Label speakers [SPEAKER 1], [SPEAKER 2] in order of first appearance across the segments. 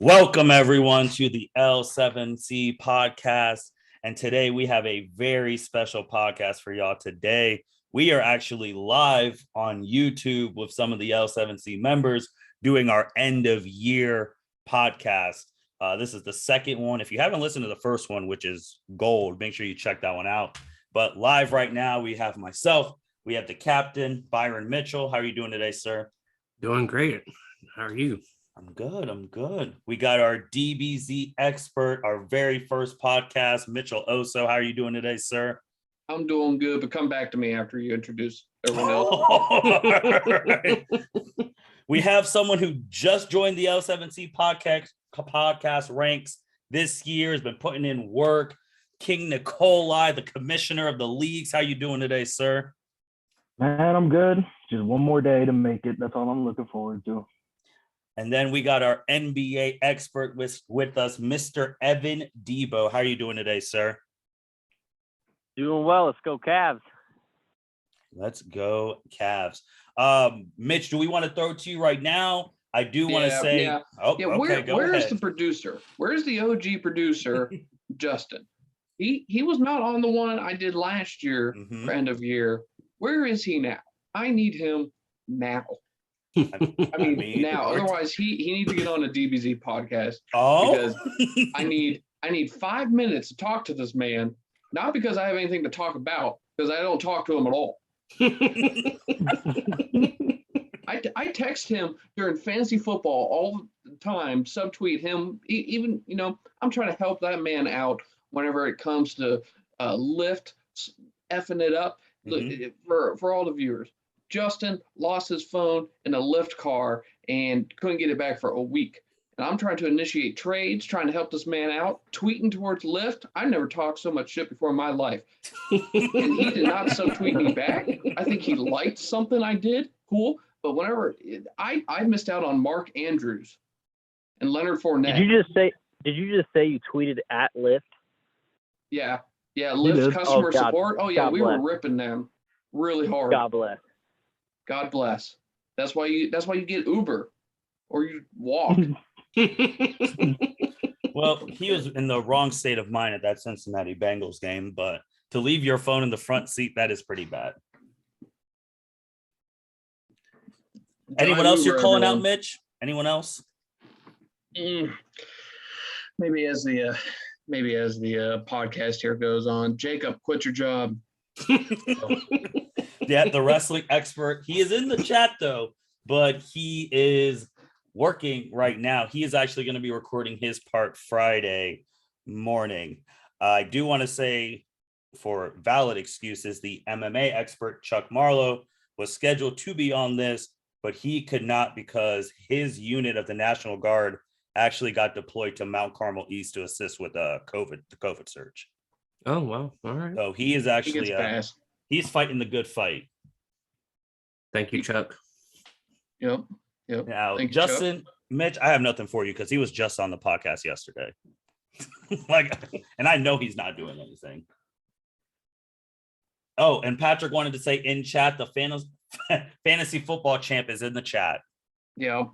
[SPEAKER 1] Welcome, everyone, to the L7C podcast. And today we have a very special podcast for y'all. Today, we are actually live on YouTube with some of the L7C members doing our end of year podcast. This is the second one. If you haven't listened to the first one, which is gold, make sure you check that one out. But live right now, we have myself. We have the captain, Byron Mitchell. How are you doing today, sir?
[SPEAKER 2] Doing great. How are you?
[SPEAKER 1] I'm good. We got our DBZ expert, our very first podcast, Mitchell Osso. How are you doing today, sir?
[SPEAKER 3] I'm doing good, but come back to me after you introduce everyone else.
[SPEAKER 1] Right. We have someone who just joined the L7C podcast ranks this year, has been putting in work. King Nikolai, the commissioner of the leagues. How you doing today, sir?
[SPEAKER 4] Man, I'm good. Just one more day to make it. That's all I'm looking forward to.
[SPEAKER 1] And then we got our NBA expert with us, Mr. Evan Debo. How are you doing today, sir?
[SPEAKER 5] Doing well. Let's go Cavs.
[SPEAKER 1] Let's go Cavs. Mitch, do we want to throw it to you right now? I do want to say,
[SPEAKER 3] okay, where's the producer? Where's the OG producer, Justin? He was not on the one I did last year for end of year. Where is he now? I need him now. I mean now. Otherwise, he needs to get on a DBZ podcast. Because I need 5 minutes to talk to this man. Not because I have anything to talk about, because I don't talk to him at all. I text him during fantasy football all the time, subtweet him. Even, I'm trying to help that man out whenever it comes to lift, effing it up. For all the viewers. Justin lost his phone in a Lyft car and couldn't get it back for a week. And I'm trying to initiate trades, trying to help this man out, tweeting towards Lyft. I never talked so much shit before in my life. And he did not subtweet me back. I think he liked something I did. Cool. But whenever I missed out on Mark Andrews and Leonard Fournette.
[SPEAKER 5] Did you just say you tweeted at Lyft?
[SPEAKER 3] Yeah. Yeah. Lyft customer support. Oh yeah, we were ripping them really hard.
[SPEAKER 5] God bless.
[SPEAKER 3] God bless. That's why you get Uber or you walk.
[SPEAKER 1] Well, he was in the wrong state of mind at that Cincinnati Bengals game, but to leave your phone in the front seat, that is pretty bad. Anyone else you're calling out, Mitch? Anyone else?
[SPEAKER 3] Maybe as the podcast here goes on, Jacob, quit your job.
[SPEAKER 1] Yeah, the wrestling expert. He is in the chat though, but he is working right now. He is actually going to be recording his part Friday morning. I do want to say, for valid excuses, the MMA expert Chuck Marlowe was scheduled to be on this, but he could not because his unit of the National Guard actually got deployed to Mount Carmel East to assist with the COVID surge.
[SPEAKER 2] Oh, wow. All right.
[SPEAKER 1] So he is actually he's fighting the good fight.
[SPEAKER 2] Thank you, Chuck.
[SPEAKER 3] Yep.
[SPEAKER 1] Now,
[SPEAKER 3] Thank
[SPEAKER 1] Justin,
[SPEAKER 3] you, Chuck.
[SPEAKER 1] Mitch, I have nothing for you because he was just on the podcast yesterday. And I know he's not doing anything. Oh, and Patrick wanted to say in chat, the fantasy football champ is in the chat.
[SPEAKER 3] Yep.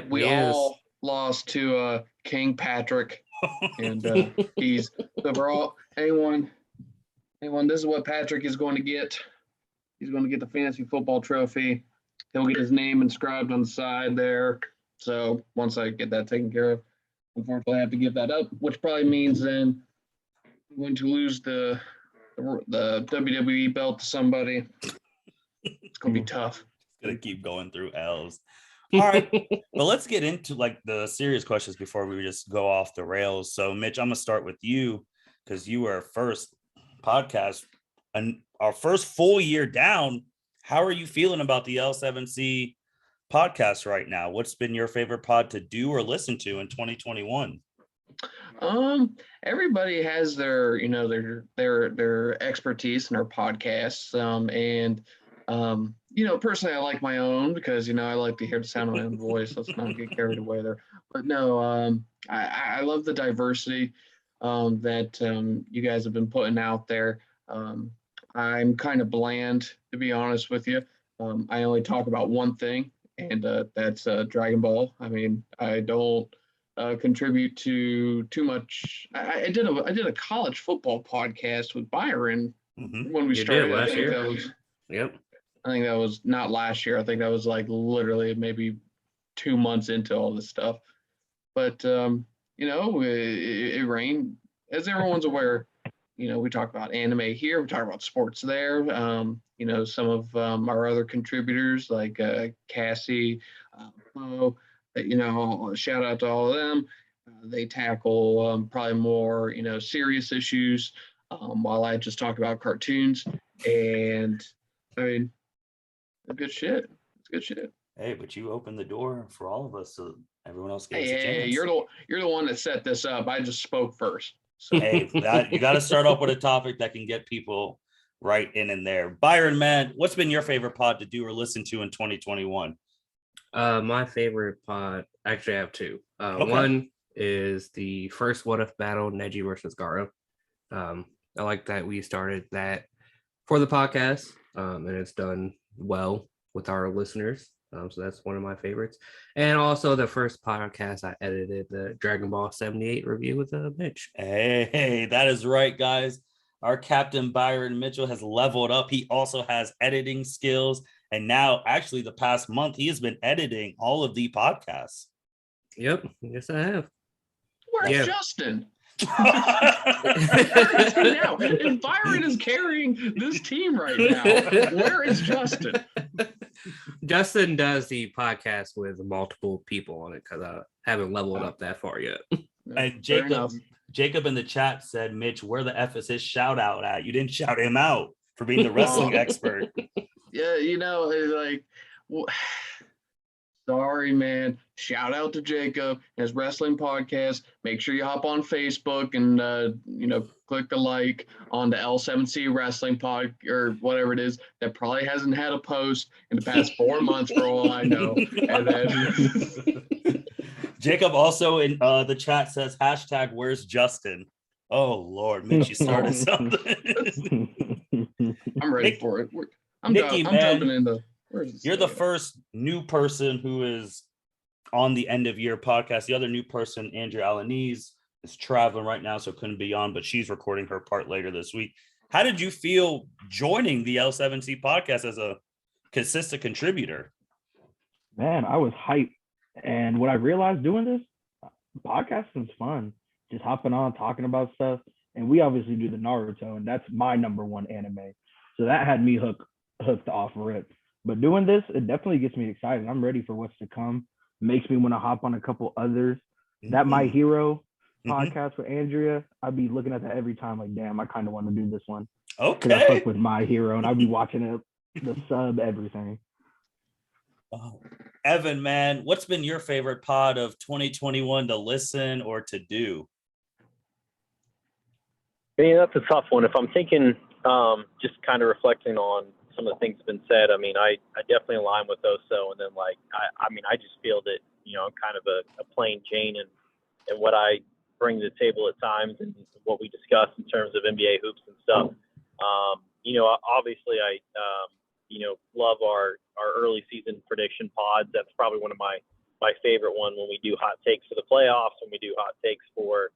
[SPEAKER 3] We all lost to King Patrick. And he's overall anyone, this is what Patrick is going to get. He's going to get the fantasy football trophy. He'll get his name inscribed on the side there. So once I get that taken care of, unfortunately I have to give that up, which probably means then I'm going to lose the WWE belt to somebody. It's going to be tough.
[SPEAKER 1] It's going to keep going through L's. All right, but let's get into the serious questions before we just go off the rails. So, Mitch, I'm gonna start with you because you were our first podcast and our first full year down. How are you feeling about the L7C podcast right now? What's been your favorite pod to do or listen to in 2021?
[SPEAKER 3] Everybody has their expertise in our podcasts, personally, I like my own because, I like to hear the sound of my own voice. Let's not get carried away there. But no, I love the diversity that you guys have been putting out there. I'm kind of bland, to be honest with you. I only talk about one thing, and that's Dragon Ball. I mean, I don't contribute to too much. I did a college football podcast with Byron when we
[SPEAKER 2] You
[SPEAKER 3] started.
[SPEAKER 2] did last year.
[SPEAKER 3] That was,
[SPEAKER 2] Yep.
[SPEAKER 3] I think that was not last year. I think that was like literally maybe 2 months into all this stuff. But it rained, as everyone's aware. We talk about anime here. We talk about sports there. Some of our other contributors like Cassie, Mo, shout out to all of them. They tackle probably more, serious issues, while I just talk about cartoons. And I mean, it's good shit. It's good shit.
[SPEAKER 1] Hey, but you opened the door for all of us, so everyone else gets a chance.
[SPEAKER 3] Hey, you're the one that set this up. I just spoke first. So.
[SPEAKER 1] Hey, you got to start off with a topic that can get people right in there. Byron, man, what's been your favorite pod to do or listen to in 2021?
[SPEAKER 2] My favorite pod, actually I have two.
[SPEAKER 1] Okay.
[SPEAKER 2] One is the first What If battle, Neji versus Garo. I like that we started that for the podcast, and it's done well with our listeners. So that's one of my favorites. And also the first podcast I edited, the Dragon Ball 78 review with Mitch.
[SPEAKER 1] Hey, that is right, guys. Our Captain Byron Mitchell has leveled up. He also has editing skills. And now, actually, the past month, he has been editing all of the podcasts.
[SPEAKER 2] Yep. Yes, I have.
[SPEAKER 3] Where's Justin? Where is he now? And Byron is carrying this team right now. Where is Justin?
[SPEAKER 2] Justin does the podcast with multiple people on it because I haven't leveled up that far yet.
[SPEAKER 1] And Jacob in the chat said, Mitch, where the F is his shout out at? You didn't shout him out for being the wrestling expert.
[SPEAKER 3] Yeah, sorry, man. Shout out to Jacob, his wrestling podcast. Make sure you hop on Facebook and click the like on the L7C wrestling pod or whatever it is that probably hasn't had a post in the past 4 months for all I know. And then
[SPEAKER 1] Jacob also in the chat says hashtag where's Justin? Oh Lord, Mitch, you started something.
[SPEAKER 3] I'm ready for it. I'm
[SPEAKER 1] Niki,
[SPEAKER 3] jumping into.
[SPEAKER 1] You're the first new person who is on the end of year podcast. The other new person, Andrea Alaniz, is traveling right now, so couldn't be on, but she's recording her part later this week. How did you feel joining the L7C podcast as a consistent contributor?
[SPEAKER 4] Man, I was hyped. And what I realized doing this, podcasting is fun. Just hopping on, talking about stuff. And we obviously do the Naruto, and that's my number one anime. So that had me hooked off rip. But doing this, it definitely gets me excited. I'm ready for what's to come. Makes me want to hop on a couple others. That My Hero podcast with Andrea, I'd be looking at that every time like, damn, I kind of want to do this one.
[SPEAKER 1] Okay.
[SPEAKER 4] I fuck with My Hero, and I'd be watching it, the sub, everything.
[SPEAKER 1] Oh. Evan, man, what's been your favorite pod of 2021 to listen or to do?
[SPEAKER 5] I mean, that's a tough one. If I'm thinking, just kind of reflecting on some of the things that have been said, I mean, I definitely align with Osso. And then, I just feel that, I'm kind of a plain Jane and what I bring to the table at times and what we discuss in terms of NBA hoops and stuff. Obviously, I love our early season prediction pods. That's probably one of my favorite one when we do hot takes for the playoffs, when we do hot takes for,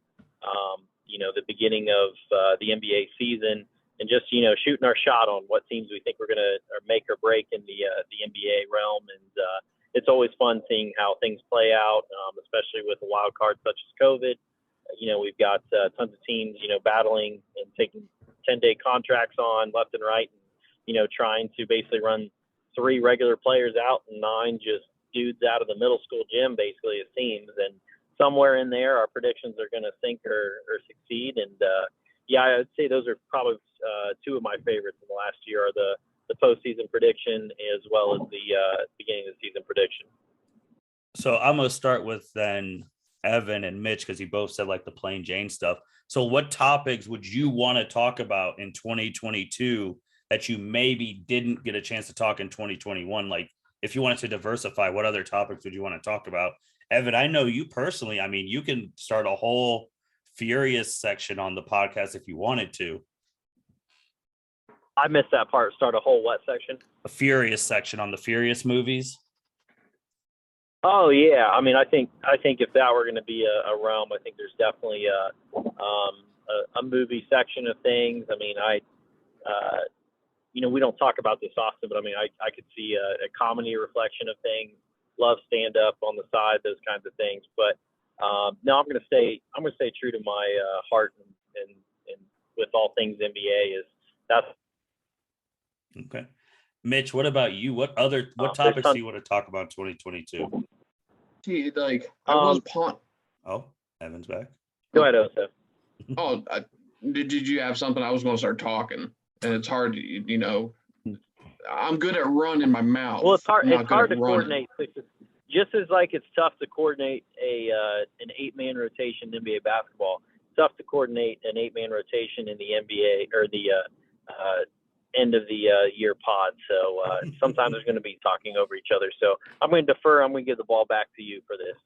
[SPEAKER 5] the beginning of the NBA season. And just, shooting our shot on what teams we think we're going to make or break in the NBA realm. And it's always fun seeing how things play out, especially with a wild card such as COVID. We've got tons of teams, battling and taking 10-day contracts on left and right, and, trying to basically run 3 regular players out and 9 just dudes out of the middle school gym, basically, it seems. And somewhere in there, our predictions are going to sink or succeed. And, I would say those are probably 2 of my favorites in the last year are the postseason prediction as well as the beginning of the season prediction.
[SPEAKER 1] So I'm going to start with then Evan and Mitch, because you both said like the plain Jane stuff. So what topics would you want to talk about in 2022 that you maybe didn't get a chance to talk in 2021? Like if you wanted to diversify, what other topics would you want to talk about? Evan, I know you personally, I mean, you can start a whole Furious section on the podcast if you wanted to.
[SPEAKER 5] I missed that part. Start a whole what section?
[SPEAKER 1] A Furious section on the Furious movies.
[SPEAKER 5] Oh yeah, I mean, I think if that were going to be a realm, I think there's definitely a movie section of things. I mean, we don't talk about this often, but I mean, I could see a comedy reflection of things, love stand up on the side, those kinds of things. But no, I'm going to stay true to my heart and with all things NBA that's
[SPEAKER 1] Okay. Mitch, what about you? What topics do you want to talk about in 2022?
[SPEAKER 3] See, like I was
[SPEAKER 1] Oh, Evan's back.
[SPEAKER 5] Go ahead, Osso.
[SPEAKER 3] Oh, did you have something? I was going to start talking, and it's hard to, I'm good at running my mouth.
[SPEAKER 5] Well, it's hard to coordinate. Just as like it's tough to coordinate an 8-man rotation in NBA basketball, it's tough to coordinate an 8-man rotation in the NBA or the end of the year pod. So sometimes there's going to be talking over each other. So I'm going to defer. I'm going to give the ball back to you for this.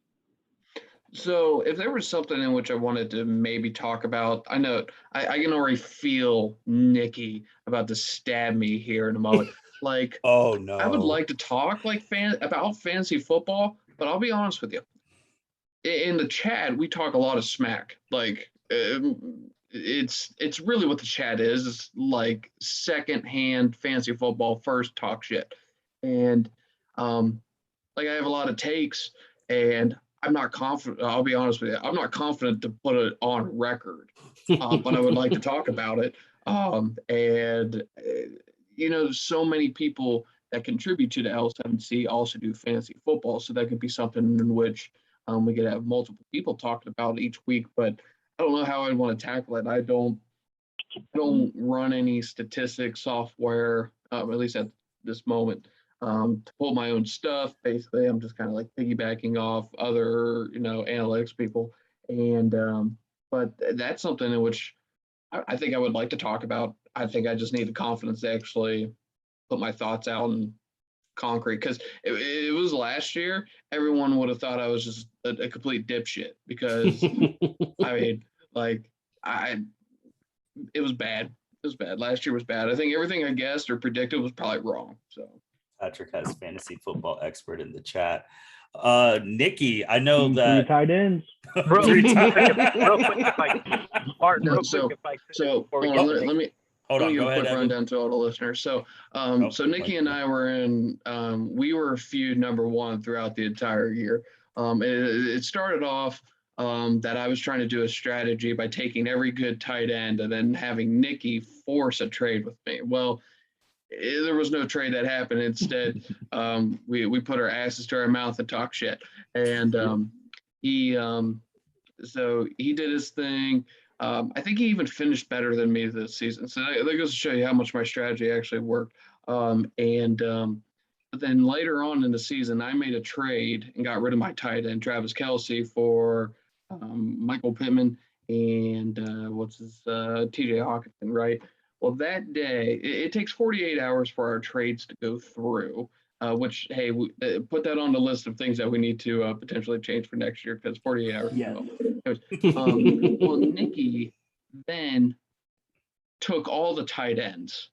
[SPEAKER 3] So if there was something in which I wanted to maybe talk about, I know I can already feel Niki about to stab me here in a moment. Like,
[SPEAKER 1] oh no,
[SPEAKER 3] I would like to talk about fantasy football, but I'll be honest with you. In the chat, we talk a lot of smack. Like, it's really what the chat is. It's like secondhand fantasy football, first talk shit, and like I have a lot of takes, and I'm not confident. I'll be honest with you. I'm not confident to put it on record, but I would like to talk about it. So many people that contribute to the L7C also do fantasy football, so that could be something in which we could have multiple people talking about each week. But I don't know how I'd want to tackle it. I don't run any statistics software, at least at this moment. To pull my own stuff. Basically, I'm just kind of like piggybacking off other, analytics people. And, but that's something in which I think I would like to talk about. I think I just need the confidence to actually put my thoughts out in concrete. Because it was last year, everyone would have thought I was just a complete dipshit because, I mean, it was bad. It was bad. Last year was bad. I think everything I guessed or predicted was probably wrong. So.
[SPEAKER 1] Patrick has fantasy football expert in the chat. Niki, I know that
[SPEAKER 4] 3 tight ends.
[SPEAKER 5] Real quick,
[SPEAKER 3] let me
[SPEAKER 1] hold on.
[SPEAKER 3] give
[SPEAKER 1] Go
[SPEAKER 3] a
[SPEAKER 1] ahead,
[SPEAKER 3] quick
[SPEAKER 1] Evan.
[SPEAKER 3] rundown to all the listeners. So Niki and I were we were feud number 1 throughout the entire year. It started off that I was trying to do a strategy by taking every good tight end and then having Niki force a trade with me. Well, there was no trade that happened. Instead, we put our asses to our mouth and talk shit. And so he did his thing. I think he even finished better than me this season. So that goes to show you how much my strategy actually worked. But then later on in the season, I made a trade and got rid of my tight end, Travis Kelce, for Michael Pittman and TJ Hawkinson, right? Well, that day, it takes 48 hours for our trades to go through, which, hey, put that on the list of things that we need to potentially change for next year because 48 hours.
[SPEAKER 4] Yeah.
[SPEAKER 3] Well, Niki then took all the tight ends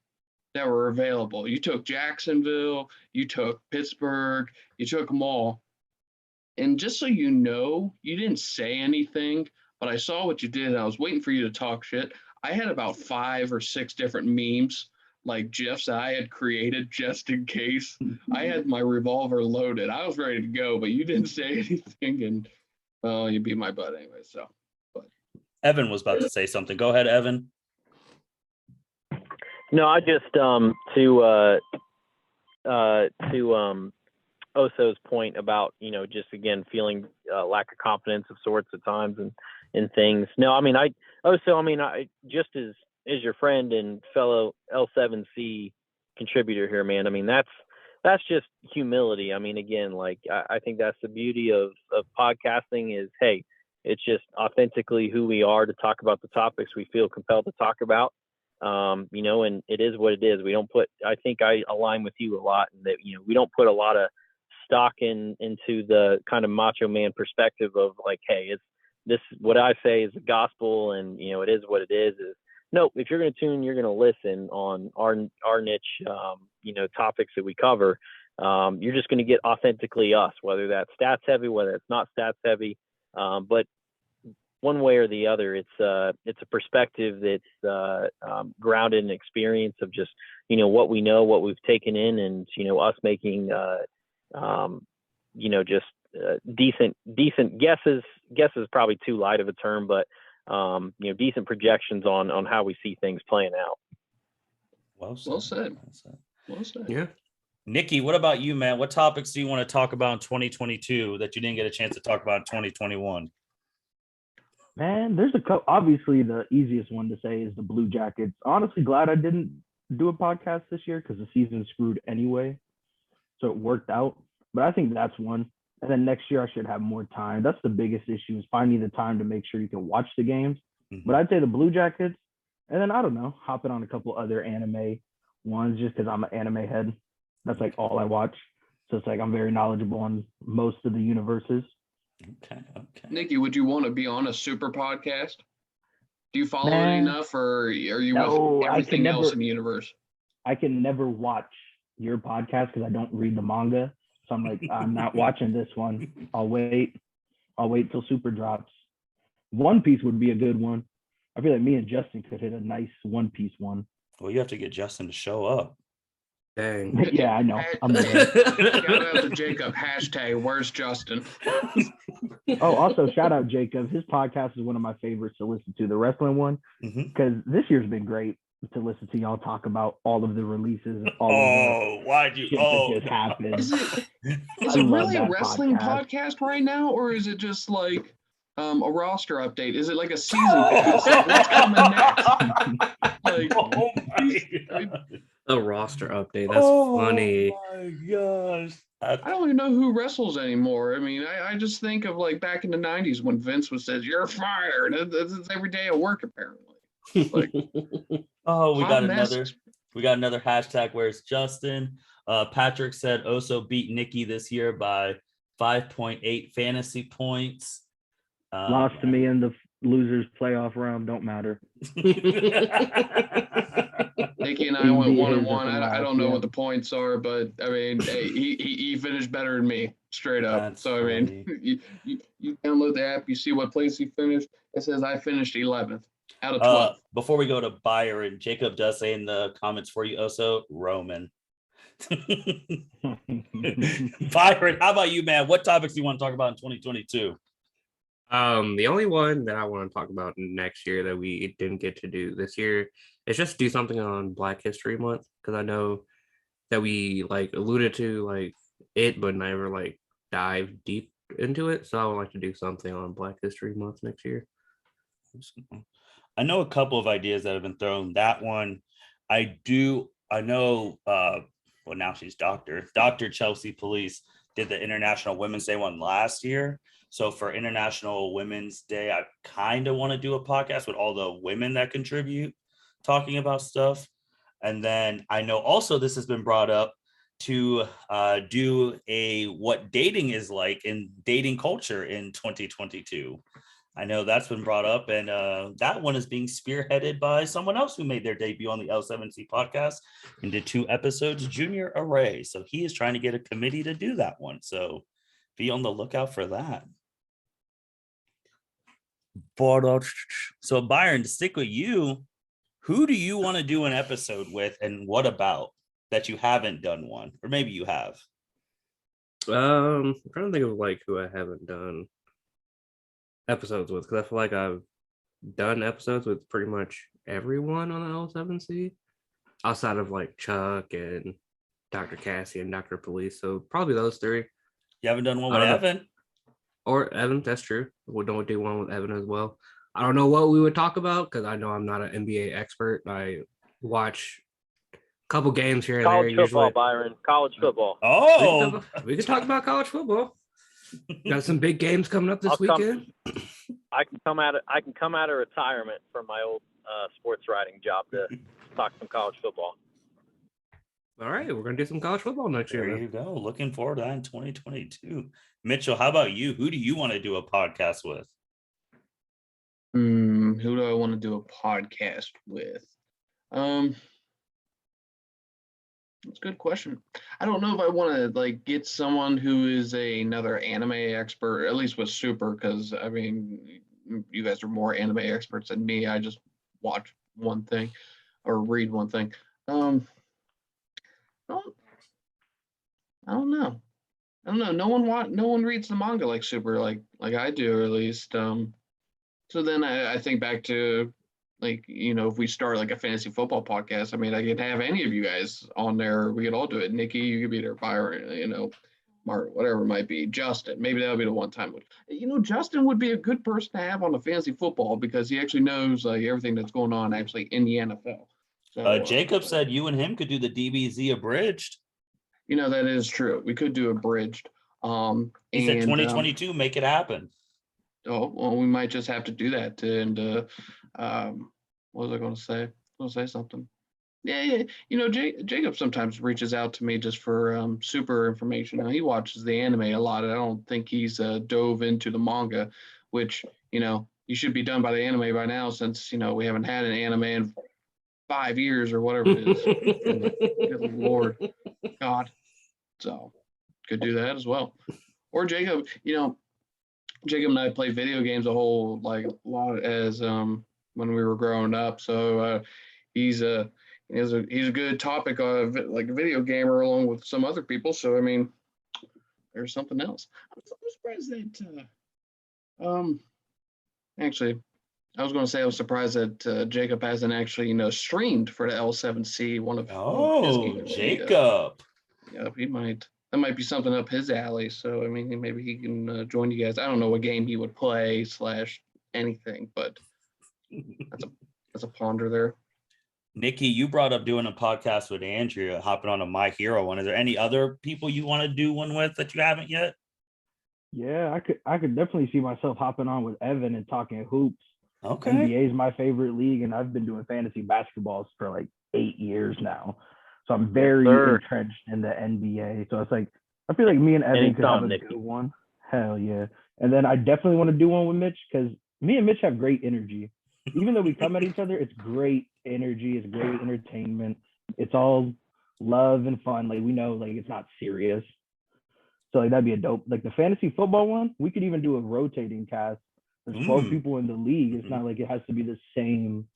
[SPEAKER 3] that were available. You took Jacksonville, you took Pittsburgh, you took them all. And just so you know, you didn't say anything, but I saw what you did. And I was waiting for you to talk shit. I had about 5 or 6 different memes, like GIFs that I had created just in case. I had my revolver loaded. I was ready to go, but you didn't say anything, and well, you beat my butt anyway. So, but
[SPEAKER 1] Evan was about to say something. Go ahead, Evan.
[SPEAKER 5] No, I just to Osso's point about just again feeling lack of confidence of sorts at times and things. No, I mean I just as your friend and fellow L7C contributor here, man. I mean that's just humility. I mean, again, like I think that's the beauty of podcasting is, hey, it's just authentically who we are to talk about the topics we feel compelled to talk about. And it is what it is. We don't put. I think I align with you a lot in that we don't put a lot of stock into the kind of macho man perspective of like, hey, it's this what I say is the gospel, and it is what it is. No, if you're going to tune, you're going to listen on our niche, topics that we cover. you're just going to get authentically us, whether that's stats heavy, whether it's not stats heavy. But one way or the other, it's a perspective that's grounded in experience of just, what we know, what we've taken in, and, us making, just decent guesses. Guess is probably too light of a term, but, decent projections on how we see things playing out.
[SPEAKER 3] Well said.
[SPEAKER 2] Yeah.
[SPEAKER 1] Niki, what about you, man? What topics do you want to talk about in 2022 that you didn't get a chance to talk about in 2021?
[SPEAKER 4] Man, there's a couple. Obviously, the easiest one to say is the Blue Jackets. Honestly, glad I didn't do a podcast this year because the season's screwed anyway. So it worked out. But I think that's one. And then next year, I should have more time. That's the biggest issue, is finding the time to make sure you can watch the games.
[SPEAKER 1] Mhm.
[SPEAKER 4] But I'd say the Blue Jackets. And then, I don't know, hopping on a couple other anime ones just because I'm an anime head. That's like all I watch. So it's like I'm very knowledgeable on most of the universes.
[SPEAKER 1] Okay.
[SPEAKER 3] Niki, would you want to be on a super podcast? Do you follow it
[SPEAKER 4] Nah.
[SPEAKER 3] enough, or are you
[SPEAKER 4] No,
[SPEAKER 3] with
[SPEAKER 4] I
[SPEAKER 3] everything
[SPEAKER 4] can
[SPEAKER 3] else
[SPEAKER 4] never-
[SPEAKER 3] in the universe?
[SPEAKER 4] I can never watch your podcast because I don't read the manga. So I'm like, I'm not watching this one. I'll wait till Super drops. One Piece would be a good one. I feel like me and Justin could hit a nice One Piece one.
[SPEAKER 1] Well, you have to get Justin to show up.
[SPEAKER 2] Dang.
[SPEAKER 4] Yeah, I know. I'm aware.
[SPEAKER 3] Shout out to Jacob. # Where's Justin?
[SPEAKER 4] Oh, also shout out Jacob. His podcast is one of my favorites to listen to, the wrestling one,
[SPEAKER 1] Mhm.
[SPEAKER 4] because this year's been great to listen to y'all talk about all of the releases and all
[SPEAKER 1] Oh, why'd you?
[SPEAKER 4] of the shit
[SPEAKER 1] Oh,
[SPEAKER 4] that just happened.
[SPEAKER 3] Is it
[SPEAKER 4] I love
[SPEAKER 3] really a
[SPEAKER 4] that
[SPEAKER 3] wrestling podcast right now, or is it just like a roster update? Is it like a season pass? Like, what's coming next? Like,
[SPEAKER 1] Oh my
[SPEAKER 3] I-
[SPEAKER 1] God.
[SPEAKER 2] A roster update. That's funny.
[SPEAKER 1] Oh my gosh.
[SPEAKER 3] I don't even know who wrestles anymore. I mean, I just think of like back in the 90s when Vince was says, "You're fired." It's every day at work, apparently. Like,
[SPEAKER 1] Oh, we
[SPEAKER 3] hot
[SPEAKER 1] got
[SPEAKER 3] mess.
[SPEAKER 1] another hashtag. Where's Justin? Patrick said Osso beat Niki this year by 5.8 fantasy points.
[SPEAKER 4] Lost to me in the losers playoff round. Don't matter.
[SPEAKER 3] Nikki and I went
[SPEAKER 4] Easy
[SPEAKER 3] 1-1.
[SPEAKER 4] as a
[SPEAKER 3] I don't
[SPEAKER 4] laugh,
[SPEAKER 3] know
[SPEAKER 4] yeah.
[SPEAKER 3] what the points are, but I mean, hey, he finished better than me, straight up.
[SPEAKER 1] That's
[SPEAKER 3] So I mean, you download the app, you see what place he finished. It says I finished 11th out of 12.
[SPEAKER 1] Before we go to Byron, Jacob does say in the comments for you, Osso, Roman. Byron, how about you, man? What topics do you want to talk about in 2022?
[SPEAKER 2] The only one that I want to talk about next year that we didn't get to do this year is just do something on Black History Month, because I know that we like alluded to like it, but never like dive deep into it. So I would like to do something on Black History Month next year.
[SPEAKER 1] I know a couple of ideas that have been thrown. That one, I know, well, now she's Dr. Chelsea Police did the International Women's Day one last year. So for International Women's Day, I kind of want to do a podcast with all the women that contribute, talking about stuff. And then I know also this has been brought up to do a what dating is like in dating culture in 2022. I know that's been brought up, and that one is being spearheaded by someone else who made their debut on the L7C podcast and did 2 episodes, Junior Array. So he is trying to get a committee to do that one. So be on the lookout for that. But so Byron, to stick with you, who do you want to do an episode with, and what about that you haven't done one, or maybe you have?
[SPEAKER 2] I'm trying to think of like who I haven't done episodes with, because I feel like I've done episodes with pretty much everyone on the L7C outside of like Chuck and Dr. Cassie and Dr. Police. So probably those 3.
[SPEAKER 1] You haven't done one
[SPEAKER 2] I
[SPEAKER 1] with
[SPEAKER 2] don't know.
[SPEAKER 1] Evan?
[SPEAKER 2] Or Evan, that's true. We don't do one with Evan as well. I don't know what we would talk about because I know I'm not an NBA expert. I watch a couple games here and
[SPEAKER 5] College
[SPEAKER 2] there.
[SPEAKER 5] football,
[SPEAKER 2] Usually,
[SPEAKER 5] Byron. College football.
[SPEAKER 1] Oh,
[SPEAKER 2] we could talk about college football. Got some big games coming up this weekend.
[SPEAKER 5] I can come out of retirement from my old sports writing job to talk some college football.
[SPEAKER 2] All right, we're gonna do some college football next year.
[SPEAKER 1] there
[SPEAKER 2] then.
[SPEAKER 1] you go. Looking forward to that in 2022. Mitchell, how about you? Who do you want to do a podcast with?
[SPEAKER 3] Who do I want to do a podcast with? That's a good question. I don't know if I want to like get someone who is another anime expert, at least with Super, because I mean, you guys are more anime experts than me. I just watch one thing or read one thing. I don't, I don't know. I don't know. No one reads the manga like Super, like I do, at least. So then I think back to like, if we start like a fantasy football podcast, I mean, I could have any of you guys on there. We could all do it. Niki, you could be there. Byron, Mark, whatever it might be. Justin, maybe that'll be the one time. Justin would be a good person to have on the fantasy football because he actually knows like everything that's going on actually in the NFL. So
[SPEAKER 1] Jacob said you and him could do the DBZ abridged.
[SPEAKER 3] That is true. We could do abridged.
[SPEAKER 1] He said 2022, make it happen.
[SPEAKER 3] Oh, well, we might just have to do that. And what was I going to say? I was going to say something. Yeah. Jacob sometimes reaches out to me just for super information. He watches the anime a lot. I don't think he's dove into the manga, which, you should be done by the anime by now since, we haven't had an anime in 5 years or whatever it is. Good Lord. God. So could do that as well. Or Jacob, Jacob and I played video games a lot as when we were growing up. So he's a good topic of like a video gamer along with some other people. So I mean, there's something else. I'm surprised that actually I was going to say I was surprised that Jacob hasn't actually streamed for the L7C one of his games.
[SPEAKER 1] Jacob.
[SPEAKER 3] He might. That might be something up his alley. So, I mean, maybe he can join you guys. I don't know what game he would play / anything, but that's a ponder there.
[SPEAKER 1] Niki, you brought up doing a podcast with Andrea, hopping on a My Hero one. Is there any other people you want to do one with that you haven't yet?
[SPEAKER 4] Yeah, I could definitely see myself hopping on with Evan and talking hoops.
[SPEAKER 1] Okay.
[SPEAKER 4] NBA is my favorite league, and I've been doing fantasy basketballs for like 8 years now. So I'm very entrenched in the NBA. So it's like, I feel like me and Evan could have a good one. Hell yeah. And then I definitely want to do one with Mitch because me and Mitch have great energy. Even though we come at each other, it's great energy. It's great entertainment. It's all love and fun. Like we know like it's not serious. So like that'd be a dope, like the fantasy football one, we could even do a rotating cast. There's 12 people in the league. It's not like it has to be the same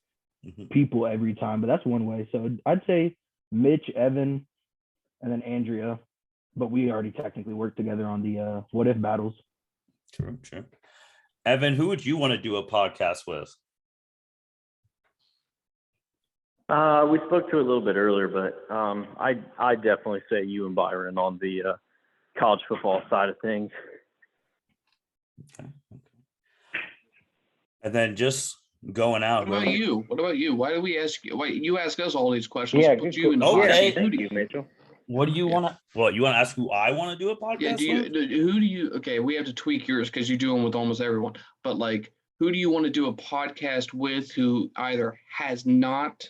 [SPEAKER 4] people every time, but that's one way. So I'd say Mitch, Evan, and then Andrea, but we already technically worked together on the what if battles.
[SPEAKER 1] True. Evan, who would you want to do a podcast with?
[SPEAKER 5] We spoke to it a little bit earlier, but I definitely say you and Byron on the college football side of things.
[SPEAKER 1] Okay. And then just going out.
[SPEAKER 3] What about you? Why do we ask you? Why you ask us all these questions?
[SPEAKER 5] Yeah,
[SPEAKER 3] put you in the
[SPEAKER 1] okay.
[SPEAKER 5] Thank you, Mitchell.
[SPEAKER 1] What do you want to? Well, you want to ask who I want to do a podcast with?
[SPEAKER 3] Who do you? Okay, we have to tweak yours because you do them with almost everyone. But like, who do you want to do a podcast with who either has not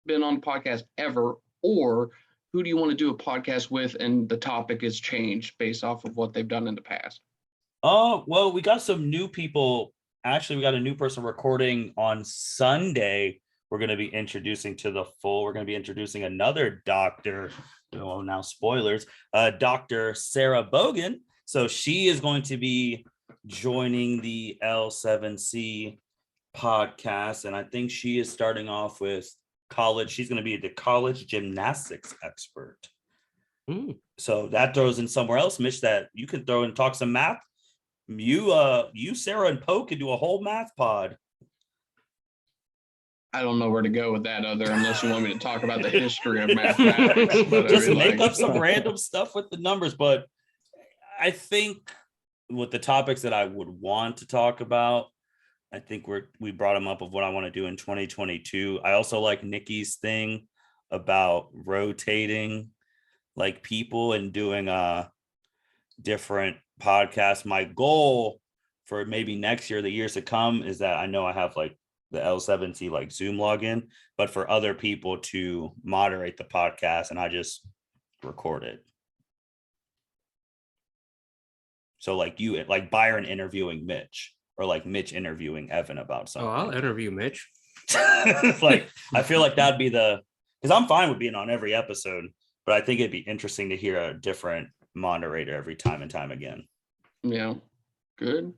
[SPEAKER 3] been on a podcast ever, or who do you want to do a podcast with and the topic is changed based off of what they've done in the past?
[SPEAKER 1] Oh, well, we got some new people. Actually, we got a new person recording on Sunday. We're going to be introducing to the full. We're going to be introducing another doctor. Oh, now spoilers. Dr. Sarah Bogan. So she is going to be joining the L7C podcast. And I think she is starting off with college. She's going to be the college gymnastics expert. So that throws in somewhere else, Mitch, that you can throw and talk some math. You, Sarah, and Poe could do a whole math pod.
[SPEAKER 3] I don't know where to go with that unless you want me to talk about the history of mathematics.
[SPEAKER 1] Just make up some random stuff with the numbers. But I think with the topics that I would want to talk about, I think we brought them up of what I want to do in 2022. I also like Niki's thing about rotating like people and doing different podcasts. My goal for maybe next year, the years to come, is that I know I have like the L7C like Zoom login, but for other people to moderate the podcast and I just record it. So like you, like Byron interviewing Mitch, or like Mitch interviewing Evan about something.
[SPEAKER 2] Oh, I'll interview Mitch.
[SPEAKER 1] Like, I feel like that'd be because I'm fine with being on every episode. but I think it'd be interesting to hear a different moderator every time and time again.
[SPEAKER 3] Yeah, good.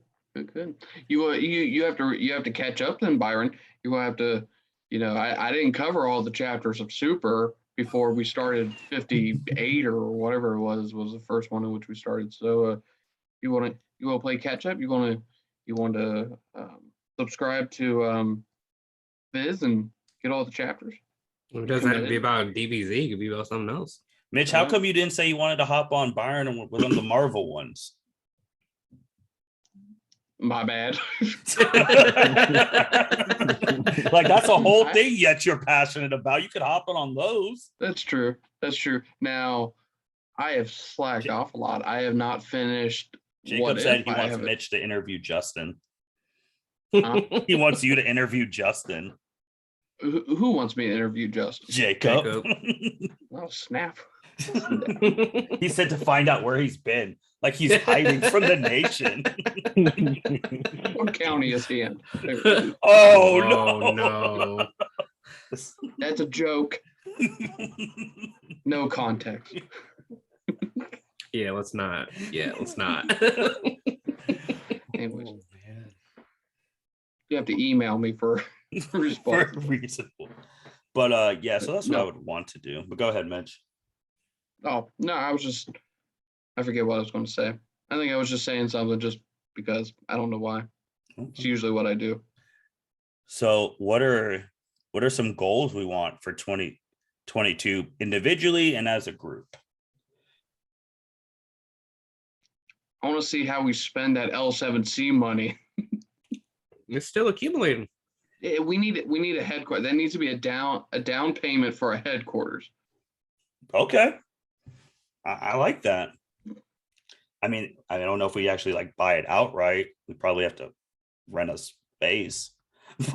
[SPEAKER 3] You have to catch up then, Byron. You will have to, I didn't cover all the chapters of Super before we started 58 or whatever it was the first one in which we started. So you want to play catch up? You want to subscribe to Viz and get all the chapters?
[SPEAKER 2] It doesn't have to be about DBZ. It could be about something else.
[SPEAKER 1] Mitch, how come you didn't say you wanted to hop on Byron with them the Marvel ones?
[SPEAKER 3] My bad.
[SPEAKER 1] Like, that's a whole thing yet you're passionate about. You could hop on those.
[SPEAKER 3] That's true. Now, I have slacked off a lot. I have not finished.
[SPEAKER 1] Jacob said he wants Mitch to interview Justin.
[SPEAKER 3] Huh?
[SPEAKER 1] He wants you to interview Justin.
[SPEAKER 3] Who wants me to interview Justin?
[SPEAKER 1] Jacob.
[SPEAKER 3] Oh, snap.
[SPEAKER 1] He said to find out where he's been. Like he's hiding from the nation.
[SPEAKER 3] What county is he in?
[SPEAKER 1] Oh,
[SPEAKER 2] no.
[SPEAKER 3] That's a joke. No context.
[SPEAKER 2] Yeah, let's not.
[SPEAKER 3] Anyways, you have to email me for response.
[SPEAKER 1] Reasonable. But yeah, so that's what I would want to do. But go ahead, Mitch.
[SPEAKER 3] Oh, no, I forget what I was going to say. I think I was just saying something just because I don't know why. It's usually what I do.
[SPEAKER 1] So what are some goals we want for 2022 individually and as a group?
[SPEAKER 3] I want to see how we spend that L7C money.
[SPEAKER 2] It's still accumulating.
[SPEAKER 3] We need a headquarters. That needs to be a down payment for a headquarters.
[SPEAKER 1] Okay. I like that. I mean, I don't know if we actually like buy it outright. We probably have to rent a space.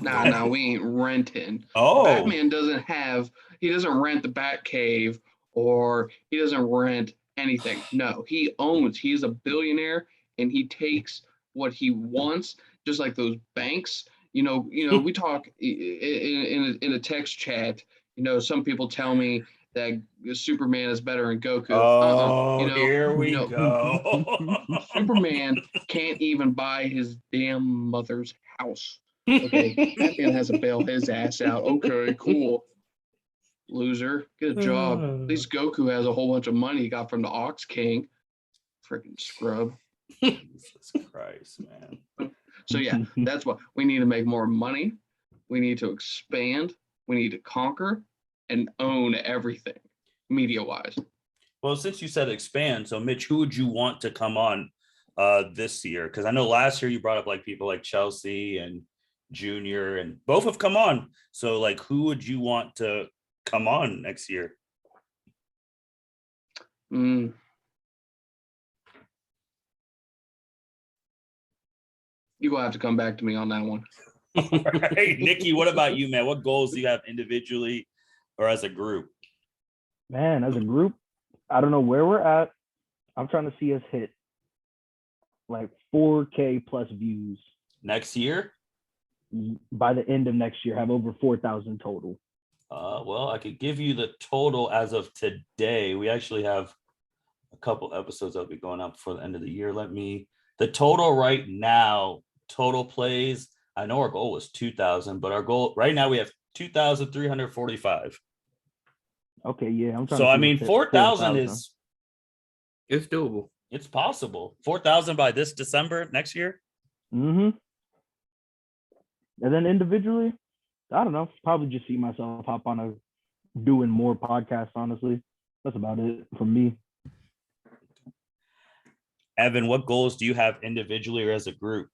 [SPEAKER 3] No, we ain't renting.
[SPEAKER 1] Oh,
[SPEAKER 3] Batman doesn't rent the Batcave or he doesn't rent anything. No, he's a billionaire and he takes what he wants, just like those banks. We talk in a text chat. Some people tell me that Superman is better than Goku.
[SPEAKER 1] Oh, here we go.
[SPEAKER 3] Superman can't even buy his damn mother's house. Okay, Batman has to bail his ass out. Okay, cool. Loser, good job. At least Goku has a whole bunch of money he got from the Ox King. Freaking scrub.
[SPEAKER 1] Jesus Christ, man.
[SPEAKER 3] So yeah, that's what we need to make more money. We need to expand. We need to conquer and own everything, media-wise.
[SPEAKER 1] Well, since you said expand, so Mitch, who would you want to come on this year? Because I know last year you brought up like people like Chelsea and Junior, and both have come on. So like, who would you want to come on next year?
[SPEAKER 3] You will have to come back to me on that one.
[SPEAKER 1] All right, Niki, what about you, man? What goals do you have individually or as a group?
[SPEAKER 4] Man, as a group, I don't know where we're at. I'm trying to see us hit like 4K plus views
[SPEAKER 1] Next year?
[SPEAKER 4] by the end of next year. Have over 4,000 total.
[SPEAKER 1] Well, I could give you the total as of today. We actually have a couple episodes that'll be going up before the end of the year. The total right now, total plays, I know our goal was 2,000, but our goal right now we have 2,345.
[SPEAKER 4] Okay, yeah. I'm trying.
[SPEAKER 1] So I mean, 4,000 is
[SPEAKER 2] It's doable.
[SPEAKER 1] It's possible. 4,000 by this December next year.
[SPEAKER 4] And then individually, I don't know. Probably just see myself hop on doing more podcasts. Honestly, that's about it for me.
[SPEAKER 1] Evan, what goals do you have individually or as a group?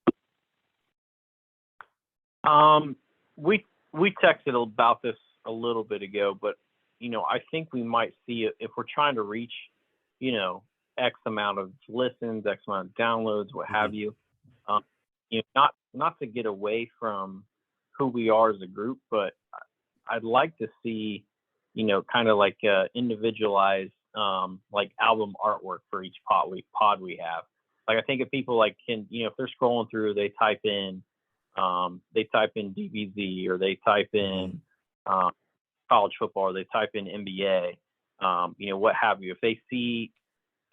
[SPEAKER 5] We texted about this a little bit ago, but I think we might see it if we're trying to reach, X amount of listens, X amount of downloads, what have you. Not to get away from who we are as a group, but I'd like to see, kind of like individualized like album artwork for each pod we have. Like I think if people like can, if they're scrolling through, they type in DBZ or they type in college football or they type in NBA. what have you. If they see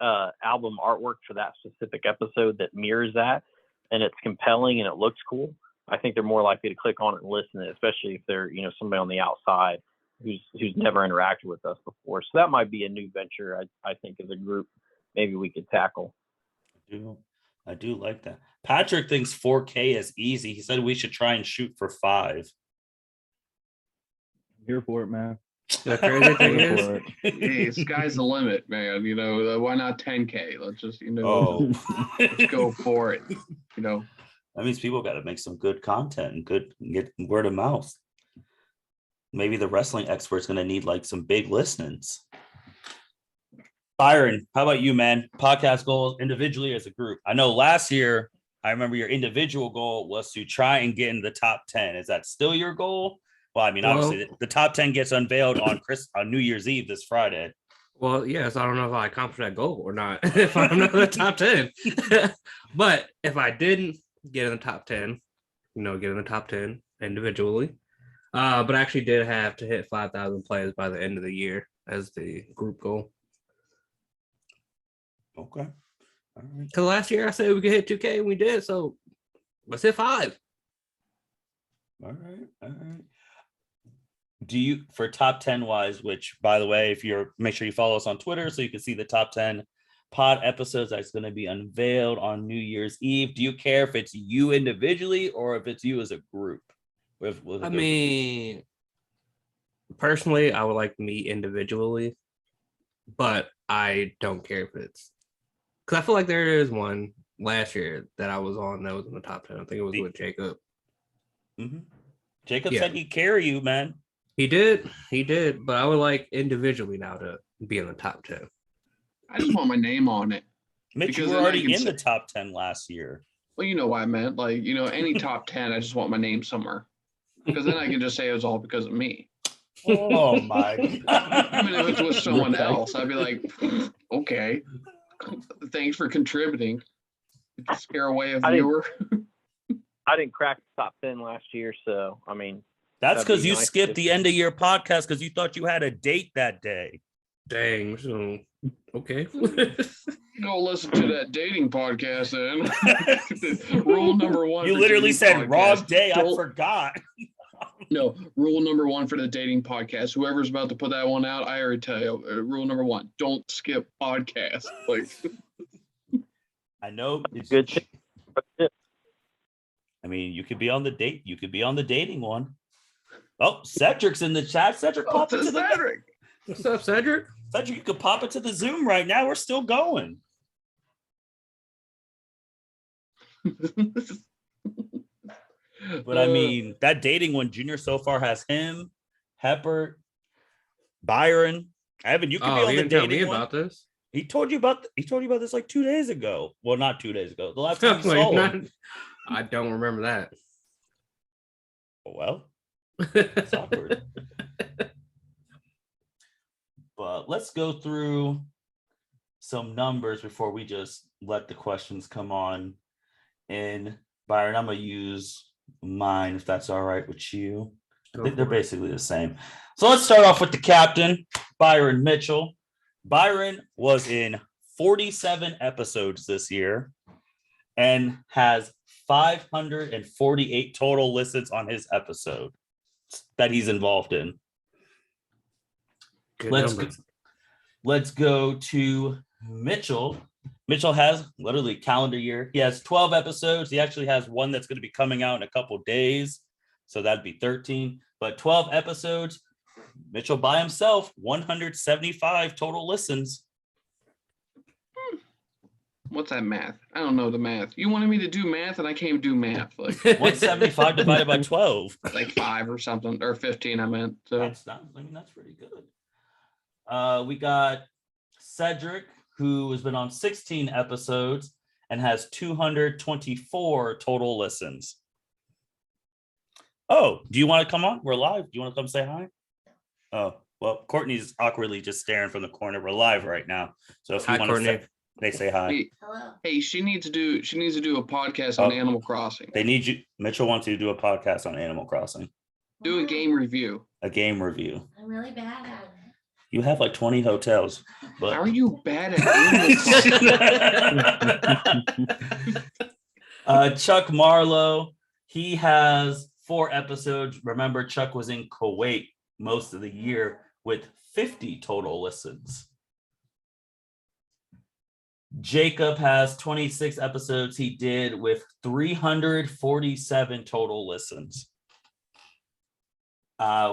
[SPEAKER 5] album artwork for that specific episode that mirrors that, and it's compelling and it looks cool, I think they're more likely to click on it and listen to it, especially if they're, somebody on the outside who's never interacted with us before. So that might be a new venture, I think, as a group, maybe we could tackle.
[SPEAKER 1] I do like that. Patrick thinks 4K is easy. He said we should try and shoot for 5.
[SPEAKER 4] Here for it, man.
[SPEAKER 2] The crazy thing
[SPEAKER 4] Here
[SPEAKER 2] is,
[SPEAKER 4] for it.
[SPEAKER 3] Hey, sky's the limit, man. Why not 10K? Let's just, let's go for it.
[SPEAKER 1] That means people got to make some good content and get word of mouth. Maybe the wrestling expert's going to need like some big listenings. Byron, how about you, man? Podcast goals individually as a group. I know last year, I remember your individual goal was to try and get in the top 10. Is that still your goal? Well, I mean, obviously, the top 10 gets unveiled on New Year's Eve this Friday.
[SPEAKER 2] Well, yes, I don't know if I accomplished that goal or not, if I'm not in the top 10. But if I didn't get in the top 10, get in the top 10 individually, but I actually did have to hit 5,000 plays by the end of the year as the group goal.
[SPEAKER 1] Okay. All right.
[SPEAKER 2] Because last year I said we could hit 2K and we did, so let's hit 5.
[SPEAKER 1] All right. Do you, for top 10 wise, which by the way, make sure you follow us on Twitter so you can see the top 10 pod episodes that's going to be unveiled on New Year's Eve. Do you care if it's you individually or if it's you as a group?
[SPEAKER 2] Personally, I would like me individually, but I don't care if it's, because I feel like there is one last year that I was on that was in the top 10. I think it was with Jacob.
[SPEAKER 1] Mm-hmm. Jacob said he'd carry you, man.
[SPEAKER 2] He did, but I would like individually now to be in the top 10.
[SPEAKER 3] I just want my name on it.
[SPEAKER 1] Mitch, you were already in the top 10 last year.
[SPEAKER 3] Well, you know what I meant. Like, any top 10, I just want my name somewhere. Because then I can just say it was all because of me.
[SPEAKER 1] Oh, my God.
[SPEAKER 3] Even if it's with someone else, I'd be like, okay, thanks for contributing. To scare away a viewer.
[SPEAKER 5] I didn't crack the top 10 last year, so, I mean.
[SPEAKER 1] That's because you skipped the end of your podcast because you thought you had a date that day.
[SPEAKER 2] Dang. So, okay.
[SPEAKER 3] Go listen to that dating podcast then. Rule number 1.
[SPEAKER 1] You literally said wrong day. I forgot.
[SPEAKER 3] No, rule number 1 for the dating podcast. Whoever's about to put that one out, I already tell you. Rule number 1: don't skip podcasts. Like,
[SPEAKER 1] I know
[SPEAKER 5] it's good.
[SPEAKER 1] I mean, you could be on the date. You could be on the dating one. Oh, Cedric's in the chat. Cedric, pop into the
[SPEAKER 3] Cedric.
[SPEAKER 2] What's up, Cedric?
[SPEAKER 1] Cedric, you could pop into the Zoom right now. We're still going. But I mean, that dating one, Junior so far has him, Hepper, Byron. Evan, you could be on the dating one.
[SPEAKER 2] About this.
[SPEAKER 1] He told you about this like 2 days ago. Well, not 2 days ago. The last time you saw him.
[SPEAKER 2] I don't remember that.
[SPEAKER 1] Well, it's awkward. But let's go through some numbers before we just let the questions come on. And Byron, I'm going to use mine if that's all right with you. I think they're basically the same. So let's start off with the captain, Byron Mitchell. Byron was in 47 episodes this year and has 548 total listens on his episode that he's involved in. Let's go to Mitchell. Mitchell has literally calendar year. He has 12 episodes. He actually has one that's going to be coming out in a couple days. So that'd be 13. But 12 episodes. Mitchell by himself, 175 total listens.
[SPEAKER 3] What's that math? I don't know the math. You wanted me to do math, and I can't do math. Like
[SPEAKER 1] 175 divided by 12.
[SPEAKER 3] Like 5 or something, or 15. I meant. So
[SPEAKER 1] that's pretty good. We got Cedric, who has been on 16 episodes and has 224 total listens. Oh, do you want to come on? We're live. Do you want to come say hi? Oh, well, Courtney's awkwardly just staring from the corner. We're live right now. So if you want to say hi.
[SPEAKER 3] Hey, hello. Hey, she needs to do a podcast on Animal Crossing.
[SPEAKER 1] They need you. Mitchell wants you to do a podcast on Animal Crossing.
[SPEAKER 3] Do a game review.
[SPEAKER 1] A game review.
[SPEAKER 6] I'm really bad at it.
[SPEAKER 1] You have like 20 hotels. But
[SPEAKER 3] How are you bad at
[SPEAKER 1] Chuck Marlowe, he has 4 episodes. Remember, Chuck was in Kuwait most of the year with 50 total listens. Jacob has 26 episodes he did with 347 total listens.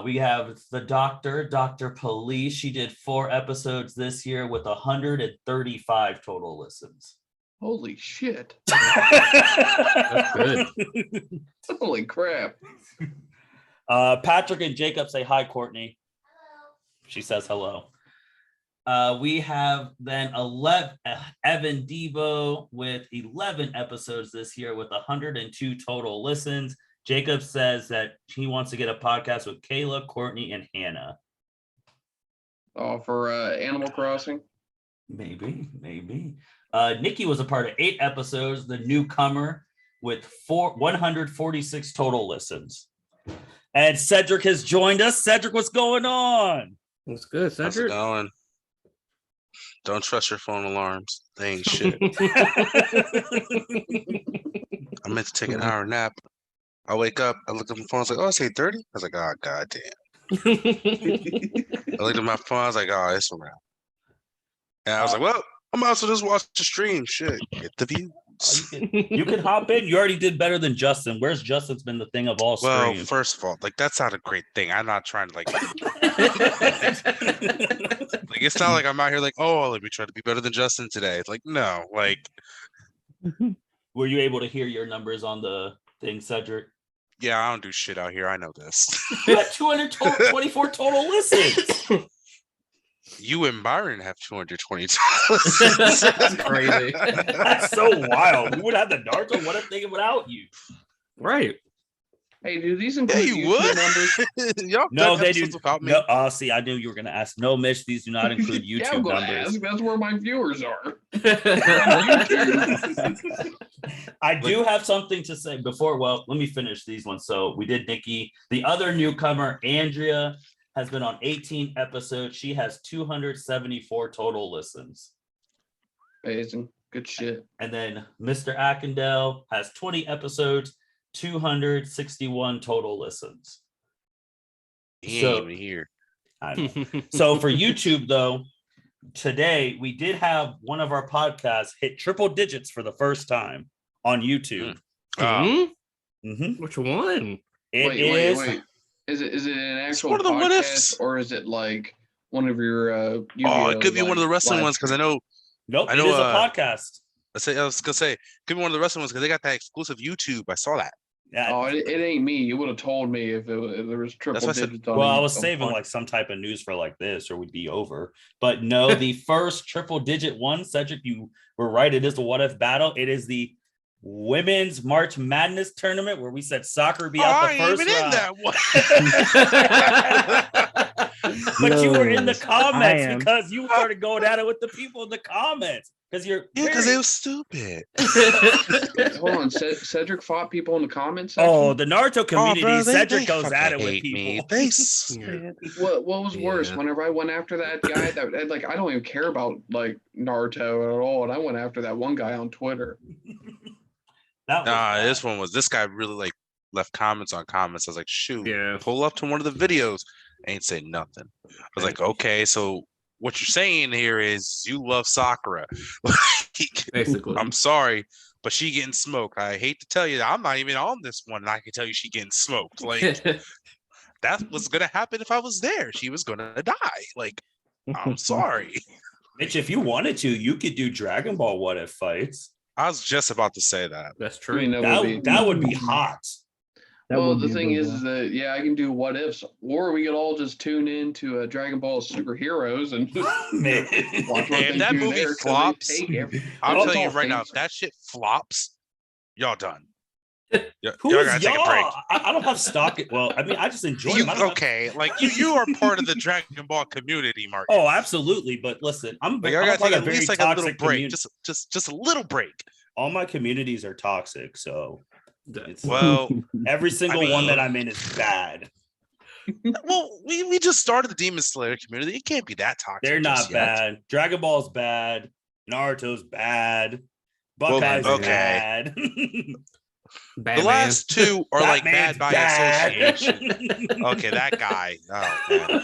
[SPEAKER 1] We have the Dr. Police. She did 4 episodes this year with 135 total listens.
[SPEAKER 3] Holy shit.
[SPEAKER 2] That's good.
[SPEAKER 3] Holy crap.
[SPEAKER 1] Patrick and Jacob say hi, Courtney. Hello. She says hello. We have then Evan Debo with 11 episodes this year with 102 total listens. Jacob says that he wants to get a podcast with Kayla, Courtney, and Hannah.
[SPEAKER 3] Oh, for Animal Crossing?
[SPEAKER 1] Maybe. Niki was a part of 8 episodes, the newcomer, with 146 total listens. And Cedric has joined us. Cedric, what's going on?
[SPEAKER 2] That's good, Cedric.
[SPEAKER 6] How's it going? Don't trust your phone alarms. They ain't shit. I meant to take an hour nap. I wake up, I look at my phone, I was like, oh, it's 8:30? I was like, oh, goddamn. I looked at my phone, I was like, oh, it's around. And I was like, well, I'm also just watch the stream. Shit, get the views.
[SPEAKER 1] You can hop in. You already did better than Justin. Where's Justin's been the thing of all
[SPEAKER 6] Well,
[SPEAKER 1] streams?
[SPEAKER 6] first of all, like that's not a great thing. I'm not trying to like it's not like I'm out here like, oh, let me try to be better than Justin today. It's like, no, like
[SPEAKER 1] Were you able to hear your numbers on the thing, Cedric?
[SPEAKER 6] yeah, I don't do shit out here. I know this.
[SPEAKER 1] You had 224 total listens.
[SPEAKER 6] You and Byron have 220.
[SPEAKER 2] That's crazy.
[SPEAKER 1] That's so wild. We would have the Naruto. What if they without you?
[SPEAKER 2] Right.
[SPEAKER 3] Hey, do these
[SPEAKER 6] Yeah,
[SPEAKER 3] include
[SPEAKER 6] you
[SPEAKER 3] YouTube
[SPEAKER 6] would.
[SPEAKER 3] numbers?
[SPEAKER 6] Y'all
[SPEAKER 1] No,
[SPEAKER 6] done
[SPEAKER 1] they do.
[SPEAKER 6] episodes without me.
[SPEAKER 1] No, see, I knew you were going to ask. No, Mitch, these do not include
[SPEAKER 3] Yeah, I'm
[SPEAKER 1] YouTube
[SPEAKER 3] gonna
[SPEAKER 1] numbers.
[SPEAKER 3] ask. That's where my viewers are.
[SPEAKER 1] I do have something to say before. Well, let me finish these ones. So we did Niki. The other newcomer, Andrea, has been on 18 episodes. She has 274 total listens.
[SPEAKER 3] Amazing. Good shit.
[SPEAKER 1] And then Mr. Ackendale has 20 episodes, 261 total listens.
[SPEAKER 6] He
[SPEAKER 1] So-
[SPEAKER 6] ain't even here.
[SPEAKER 1] I know. So for YouTube, though, today we did have one of our podcasts hit triple digits for the first time on YouTube.
[SPEAKER 6] Oh,
[SPEAKER 1] Mhm.
[SPEAKER 2] Which one?
[SPEAKER 1] It is.
[SPEAKER 3] Wait. Is it an actual
[SPEAKER 6] one of the what
[SPEAKER 3] podcast
[SPEAKER 6] ifs.
[SPEAKER 3] or is it like one of your
[SPEAKER 6] oh, it could be one of the wrestling ones because I know.
[SPEAKER 1] Nope,
[SPEAKER 6] I
[SPEAKER 1] it
[SPEAKER 6] know,
[SPEAKER 1] is a podcast.
[SPEAKER 6] I was gonna say, could be one of the wrestling ones because they got that exclusive YouTube. I saw that.
[SPEAKER 1] Yeah.
[SPEAKER 3] Oh, it ain't me. You would have told me if there was triple
[SPEAKER 6] That's what I said.
[SPEAKER 3] digits on
[SPEAKER 1] Well, I
[SPEAKER 3] it.
[SPEAKER 1] was saving like some type of news for like this, or we'd be over. But no, the first triple digit one, Cedric, you were right. It is the What If Battle. It is the Women's March Madness tournament where we said soccer would be out
[SPEAKER 6] I
[SPEAKER 1] the
[SPEAKER 6] ain't
[SPEAKER 1] first
[SPEAKER 6] even in
[SPEAKER 1] round.
[SPEAKER 6] that one.
[SPEAKER 1] But you were in the
[SPEAKER 4] No, I
[SPEAKER 1] comments
[SPEAKER 4] am.
[SPEAKER 1] because you started going at it with the people in the comments. Because you're
[SPEAKER 6] Yeah, because they was stupid.
[SPEAKER 3] Hold on, Cedric fought people in the comments section?
[SPEAKER 1] Oh, the Naruto community.
[SPEAKER 6] bro,
[SPEAKER 1] Cedric goes
[SPEAKER 6] fucking
[SPEAKER 1] at it with
[SPEAKER 6] hate me.
[SPEAKER 1] people.
[SPEAKER 6] They
[SPEAKER 3] What was worse?
[SPEAKER 2] Yeah.
[SPEAKER 3] Whenever I went after that guy, that like I don't even care about like Naruto at all, and I went after that one guy on Twitter.
[SPEAKER 1] That was
[SPEAKER 6] Nah,
[SPEAKER 1] bad.
[SPEAKER 6] this guy really like left comments on comments. I was like, shoot,
[SPEAKER 2] Yeah.
[SPEAKER 6] pull up to one of the videos. Ain't say nothing. I was like, okay, so what you're saying here is you love Sakura.
[SPEAKER 2] Basically.
[SPEAKER 6] I'm sorry, but she getting smoked. I hate to tell you that I'm not even on this one, and I can tell you she getting smoked. Like that was gonna happen if I was there. She was gonna die. Like, I'm sorry.
[SPEAKER 1] Mitch, if you wanted to, you could do Dragon Ball What If fights.
[SPEAKER 6] I was just about to say that.
[SPEAKER 2] That's
[SPEAKER 3] I
[SPEAKER 2] true.
[SPEAKER 3] mean,
[SPEAKER 1] That would be hot.
[SPEAKER 4] That
[SPEAKER 3] well,
[SPEAKER 4] would
[SPEAKER 3] the
[SPEAKER 4] be a
[SPEAKER 3] thing
[SPEAKER 4] good
[SPEAKER 3] is
[SPEAKER 4] one.
[SPEAKER 3] that yeah, I can do what ifs, or we could all just tune in to Dragon Ball Superheroes and
[SPEAKER 1] Man.
[SPEAKER 3] watch what
[SPEAKER 6] If
[SPEAKER 3] they
[SPEAKER 6] that
[SPEAKER 3] do
[SPEAKER 6] movie
[SPEAKER 3] there, 'cause they
[SPEAKER 6] flops,
[SPEAKER 3] take every-
[SPEAKER 6] I'm
[SPEAKER 3] it's
[SPEAKER 6] telling you
[SPEAKER 3] all
[SPEAKER 6] right now,
[SPEAKER 3] things-
[SPEAKER 6] if that shit flops, y'all done. Y'all
[SPEAKER 1] Who
[SPEAKER 6] y'all
[SPEAKER 1] is
[SPEAKER 6] gotta take a break.
[SPEAKER 1] y'all? I don't have stock. Well, I mean, I just enjoy them. I don't have-
[SPEAKER 6] Okay, like you are part of the Dragon Ball community, Mark.
[SPEAKER 1] Oh, absolutely. But listen, I'm
[SPEAKER 6] Like, I
[SPEAKER 1] a
[SPEAKER 6] gotta
[SPEAKER 1] part
[SPEAKER 6] take
[SPEAKER 1] of
[SPEAKER 6] at
[SPEAKER 1] very
[SPEAKER 6] least like a little
[SPEAKER 1] toxic
[SPEAKER 6] break,
[SPEAKER 1] community.
[SPEAKER 6] just a little break.
[SPEAKER 1] All my communities are toxic, so it's
[SPEAKER 6] Well,
[SPEAKER 1] every single
[SPEAKER 6] I mean-
[SPEAKER 1] one that I'm in is bad.
[SPEAKER 6] Well, we just started the Demon Slayer community. It can't be that toxic.
[SPEAKER 1] They're not
[SPEAKER 6] just yet.
[SPEAKER 1] bad. Dragon Ball's bad. Naruto's bad. Buckeyes
[SPEAKER 6] okay.
[SPEAKER 1] bad.
[SPEAKER 2] Batman.
[SPEAKER 6] The last two are like
[SPEAKER 1] Batman's
[SPEAKER 6] bad by association. Okay, that guy. Oh man.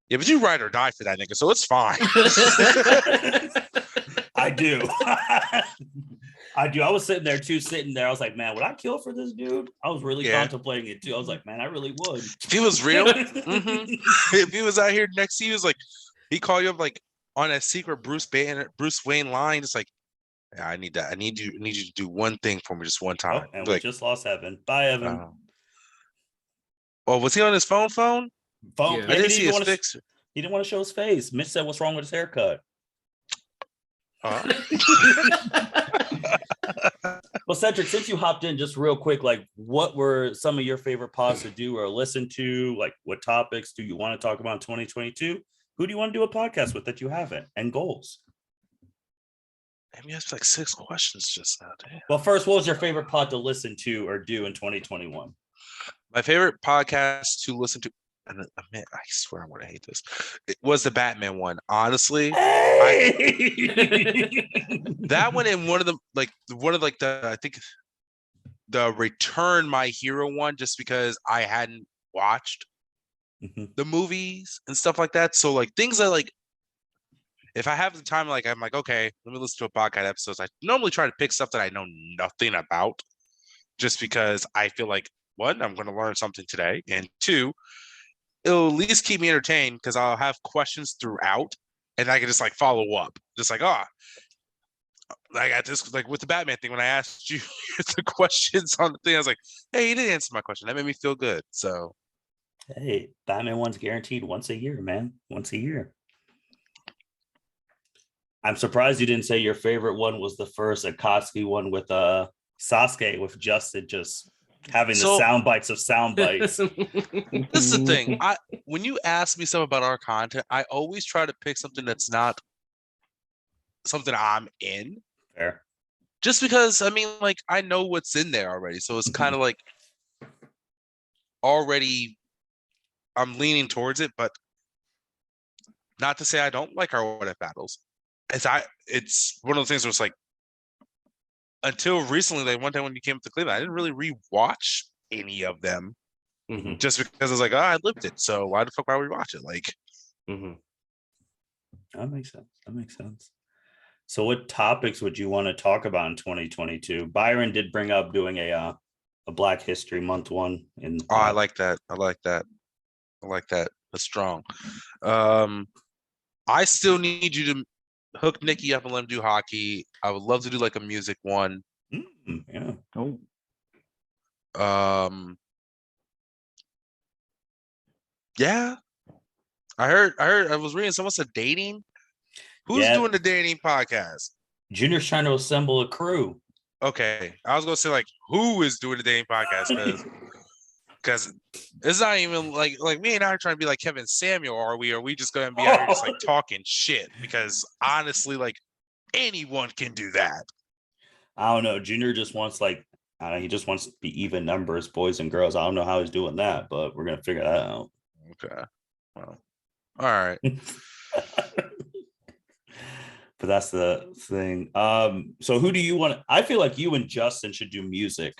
[SPEAKER 6] Yeah, but you ride or die for that nigga, so it's fine.
[SPEAKER 1] I do. I do. I was sitting there. I was like, man, would I kill for this dude? I was really contemplating it too. I was like, man, I really would.
[SPEAKER 6] If he was real, if he was out here next to you, was like, he called you up like on a secret Bruce Wayne line. It's like, yeah, I need that. I need you to do one thing for me, just one time.
[SPEAKER 1] And
[SPEAKER 6] like,
[SPEAKER 1] we just lost Evan. Bye, Evan.
[SPEAKER 6] Oh, was he on his phone?
[SPEAKER 1] Phone.
[SPEAKER 6] Yeah. I didn't see his fix.
[SPEAKER 1] He didn't want to show his face. Mitch said, "What's wrong with his haircut?" Well, Cedric, since you hopped in just real quick, like what were some of your favorite pods to do or listen to? Like what topics do you want to talk about in 2022? Who do you want to do a podcast with that you haven't? And goals?
[SPEAKER 6] I mean, that's like 6 questions just now. Damn.
[SPEAKER 1] Well, first, what was your favorite pod to listen to or do in 2021?
[SPEAKER 6] My favorite podcast to listen to, and I swear I'm going to hate this. It was the Batman one. Honestly, that one and one of the I think the Return My Hero one, just because I hadn't watched the movies and stuff like that. So like things that like, if I have the time, like I'm like, okay, let me listen to a podcast episodes. I normally try to pick stuff that I know nothing about, just because I feel like, one, I'm going to learn something today, and two, it'll at least keep me entertained because I'll have questions throughout, and I can just like follow up, just like, I got this, like with the Batman thing. When I asked you the questions on the thing, I was like, hey, you didn't answer my question. That made me feel good. So,
[SPEAKER 1] hey, Batman one's guaranteed once a year, man. Once a year. I'm surprised you didn't say your favorite one was the first Akatsuki one with Sasuke with Justin just having the sound bites of sound bites.
[SPEAKER 6] This is the thing. When you ask me something about our content, I always try to pick something that's not something I'm in.
[SPEAKER 1] Fair.
[SPEAKER 6] Just because, I mean, like, I know what's in there already. So it's kind of like already I'm leaning towards it, but not to say I don't like our what if battles. It's one of those things where it's like, until recently, like one time when you came up to Cleveland, I didn't really rewatch any of them, just because I was like, I lived it, so why the fuck would I rewatch it? Like,
[SPEAKER 1] that makes sense. So, what topics would you want to talk about in 2022? Byron did bring up doing a Black History Month one.
[SPEAKER 6] I like that. That's strong. I still need you to hook Niki up and let him do hockey. I would love to do like a music one.
[SPEAKER 1] Yeah.
[SPEAKER 4] Oh.
[SPEAKER 6] Yeah. I was reading someone said dating. Who's doing the dating podcast?
[SPEAKER 1] Junior's trying to assemble a crew.
[SPEAKER 6] Okay. I was gonna say like who is doing the dating podcast because it's not even like me and I are trying to be like Kevin Samuel, are we? Are we just gonna be out here just like talking shit? Because honestly, like anyone can do that.
[SPEAKER 1] I don't know. Junior just wants he just wants to be even numbers, boys and girls. I don't know how he's doing that, but we're gonna figure that out.
[SPEAKER 6] Okay. Well, all right.
[SPEAKER 1] But that's the thing. So who do you want? I feel like you and Justin should do music.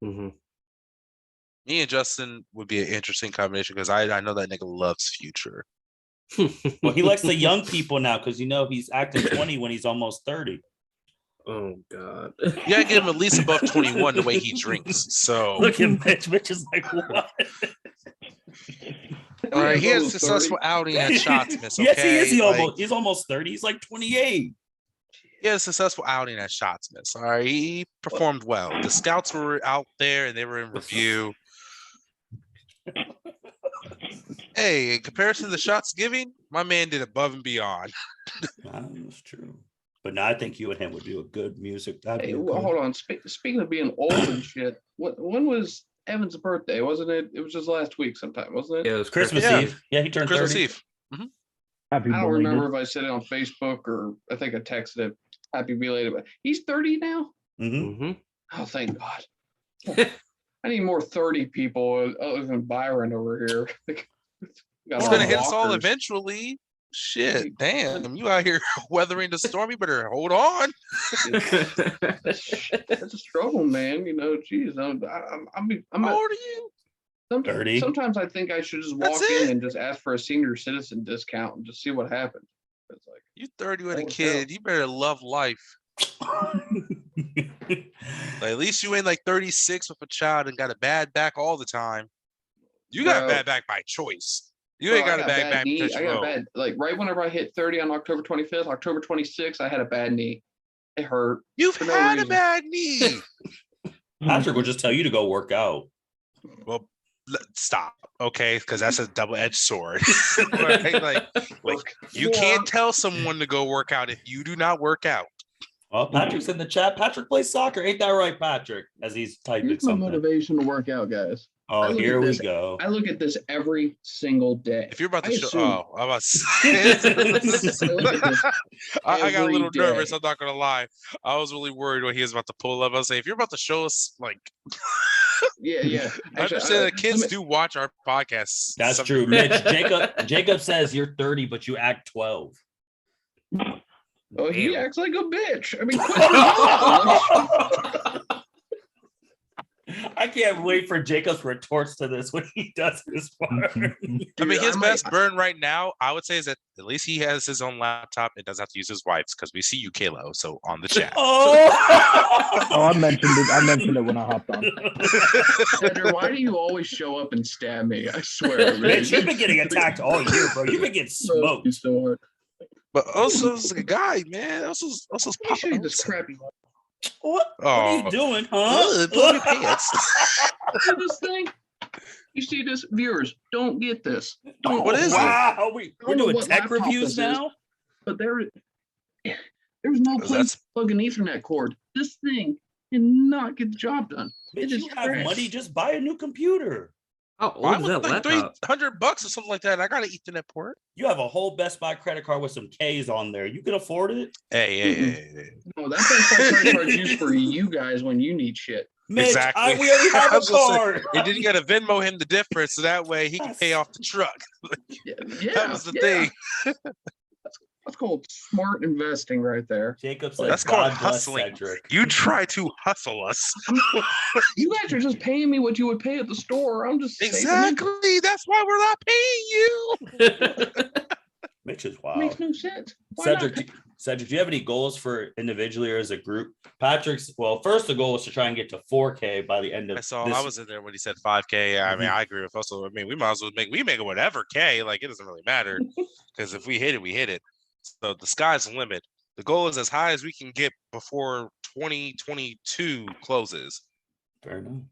[SPEAKER 6] Me and Justin would be an interesting combination because I know that nigga loves Future.
[SPEAKER 1] Well, he likes the young people now because he's acting 20 when he's almost 30.
[SPEAKER 2] Oh God!
[SPEAKER 6] You gotta get him at least above 21 the way he drinks. So
[SPEAKER 1] look at Mitch. Mitch is like, what?
[SPEAKER 6] All right, he had a successful outing at Shotsmith. Okay?
[SPEAKER 1] Yes, he is. He's almost 30. He's like 28.
[SPEAKER 6] He had a successful outing at Shotsmith. All right, he performed well. The scouts were out there and they were in review. Hey, in comparison to the shots giving, my man did above and beyond.
[SPEAKER 1] That's true. But now I think you and him would do a good music.
[SPEAKER 3] Hey, hold on. Speaking of being old and shit, when was Evan's birthday? Wasn't it? It was just last week sometime, wasn't it?
[SPEAKER 2] Yeah, it was
[SPEAKER 1] Christmas Eve. Yeah, he turned
[SPEAKER 6] Christmas
[SPEAKER 1] 30.
[SPEAKER 6] Eve. Mm-hmm.
[SPEAKER 3] I don't remember if I said it on Facebook or I think I texted it. Happy belated. But he's 30 now?
[SPEAKER 1] Mm-hmm.
[SPEAKER 3] Oh, thank God. I need more 30 people other than Byron over here.
[SPEAKER 6] It's gonna hit us all eventually. Shit, damn! You out here weathering the storm. You better hold on.
[SPEAKER 3] That's a struggle, man. You know, geez, I'm
[SPEAKER 6] How old are you?
[SPEAKER 1] 30.
[SPEAKER 3] Sometimes I think I should just walk in and just ask for a senior citizen discount and just see what happens. It's like
[SPEAKER 6] You 30 with a kid. You better love life. Like, at least you ain't like 36 with a child and got a bad back all the time. You got a bad back by choice. You ain't got a bad back because
[SPEAKER 3] I got bad, like right whenever I hit 30 on October 25th, October 26th, I had a bad knee. It hurt.
[SPEAKER 6] You've had a bad knee.
[SPEAKER 1] Patrick will just tell you to go work out.
[SPEAKER 6] Well, stop, okay? Because that's a double-edged sword. Right? Like you can't tell someone to go work out if you do not work out.
[SPEAKER 1] Well, Patrick's in the chat. Patrick plays soccer. Ain't that right, Patrick? As he's typing
[SPEAKER 3] Here's my
[SPEAKER 1] something.
[SPEAKER 3] motivation to work out, guys.
[SPEAKER 1] Oh, here we go.
[SPEAKER 3] I look at this every single day.
[SPEAKER 6] If you're about to show, I'm about to say, I got a little nervous. I'm not gonna lie. I was really worried when he was about to pull up. I was saying, if you're about to show us, like,
[SPEAKER 3] yeah.
[SPEAKER 6] I understand that kids do watch our podcasts.
[SPEAKER 1] That's true, Mitch. Jacob says you're 30, but you act 12.
[SPEAKER 3] Oh, he acts like a bitch. I mean,
[SPEAKER 1] I can't wait for Jacob's retorts to this when he does this part.
[SPEAKER 6] I mean, his best burn right now, I would say, is that at least he has his own laptop and doesn't have to use his wife's because we see you, Kalo, so on the chat.
[SPEAKER 4] I mentioned it. I mentioned it when I hopped on.
[SPEAKER 3] Cedric, why do you always show up and stab me? I swear.
[SPEAKER 1] Mitch, you've been getting attacked all year, bro. You've been getting smoked.
[SPEAKER 3] So hard.
[SPEAKER 6] But Osso's a guy, man. Osso's
[SPEAKER 3] Show you this crappy.
[SPEAKER 1] What are you doing, huh?
[SPEAKER 6] Pull your pants.
[SPEAKER 3] See this thing? You see this? Viewers, don't get this. Don't.
[SPEAKER 6] What is it?
[SPEAKER 1] Wow, we're doing tech reviews now?
[SPEAKER 3] But there's no place to plug an Ethernet cord. This thing cannot get the job done.
[SPEAKER 1] If you have money, just buy a new computer.
[SPEAKER 2] How old is that
[SPEAKER 6] like
[SPEAKER 2] laptop?
[SPEAKER 6] $300 or something like that. I got an Ethernet port.
[SPEAKER 1] You have a whole Best Buy credit card with some K's on there. You can afford it.
[SPEAKER 6] Hey.
[SPEAKER 3] No, that's what credit cards used for you guys when you need shit.
[SPEAKER 1] Mitch,
[SPEAKER 6] Exactly.
[SPEAKER 1] we already have a card.
[SPEAKER 6] And then you got to Venmo him the difference, so that way he can pay off the truck. That was the thing.
[SPEAKER 3] That's called smart investing right there.
[SPEAKER 1] Jacob said,
[SPEAKER 6] that's called hustling.
[SPEAKER 1] Cedric.
[SPEAKER 6] You try to hustle us.
[SPEAKER 3] You guys are just paying me what you would pay at the store. I'm just
[SPEAKER 6] exactly. That's why we're not paying you.
[SPEAKER 1] Mitch is wild.
[SPEAKER 3] Makes no sense.
[SPEAKER 1] Cedric, do you have any goals for individually or as a group? First the goal is to try and get to 4K by the end of
[SPEAKER 6] I was in there when he said 5K. I mean, I agree with also. I mean, we might as well make it whatever K. Like, it doesn't really matter because if we hit it, we hit it. So the sky's the limit. The goal is as high as we can get before 2022 closes.
[SPEAKER 1] Fair enough.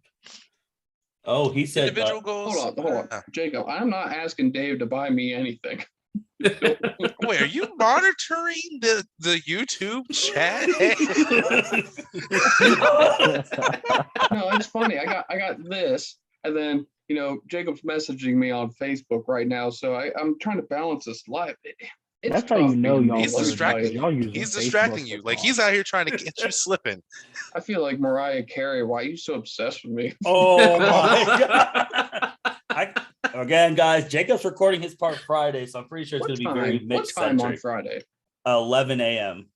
[SPEAKER 1] Oh, he said
[SPEAKER 6] individual goals.
[SPEAKER 3] Hold on. Jacob, I'm not asking Dave to buy me anything.
[SPEAKER 6] Wait, are you monitoring the YouTube chat?
[SPEAKER 3] No, it's funny. I got this, and then Jacob's messaging me on Facebook right now, so I'm trying to balance this life.
[SPEAKER 4] That's how you know y'all.
[SPEAKER 6] He's distracting you. Like, he's out here trying to get you slipping.
[SPEAKER 3] I feel like Mariah Carey. Why are you so obsessed with me?
[SPEAKER 1] Oh my God. Again, guys, Jacob's recording his part Friday, so I'm pretty sure it's going to be very mixed.
[SPEAKER 3] What time on Friday?
[SPEAKER 1] 11 a.m.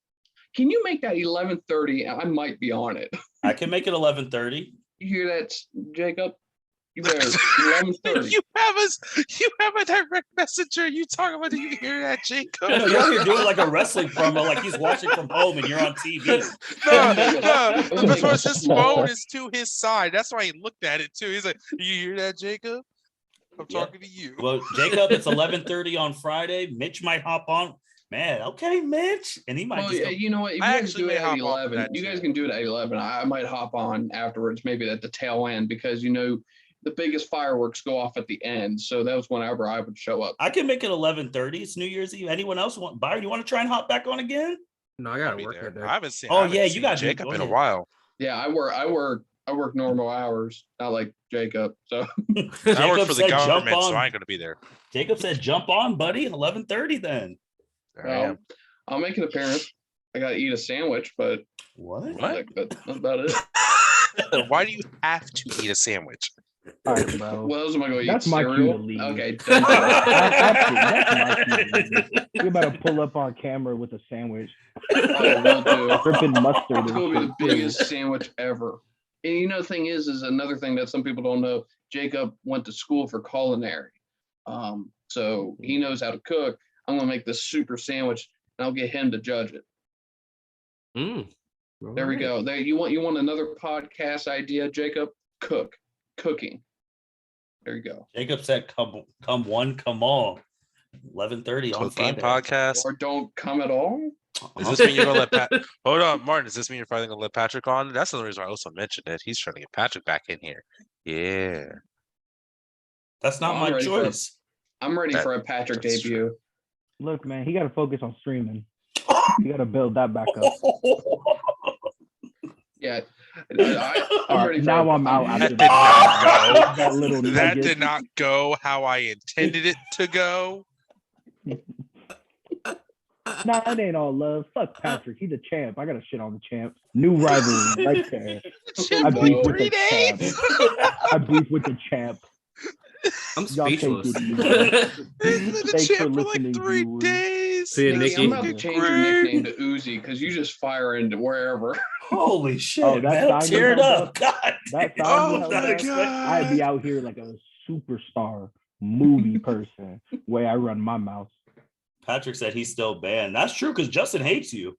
[SPEAKER 3] Can you make that 11:30? I might be on it.
[SPEAKER 1] I can make it 11:30.
[SPEAKER 3] You hear that, Jacob? You better 11:30.
[SPEAKER 6] You have a direct messenger. You talking about? Do you hear that, Jacob?
[SPEAKER 1] No, you're out here doing like a wrestling promo, like he's watching from home and you're on TV.
[SPEAKER 6] No. Because his phone is to his side. That's why he looked at it too. He's like, "Do you hear that, Jacob? I'm talking to you."
[SPEAKER 1] Well, Jacob, it's 11:30 on Friday. Mitch might hop on. Man, okay, Mitch, and he might.
[SPEAKER 3] Well, you know what? If you guys do it at 11, you guys can do it at 11. I might hop on afterwards, maybe at the tail end, because the biggest fireworks go off at the end. So that was whenever I would show up.
[SPEAKER 1] I can make it 11:30. It's New Year's Eve. Anyone else want? Byron, you want to try and hop back on again?
[SPEAKER 2] No, I gotta work there.
[SPEAKER 6] I haven't seen.
[SPEAKER 1] You got
[SPEAKER 6] Jacob in a while.
[SPEAKER 3] Yeah, I work normal hours, not like Jacob. So
[SPEAKER 6] I work for the government, so I ain't gonna be there.
[SPEAKER 1] Jacob said, "Jump on, buddy." 11:30 then.
[SPEAKER 3] Well, I'll make an appearance. I gotta eat a sandwich, but
[SPEAKER 1] what?
[SPEAKER 3] that's about it.
[SPEAKER 6] Why do you have to eat a sandwich?
[SPEAKER 4] All right, bro.
[SPEAKER 3] Well, am I going to eat
[SPEAKER 4] That's my cue
[SPEAKER 3] cereal?
[SPEAKER 4] to leave.
[SPEAKER 3] Okay, done.
[SPEAKER 4] That's my cue to leave. You better pull up on camera with a sandwich.
[SPEAKER 3] Oh, will do.
[SPEAKER 4] Dripping mustard.
[SPEAKER 3] It's going to be the
[SPEAKER 4] and shit,
[SPEAKER 3] biggest sandwich ever. And you know, the thing is another thing that some people don't know. Jacob went to school for culinary. So he knows how to cook. I'm going to make this super sandwich, and I'll get him to judge it. There we go. There you want another podcast idea, Jacob? Cooking. There you go.
[SPEAKER 1] Jacob said, "Come one, come all." 11:30 on
[SPEAKER 6] Cooking
[SPEAKER 1] Friday.
[SPEAKER 6] podcast.
[SPEAKER 3] Or don't come at all.
[SPEAKER 6] Does this mean you're gonna let Pat? Hold on, Martin. Does this mean you're finally gonna let Patrick on? That's the reason I also mentioned it. He's trying to get Patrick back in here. Yeah.
[SPEAKER 1] That's not
[SPEAKER 3] I'm
[SPEAKER 1] my
[SPEAKER 3] ready
[SPEAKER 1] choice.
[SPEAKER 3] I'm ready for a Patrick
[SPEAKER 6] that's
[SPEAKER 3] debut.
[SPEAKER 4] Look, man, he got to focus on streaming. You got to build that back up.
[SPEAKER 3] Yeah. I'm
[SPEAKER 4] All
[SPEAKER 3] ready
[SPEAKER 4] right,
[SPEAKER 3] for
[SPEAKER 4] now I'm out
[SPEAKER 6] That
[SPEAKER 4] after
[SPEAKER 6] did not go.
[SPEAKER 4] that little
[SPEAKER 6] That
[SPEAKER 4] nugget.
[SPEAKER 6] did not go how I intended it to go.
[SPEAKER 4] Nah, it ain't all love. Fuck Patrick. He's a champ. I got to shit on the champ. New rivalry right there. I beef with the champ. I beef with the champ.
[SPEAKER 2] I'm
[SPEAKER 4] Y'all take
[SPEAKER 2] speechless.
[SPEAKER 4] it easy.
[SPEAKER 6] He's been the
[SPEAKER 4] Thanks for
[SPEAKER 6] champ for like
[SPEAKER 4] listening,
[SPEAKER 6] 3
[SPEAKER 4] viewers.
[SPEAKER 6] days.
[SPEAKER 2] See you,
[SPEAKER 3] Nikki,
[SPEAKER 2] Nikki.
[SPEAKER 3] I'm about to change your nickname to Uzi because you just fire into wherever.
[SPEAKER 1] Holy shit,
[SPEAKER 4] Oh, that
[SPEAKER 1] man!
[SPEAKER 4] sign
[SPEAKER 1] Tear it
[SPEAKER 4] you held
[SPEAKER 1] up. God
[SPEAKER 4] That
[SPEAKER 1] damn.
[SPEAKER 4] sign
[SPEAKER 6] Oh
[SPEAKER 4] you held
[SPEAKER 6] my
[SPEAKER 4] up,
[SPEAKER 6] god!
[SPEAKER 4] I'd be out here like a superstar movie person. Way I run my mouth.
[SPEAKER 1] Patrick said he's still banned. That's true because Justin hates you.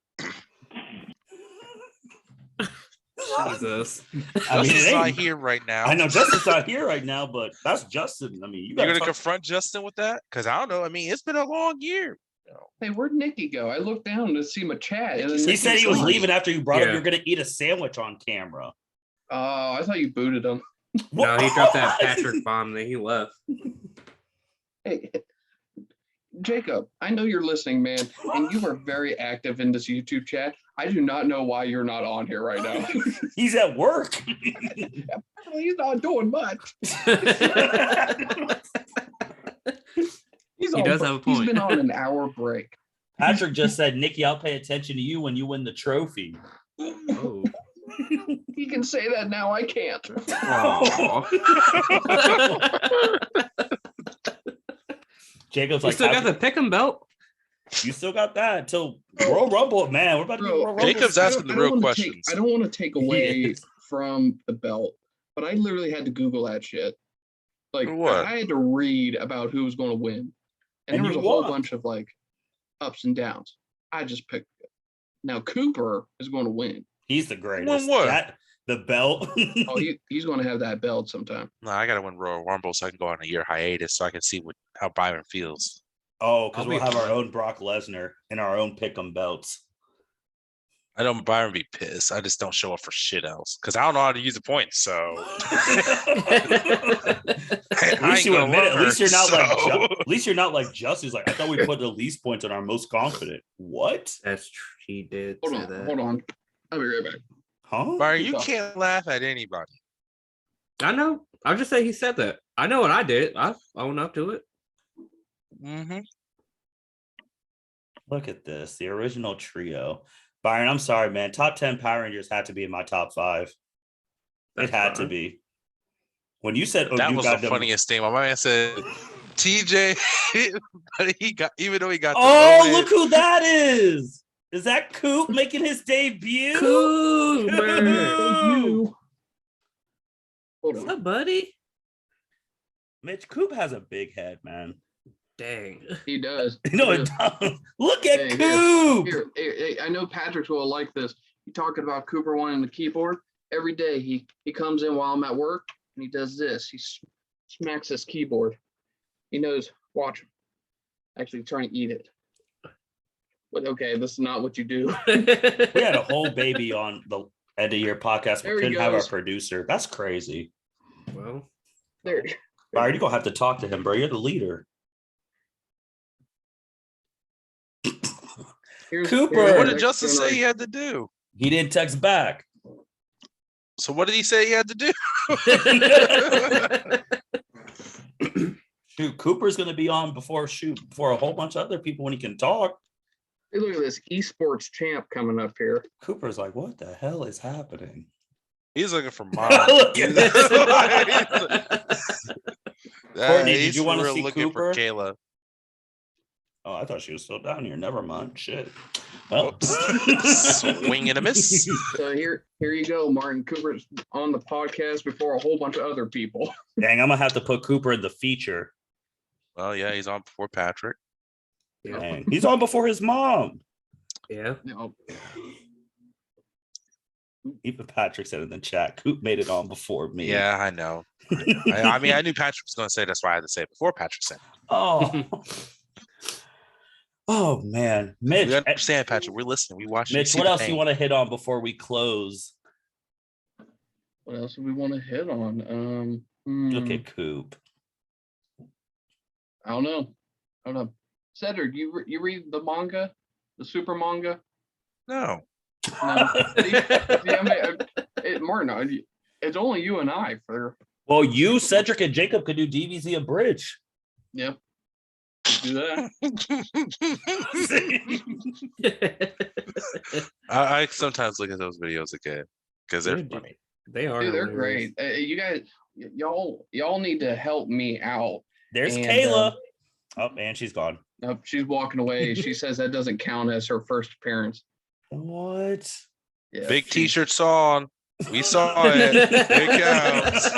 [SPEAKER 2] Jesus.
[SPEAKER 1] I mean,
[SPEAKER 6] Justin's
[SPEAKER 1] it
[SPEAKER 6] not
[SPEAKER 1] ain't.
[SPEAKER 6] here right now.
[SPEAKER 1] I know Justin's not here right now, but that's Justin. I mean, you
[SPEAKER 6] You're
[SPEAKER 1] gotta
[SPEAKER 6] gonna
[SPEAKER 1] talk-
[SPEAKER 6] confront Justin with that? Because I don't know. I mean, it's been a long year.
[SPEAKER 3] Hey, where'd Nikki go? I looked down to see my chat. And then
[SPEAKER 1] He
[SPEAKER 3] Nikki
[SPEAKER 1] said he was
[SPEAKER 3] gone.
[SPEAKER 1] leaving after you brought up
[SPEAKER 2] Yeah.
[SPEAKER 1] you're gonna eat a sandwich on camera.
[SPEAKER 3] Oh, I thought you booted him.
[SPEAKER 2] No, he dropped that Patrick bomb, then he left.
[SPEAKER 3] Hey, Jacob, I know you're listening, man, and you are very active in this YouTube chat. I do not know why you're not on here right now.
[SPEAKER 1] He's at work.
[SPEAKER 3] He's not doing much.
[SPEAKER 2] He does have a point.
[SPEAKER 3] He's been on an hour break.
[SPEAKER 1] Patrick just said, Nikki, I'll pay attention to you when you win the trophy.
[SPEAKER 2] Oh.
[SPEAKER 3] He can say that now. I can't.
[SPEAKER 1] Jacob's
[SPEAKER 2] You
[SPEAKER 1] like,
[SPEAKER 2] still
[SPEAKER 1] "How
[SPEAKER 2] got the pick'em belt?
[SPEAKER 1] You still got that until Royal Rumble, man. We're about to do
[SPEAKER 3] Bro,
[SPEAKER 1] Royal Rumble.
[SPEAKER 6] Jacob's asking the real questions.
[SPEAKER 3] I don't want to take away
[SPEAKER 1] Yes.
[SPEAKER 3] from the belt, but I literally had to Google that shit. Like,
[SPEAKER 6] What?
[SPEAKER 3] I had to read about who was going to win, and
[SPEAKER 1] And
[SPEAKER 3] there was
[SPEAKER 1] you
[SPEAKER 3] a whole
[SPEAKER 1] won.
[SPEAKER 3] bunch of like ups and downs. I just picked it. Now Cooper is going to win.
[SPEAKER 1] He's the greatest.
[SPEAKER 6] what?
[SPEAKER 1] That, the belt.
[SPEAKER 3] Oh, he's going to have that belt sometime.
[SPEAKER 6] No, I gotta win Royal Rumble so I can go on a year hiatus so I can see how Byron feels.
[SPEAKER 1] Oh, because
[SPEAKER 2] I'll
[SPEAKER 1] we'll
[SPEAKER 2] be
[SPEAKER 1] have our
[SPEAKER 2] fine.
[SPEAKER 1] own Brock Lesnar and our own pick'em belts.
[SPEAKER 6] I know Byron be pissed. I just don't show up for shit else because I don't know how to use the points. So
[SPEAKER 1] At least you admit it. At least you're not like
[SPEAKER 6] so-
[SPEAKER 1] at least you're not like Just who's like, I thought we put the least points on our most confident. What?
[SPEAKER 2] That's true. He did
[SPEAKER 3] Hold
[SPEAKER 2] say
[SPEAKER 3] on,
[SPEAKER 2] that.
[SPEAKER 3] hold on. I'll be right back.
[SPEAKER 1] Huh?
[SPEAKER 6] Byron, you can't laugh at anybody.
[SPEAKER 2] I know. I'll just say he said that. I know what I did. I own up to it.
[SPEAKER 6] Mm-hmm.
[SPEAKER 1] Look at this. The original trio. Byron, I'm sorry, man. Top 10 Power Rangers had to be in my top 5.
[SPEAKER 2] That's
[SPEAKER 1] it had to
[SPEAKER 2] fine.
[SPEAKER 1] be. When you said,
[SPEAKER 6] That
[SPEAKER 1] you
[SPEAKER 6] was
[SPEAKER 1] got
[SPEAKER 6] the
[SPEAKER 1] them-
[SPEAKER 6] funniest thing. My man said TJ, but he got even though he got
[SPEAKER 1] Oh,
[SPEAKER 6] demoted,
[SPEAKER 1] look who that is. Is that Coop making his debut?
[SPEAKER 2] Cooper.
[SPEAKER 3] Thank you. Hold
[SPEAKER 2] What's
[SPEAKER 3] on.
[SPEAKER 2] up, buddy?
[SPEAKER 1] Mitch, Coop has a big head, man.
[SPEAKER 2] Dang.
[SPEAKER 3] He does.
[SPEAKER 1] No,
[SPEAKER 3] He
[SPEAKER 1] it
[SPEAKER 3] does.
[SPEAKER 1] doesn't. Look at
[SPEAKER 3] Hey,
[SPEAKER 1] Coop.
[SPEAKER 3] Here, I know Patrick will like this. You talking about Cooper wanting the keyboard? Every day he comes in while I'm at work and he does this. He smacks his keyboard. He knows. Watch him. Actually, trying to eat it. But okay, this is not what you do.
[SPEAKER 1] We had a whole baby on the end of year podcast, but
[SPEAKER 3] There he
[SPEAKER 1] couldn't have our
[SPEAKER 3] goes.
[SPEAKER 1] producer. That's crazy.
[SPEAKER 2] Well,
[SPEAKER 3] There.
[SPEAKER 1] Byron, you're gonna have to talk to him, bro. You're the leader. Cooper.
[SPEAKER 6] what
[SPEAKER 3] the
[SPEAKER 6] did Justin
[SPEAKER 3] next
[SPEAKER 6] say he
[SPEAKER 3] generation.
[SPEAKER 6] had to do?
[SPEAKER 1] He didn't text back.
[SPEAKER 6] So what did he say he had to do?
[SPEAKER 1] Shoot, Cooper's gonna be on before a whole bunch of other people when he can talk.
[SPEAKER 3] Hey, look at this esports champ coming up here.
[SPEAKER 1] Cooper's like, what the hell is happening?
[SPEAKER 6] He's looking for mom.
[SPEAKER 1] Look at
[SPEAKER 6] that.
[SPEAKER 1] Courtney, did
[SPEAKER 6] He's
[SPEAKER 1] you want to
[SPEAKER 6] real
[SPEAKER 1] see
[SPEAKER 6] looking
[SPEAKER 1] Cooper?
[SPEAKER 6] for Kayla.
[SPEAKER 1] Oh, I thought she was still down here. Never mind. Shit. Well,
[SPEAKER 6] Swing and a miss.
[SPEAKER 3] So here you go, Martin. Cooper's on the podcast before a whole bunch of other people.
[SPEAKER 1] Dang, I'm gonna have to put Cooper in the feature.
[SPEAKER 6] Well, yeah, he's on before Patrick.
[SPEAKER 2] Yeah.
[SPEAKER 1] Dang. He's on before his mom.
[SPEAKER 2] Yeah.
[SPEAKER 3] No.
[SPEAKER 1] Even Patrick said in the chat, Coop made it on before me.
[SPEAKER 6] Yeah, I know. I mean, I knew Patrick was going to say that's why I had to say it before Patrick said it.
[SPEAKER 1] Oh. Oh man, Mitch.
[SPEAKER 6] We understand, Patrick. We're listening. We watch.
[SPEAKER 1] Mitch, what else do you want to hit on before we close?
[SPEAKER 3] What else do we want to hit on?
[SPEAKER 1] Look at Coop.
[SPEAKER 3] I don't know. Cedric, you read the manga, the super manga?
[SPEAKER 6] No.
[SPEAKER 3] No. Martin, it's only you and I for.
[SPEAKER 1] Well, you, Cedric, and Jacob could do DBZ Abridged.
[SPEAKER 3] Yep. Do that.
[SPEAKER 6] I sometimes look at those videos again because they're funny.
[SPEAKER 2] They are.
[SPEAKER 3] Dude, they're great. You guys, y'all need to help me out.
[SPEAKER 1] There's
[SPEAKER 3] And,
[SPEAKER 1] Kayla. Oh, and she's gone.
[SPEAKER 3] Nope, she's walking away. She says that doesn't count as her first appearance.
[SPEAKER 1] What?
[SPEAKER 3] Yeah,
[SPEAKER 6] Big T-shirts on. We saw it. It counts.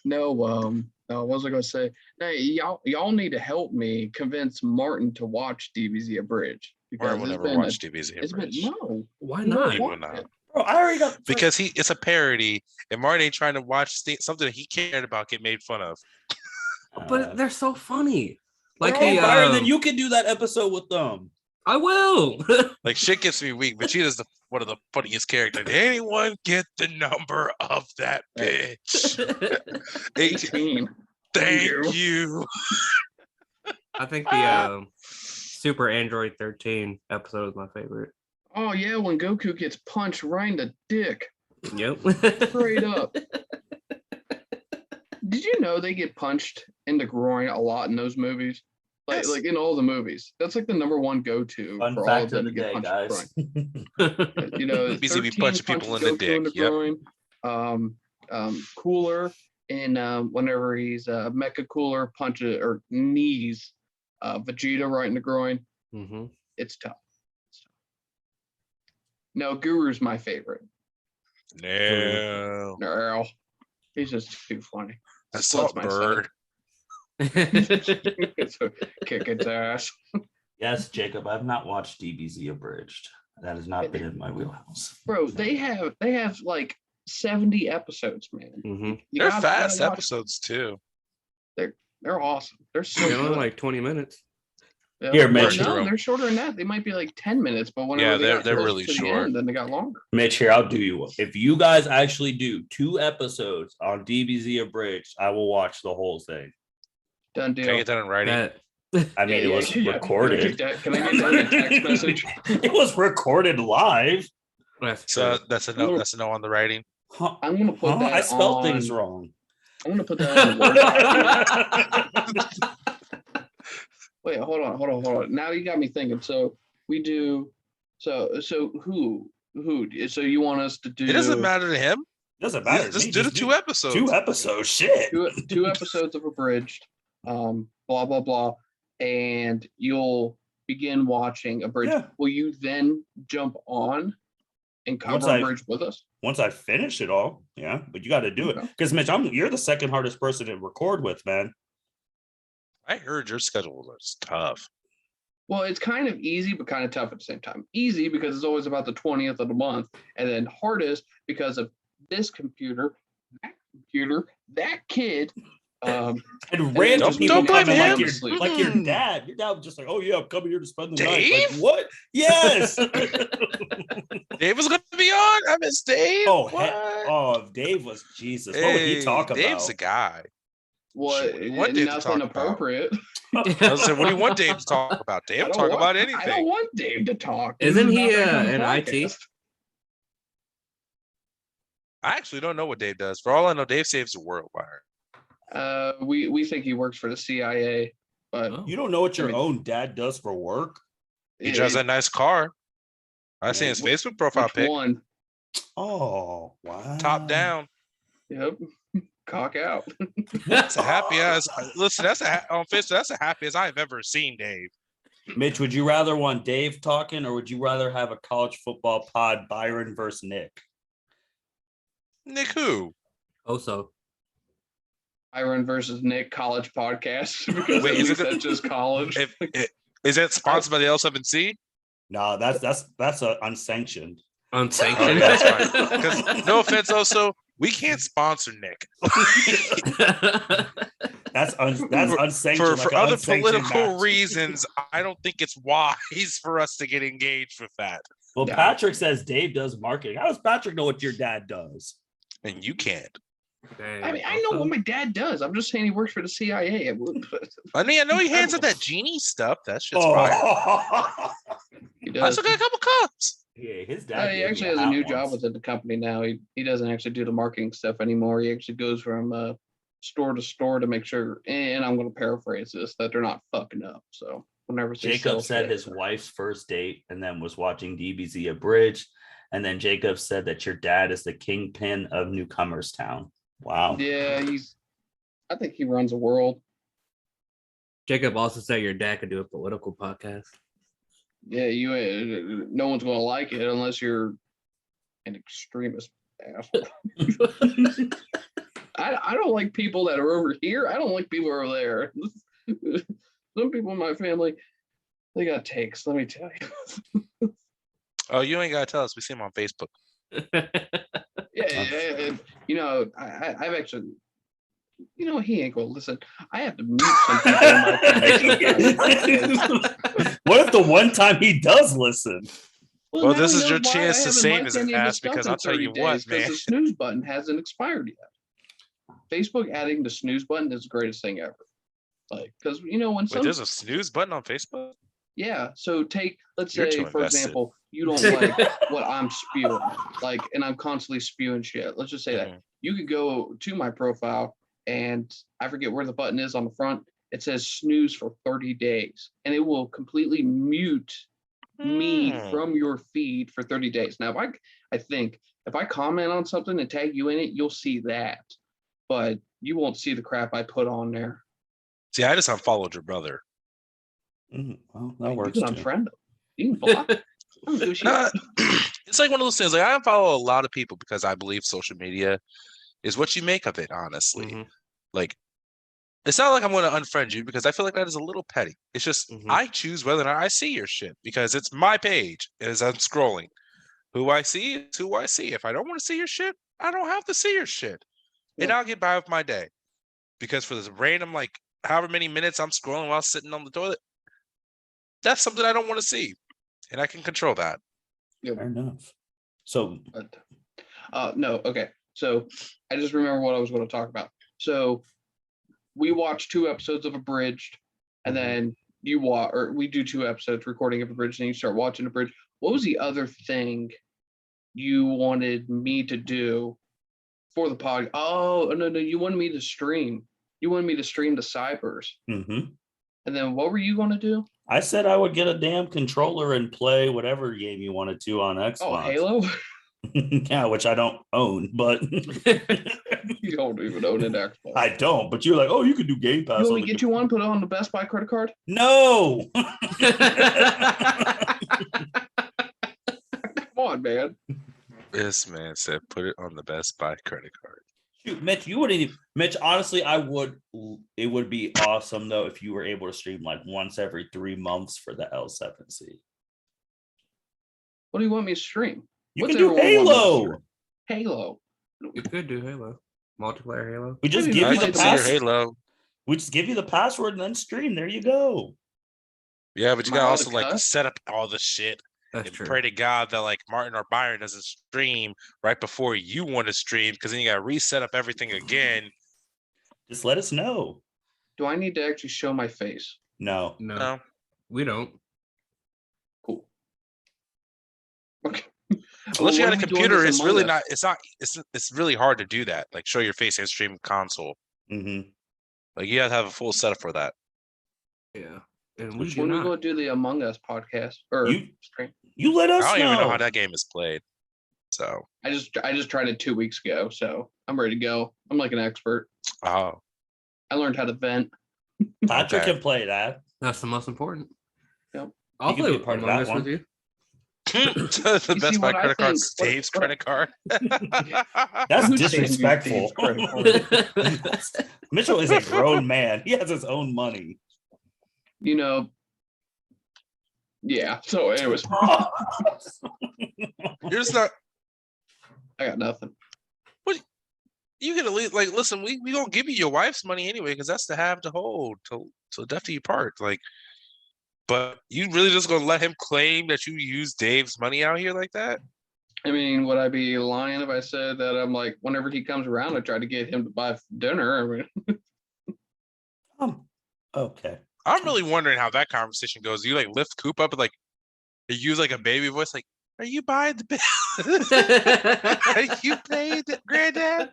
[SPEAKER 3] No, what was I gonna say? No, y'all need to help me convince Martin to watch DBZ Abridged.
[SPEAKER 6] Or will never watch DBZ.
[SPEAKER 3] It's been no.
[SPEAKER 2] Why
[SPEAKER 3] No,
[SPEAKER 2] not?
[SPEAKER 6] He will not.
[SPEAKER 1] Bro, I already got
[SPEAKER 6] Because it's a parody, and Martin ain't trying to watch something that he cared about get made fun of.
[SPEAKER 2] But they're so funny. Like
[SPEAKER 1] hey,
[SPEAKER 2] the
[SPEAKER 1] Byron, then you can do that episode with them.
[SPEAKER 2] I will.
[SPEAKER 6] Like shit gets me weak, but she is one of the funniest characters. Did anyone get the number of that bitch?
[SPEAKER 3] 18.
[SPEAKER 6] Thank you.
[SPEAKER 2] I think the Super Android 13 episode is my favorite.
[SPEAKER 3] Oh yeah, when Goku gets punched right in the dick,
[SPEAKER 2] Yep.
[SPEAKER 3] straight up. Did you know they get punched in the groin a lot in those movies? Like,
[SPEAKER 6] Yes.
[SPEAKER 3] like in all the movies. That's like the number one go-to
[SPEAKER 1] Fun
[SPEAKER 3] for all
[SPEAKER 1] fact
[SPEAKER 3] of them
[SPEAKER 1] of
[SPEAKER 3] to
[SPEAKER 1] the
[SPEAKER 3] get
[SPEAKER 1] day,
[SPEAKER 3] punched in the
[SPEAKER 1] guys.
[SPEAKER 3] groin. You know,
[SPEAKER 6] BZB
[SPEAKER 3] 13
[SPEAKER 6] punching people in the
[SPEAKER 3] punches
[SPEAKER 6] dick,
[SPEAKER 3] Goku groin. Cooler in whenever he's Mecha Cooler punches or knees Vegeta right in the groin.
[SPEAKER 2] Mm-hmm.
[SPEAKER 3] It's tough. No, Guru's my favorite.
[SPEAKER 6] No.
[SPEAKER 3] No, he's just too funny.
[SPEAKER 6] I saw
[SPEAKER 3] Splits my
[SPEAKER 6] bird.
[SPEAKER 3] So kick its ass.
[SPEAKER 1] Yes, Jacob, I've not watched DBZ Abridged. That has not been in my wheelhouse.
[SPEAKER 3] Bro, they have like 70 episodes, man.
[SPEAKER 2] Mm-hmm.
[SPEAKER 3] You
[SPEAKER 6] They're
[SPEAKER 3] gotta
[SPEAKER 6] fast
[SPEAKER 3] watch-
[SPEAKER 6] episodes too.
[SPEAKER 3] They're awesome. They're so
[SPEAKER 2] They're only
[SPEAKER 3] good.
[SPEAKER 2] like 20 minutes.
[SPEAKER 3] Yeah.
[SPEAKER 1] Here,
[SPEAKER 3] Or
[SPEAKER 1] Mitch.
[SPEAKER 3] No, they're shorter than that. They might be like 10 minutes, but whenever
[SPEAKER 6] Yeah,
[SPEAKER 3] they got
[SPEAKER 6] they're
[SPEAKER 3] close
[SPEAKER 6] really
[SPEAKER 3] to the
[SPEAKER 6] short.
[SPEAKER 3] end, then they got longer.
[SPEAKER 1] Mitch, here, I'll do you one. If you guys actually do 2 episodes on DBZ Abridged, I will watch the whole thing.
[SPEAKER 3] Done
[SPEAKER 6] Can I
[SPEAKER 3] deal.
[SPEAKER 6] get that in writing?
[SPEAKER 1] I mean, it was recorded.
[SPEAKER 3] Can I get that in a text message?
[SPEAKER 1] It was recorded live.
[SPEAKER 6] So that's a no. That's a no on the writing.
[SPEAKER 1] Huh?
[SPEAKER 3] I'm gonna put that
[SPEAKER 1] I spelled
[SPEAKER 3] on,
[SPEAKER 1] things wrong.
[SPEAKER 3] I'm gonna put that on the word. Wait, hold on. Now you got me thinking. So we do. So who? So you want us to do?
[SPEAKER 6] It doesn't matter to him.
[SPEAKER 1] Doesn't matter. to
[SPEAKER 6] Just
[SPEAKER 1] me.
[SPEAKER 6] do the 2 episodes.
[SPEAKER 1] 2 episodes. Shit.
[SPEAKER 3] two episodes of Abridged. Blah blah blah, and you'll begin watching Abridged.
[SPEAKER 1] Yeah.
[SPEAKER 3] Will you then jump on and
[SPEAKER 1] Once
[SPEAKER 3] cover
[SPEAKER 1] I-
[SPEAKER 3] Abridged with us?
[SPEAKER 1] Once I finish it all, yeah. But you got to do it
[SPEAKER 3] Okay.
[SPEAKER 1] because Mitch, you're the second hardest person to record with, man.
[SPEAKER 6] I heard your schedule was tough.
[SPEAKER 3] Well, it's kind of easy, but kind of tough at the same time. Easy because it's always about the 20th of the month, and then hardest because of this computer, that kid.
[SPEAKER 1] And random
[SPEAKER 3] Don't
[SPEAKER 1] people
[SPEAKER 6] blame
[SPEAKER 1] coming
[SPEAKER 6] him.
[SPEAKER 1] like your dad. Your dad was just like, "Oh yeah, I'm coming here to spend the night."
[SPEAKER 6] Dave?
[SPEAKER 1] Like, what? Yes.
[SPEAKER 6] Dave was going to be on. I miss Dave.
[SPEAKER 1] Oh,
[SPEAKER 6] What?
[SPEAKER 1] if Dave was Jesus, what would he talk about?
[SPEAKER 6] Dave's a guy.
[SPEAKER 3] What?
[SPEAKER 6] What Dave to
[SPEAKER 3] Nothing
[SPEAKER 6] talk about?
[SPEAKER 3] appropriate.
[SPEAKER 6] I said, what do you want Dave to talk about? Dave
[SPEAKER 3] I
[SPEAKER 6] will
[SPEAKER 3] don't
[SPEAKER 6] talk
[SPEAKER 3] want-
[SPEAKER 6] about
[SPEAKER 3] I don't
[SPEAKER 6] anything.
[SPEAKER 3] want Dave to talk.
[SPEAKER 2] Isn't
[SPEAKER 3] This is
[SPEAKER 2] he,
[SPEAKER 3] not that kind of
[SPEAKER 2] an IT?
[SPEAKER 3] podcast.
[SPEAKER 6] I actually don't know what Dave does. For all I know, Dave saves the world. Byron.
[SPEAKER 3] We think he works for the CIA, but
[SPEAKER 2] Oh.
[SPEAKER 1] You don't know what your
[SPEAKER 3] I mean-
[SPEAKER 1] own dad does for work?
[SPEAKER 6] He drives a nice car. I seen his Facebook profile
[SPEAKER 3] Which
[SPEAKER 6] pic.
[SPEAKER 3] one?
[SPEAKER 1] Oh, wow.
[SPEAKER 6] Top down.
[SPEAKER 3] Yep. Cock out.
[SPEAKER 6] That's a happy as. Listen, on Facebook. That's the happiest I've ever seen Dave.
[SPEAKER 1] Mitch, would you rather want Dave talking, or would you rather have a college football pod, Byron versus Nick?
[SPEAKER 6] Nick who?
[SPEAKER 2] Osso.
[SPEAKER 3] Byron versus Nick college podcast. Because
[SPEAKER 6] Wait,
[SPEAKER 3] at
[SPEAKER 6] is
[SPEAKER 3] least
[SPEAKER 6] it
[SPEAKER 3] that's just college.
[SPEAKER 6] Is that sponsored by the L7C?
[SPEAKER 1] No, that's a unsanctioned.
[SPEAKER 2] Unsanctioned.
[SPEAKER 6] Oh, yeah, that's fine. Because no offense, also we can't sponsor Nick
[SPEAKER 1] That's unsanctioned.
[SPEAKER 6] for
[SPEAKER 1] like an
[SPEAKER 6] other
[SPEAKER 1] unsanctioned
[SPEAKER 6] political
[SPEAKER 1] match.
[SPEAKER 6] reasons. I don't think it's wise for us to get engaged with that,
[SPEAKER 1] Well,
[SPEAKER 3] No.
[SPEAKER 1] Patrick says Dave does marketing. How does Patrick know what your dad does?
[SPEAKER 6] and you can't.
[SPEAKER 3] I mean, I know what my dad does. I'm just saying he works for the CIA.
[SPEAKER 6] I mean, I know he hands out that genie stuff. That's just fire.
[SPEAKER 3] He
[SPEAKER 6] I
[SPEAKER 3] does.
[SPEAKER 6] still got a couple cups.
[SPEAKER 1] Yeah, his dad.
[SPEAKER 3] He
[SPEAKER 1] gave me
[SPEAKER 3] actually
[SPEAKER 1] a
[SPEAKER 3] has a
[SPEAKER 1] hat
[SPEAKER 3] new job
[SPEAKER 1] once.
[SPEAKER 3] within the company now. He doesn't actually do the marketing stuff anymore. He actually goes from store to store to make sure, and I'm going to paraphrase this, that they're not fucking up. So whenever they
[SPEAKER 1] Jacob
[SPEAKER 3] sell
[SPEAKER 1] said
[SPEAKER 3] shit,
[SPEAKER 1] his wife's first date and then was watching DBZ Abridged. And then Jacob said that your dad is the kingpin of Newcomers Town. Wow.
[SPEAKER 3] Yeah, I think he runs the world.
[SPEAKER 2] Jacob also said your dad could do a political podcast.
[SPEAKER 3] Yeah, no one's going to like it unless you're an extremist asshole. I don't like people that are over here. I don't like people over there. Some people in my family, they got takes, let me tell you.
[SPEAKER 6] Oh, you ain't gotta tell us. We see him on Facebook.
[SPEAKER 3] Yeah. You know, I've actually, you know, he ain't gonna listen. I have to mute some people in my family.
[SPEAKER 1] What if the one time he does listen?
[SPEAKER 6] Well,
[SPEAKER 3] now
[SPEAKER 6] this
[SPEAKER 3] he
[SPEAKER 6] is your
[SPEAKER 3] knows why
[SPEAKER 6] chance
[SPEAKER 3] I
[SPEAKER 6] to
[SPEAKER 3] haven't
[SPEAKER 6] save
[SPEAKER 3] liked
[SPEAKER 6] his
[SPEAKER 3] any of
[SPEAKER 6] ass,
[SPEAKER 3] stuff
[SPEAKER 6] because
[SPEAKER 3] in
[SPEAKER 6] I'll tell
[SPEAKER 3] 30
[SPEAKER 6] you what,
[SPEAKER 3] days, 'cause
[SPEAKER 6] man.
[SPEAKER 3] the snooze button hasn't expired yet. Facebook adding the snooze button is the greatest thing ever. Like, because you know when
[SPEAKER 6] Wait,
[SPEAKER 3] some
[SPEAKER 6] there's a snooze button on Facebook?
[SPEAKER 3] yeah, so let's
[SPEAKER 6] You're
[SPEAKER 3] say
[SPEAKER 6] too
[SPEAKER 3] for
[SPEAKER 6] invested.
[SPEAKER 3] example, you don't like what I'm spewing, like, and I'm constantly spewing shit. Let's just say that
[SPEAKER 6] Mhm.
[SPEAKER 3] you could go to my profile and I forget where the button is on the front. It says snooze for 30 days, and it will completely mute me
[SPEAKER 6] Hmm.
[SPEAKER 3] from your feed for 30 days. Now, I think if I comment on something and tag you in it, you'll see that, but you won't see the crap I put on there.
[SPEAKER 6] See, I just unfollowed your brother.
[SPEAKER 1] Well,
[SPEAKER 3] Like,
[SPEAKER 1] that works
[SPEAKER 3] you can
[SPEAKER 1] too.
[SPEAKER 3] unfriend them. You can block. I don't give a shit.
[SPEAKER 6] Nah, it's like one of those things. Like, I unfollow a lot of people because I believe social media is what you make of it, honestly.
[SPEAKER 2] Mhm.
[SPEAKER 6] Like, it's not like I'm going to unfriend you, because I feel like that is a little petty. It's just
[SPEAKER 2] Mhm.
[SPEAKER 6] I choose whether or not I see your shit, because it's my page as I'm scrolling. Who I see is who I see. If I don't want to see your shit, I don't have to see your shit. And
[SPEAKER 3] Yeah.
[SPEAKER 6] I'll get by with my day. Because for this random, like, however many minutes I'm scrolling while sitting on the toilet, that's something I don't want to see. And I can control that.
[SPEAKER 3] Yeah,
[SPEAKER 1] Fair enough. So
[SPEAKER 3] but, no, okay. So I just remember what I was going to talk about. So we watched 2 episodes of Abridged, and then you watch, or we do 2 episodes recording of Abridged, and you start watching Abridged. What was the other thing you wanted me to do for the pod? Oh, no, you wanted me to stream. You wanted me to stream the Cybers.
[SPEAKER 1] mhm.
[SPEAKER 3] And then what were you going to do?
[SPEAKER 1] I said I would get a damn controller and play whatever game you wanted to on Xbox.
[SPEAKER 3] Oh, Halo?
[SPEAKER 1] Yeah, which I don't own, but
[SPEAKER 3] You don't even own an Xbox.
[SPEAKER 1] I don't. But you're like, oh, you could do Game Pass.
[SPEAKER 3] You want
[SPEAKER 1] on
[SPEAKER 3] me
[SPEAKER 1] the
[SPEAKER 3] to get you one, put it on the Best Buy credit card?
[SPEAKER 1] No.
[SPEAKER 3] Come on, man.
[SPEAKER 6] This man said, put it on the Best Buy credit card.
[SPEAKER 1] Shoot, Mitch, you wouldn't even. Mitch, honestly, I would. It would be awesome though if you were able to stream like once every 3 months for the L7C.
[SPEAKER 3] What do you want me to stream?
[SPEAKER 1] You
[SPEAKER 3] What's
[SPEAKER 1] can do
[SPEAKER 3] everyone want me to
[SPEAKER 1] Halo.
[SPEAKER 3] stream? Halo.
[SPEAKER 2] You could do Halo. Multiplayer Halo.
[SPEAKER 1] We just
[SPEAKER 3] Maybe
[SPEAKER 1] give
[SPEAKER 3] we
[SPEAKER 1] you
[SPEAKER 3] might
[SPEAKER 1] the
[SPEAKER 3] see
[SPEAKER 6] your
[SPEAKER 1] pass.
[SPEAKER 6] Halo.
[SPEAKER 1] We just give you the password and then stream. There you go.
[SPEAKER 6] Yeah, but you
[SPEAKER 3] Am I
[SPEAKER 6] gotta
[SPEAKER 3] allowed
[SPEAKER 6] also
[SPEAKER 3] to
[SPEAKER 6] like
[SPEAKER 3] cuss?
[SPEAKER 6] set up all the shit
[SPEAKER 2] That's
[SPEAKER 6] and
[SPEAKER 2] true.
[SPEAKER 6] pray to God that like Martin or Byron doesn't stream right before you want to stream, because then you gotta reset up everything again.
[SPEAKER 1] Just let us know.
[SPEAKER 3] Do I need to actually show my face?
[SPEAKER 1] No.
[SPEAKER 2] No,
[SPEAKER 6] No.
[SPEAKER 2] we don't.
[SPEAKER 3] Cool. Okay.
[SPEAKER 6] Unless you
[SPEAKER 3] Well,
[SPEAKER 6] got a
[SPEAKER 3] what are we doing
[SPEAKER 6] computer,
[SPEAKER 3] this
[SPEAKER 6] it's
[SPEAKER 3] Among
[SPEAKER 6] really
[SPEAKER 3] Us?
[SPEAKER 6] not. It's really hard to do that. Like show your face and stream console.
[SPEAKER 1] Hmm.
[SPEAKER 6] Like you have to have a full setup for that.
[SPEAKER 2] Yeah. And we
[SPEAKER 3] Which
[SPEAKER 2] do
[SPEAKER 3] when we
[SPEAKER 2] not.
[SPEAKER 3] go do the Among Us podcast or
[SPEAKER 1] You-
[SPEAKER 3] stream?
[SPEAKER 1] You let us
[SPEAKER 6] I don't
[SPEAKER 1] know.
[SPEAKER 6] even know how that game is played. So
[SPEAKER 3] I just tried it 2 weeks ago, so I'm ready to go. I'm like an expert.
[SPEAKER 6] oh,
[SPEAKER 3] I learned how to vent.
[SPEAKER 1] Patrick
[SPEAKER 6] okay.
[SPEAKER 1] can play that.
[SPEAKER 2] That's the most important.
[SPEAKER 3] Yep.
[SPEAKER 2] I'll
[SPEAKER 1] He could be
[SPEAKER 2] play
[SPEAKER 1] a part of
[SPEAKER 2] Among
[SPEAKER 1] that
[SPEAKER 2] Us
[SPEAKER 1] one.
[SPEAKER 2] with you.
[SPEAKER 6] The
[SPEAKER 3] You
[SPEAKER 6] best
[SPEAKER 3] see,
[SPEAKER 6] buy
[SPEAKER 3] what I
[SPEAKER 6] credit card,
[SPEAKER 3] think-
[SPEAKER 6] Dave's
[SPEAKER 3] what I-
[SPEAKER 6] credit card.
[SPEAKER 1] That's
[SPEAKER 3] Who's saying use
[SPEAKER 1] disrespectful.
[SPEAKER 3] Dave's credit card?
[SPEAKER 1] Mitchell is a grown man. He has his own money.
[SPEAKER 3] You know. Yeah. So, anyways,
[SPEAKER 6] You're just not.
[SPEAKER 3] I got nothing.
[SPEAKER 6] You can at least like listen. We gonna give you your wife's money anyway because that's to have to hold till death do you part. Like, but you really just gonna let him claim that you use Dave's money out here like that?
[SPEAKER 3] I mean, would I be lying if I said that I'm like, whenever he comes around, I try to get him to buy dinner? I mean,
[SPEAKER 1] Okay.
[SPEAKER 6] I'm really wondering how that conversation goes. Do you like lift Coop up and like you use like a baby voice, like, "Are you buying the bill? Are you paid, Granddad?"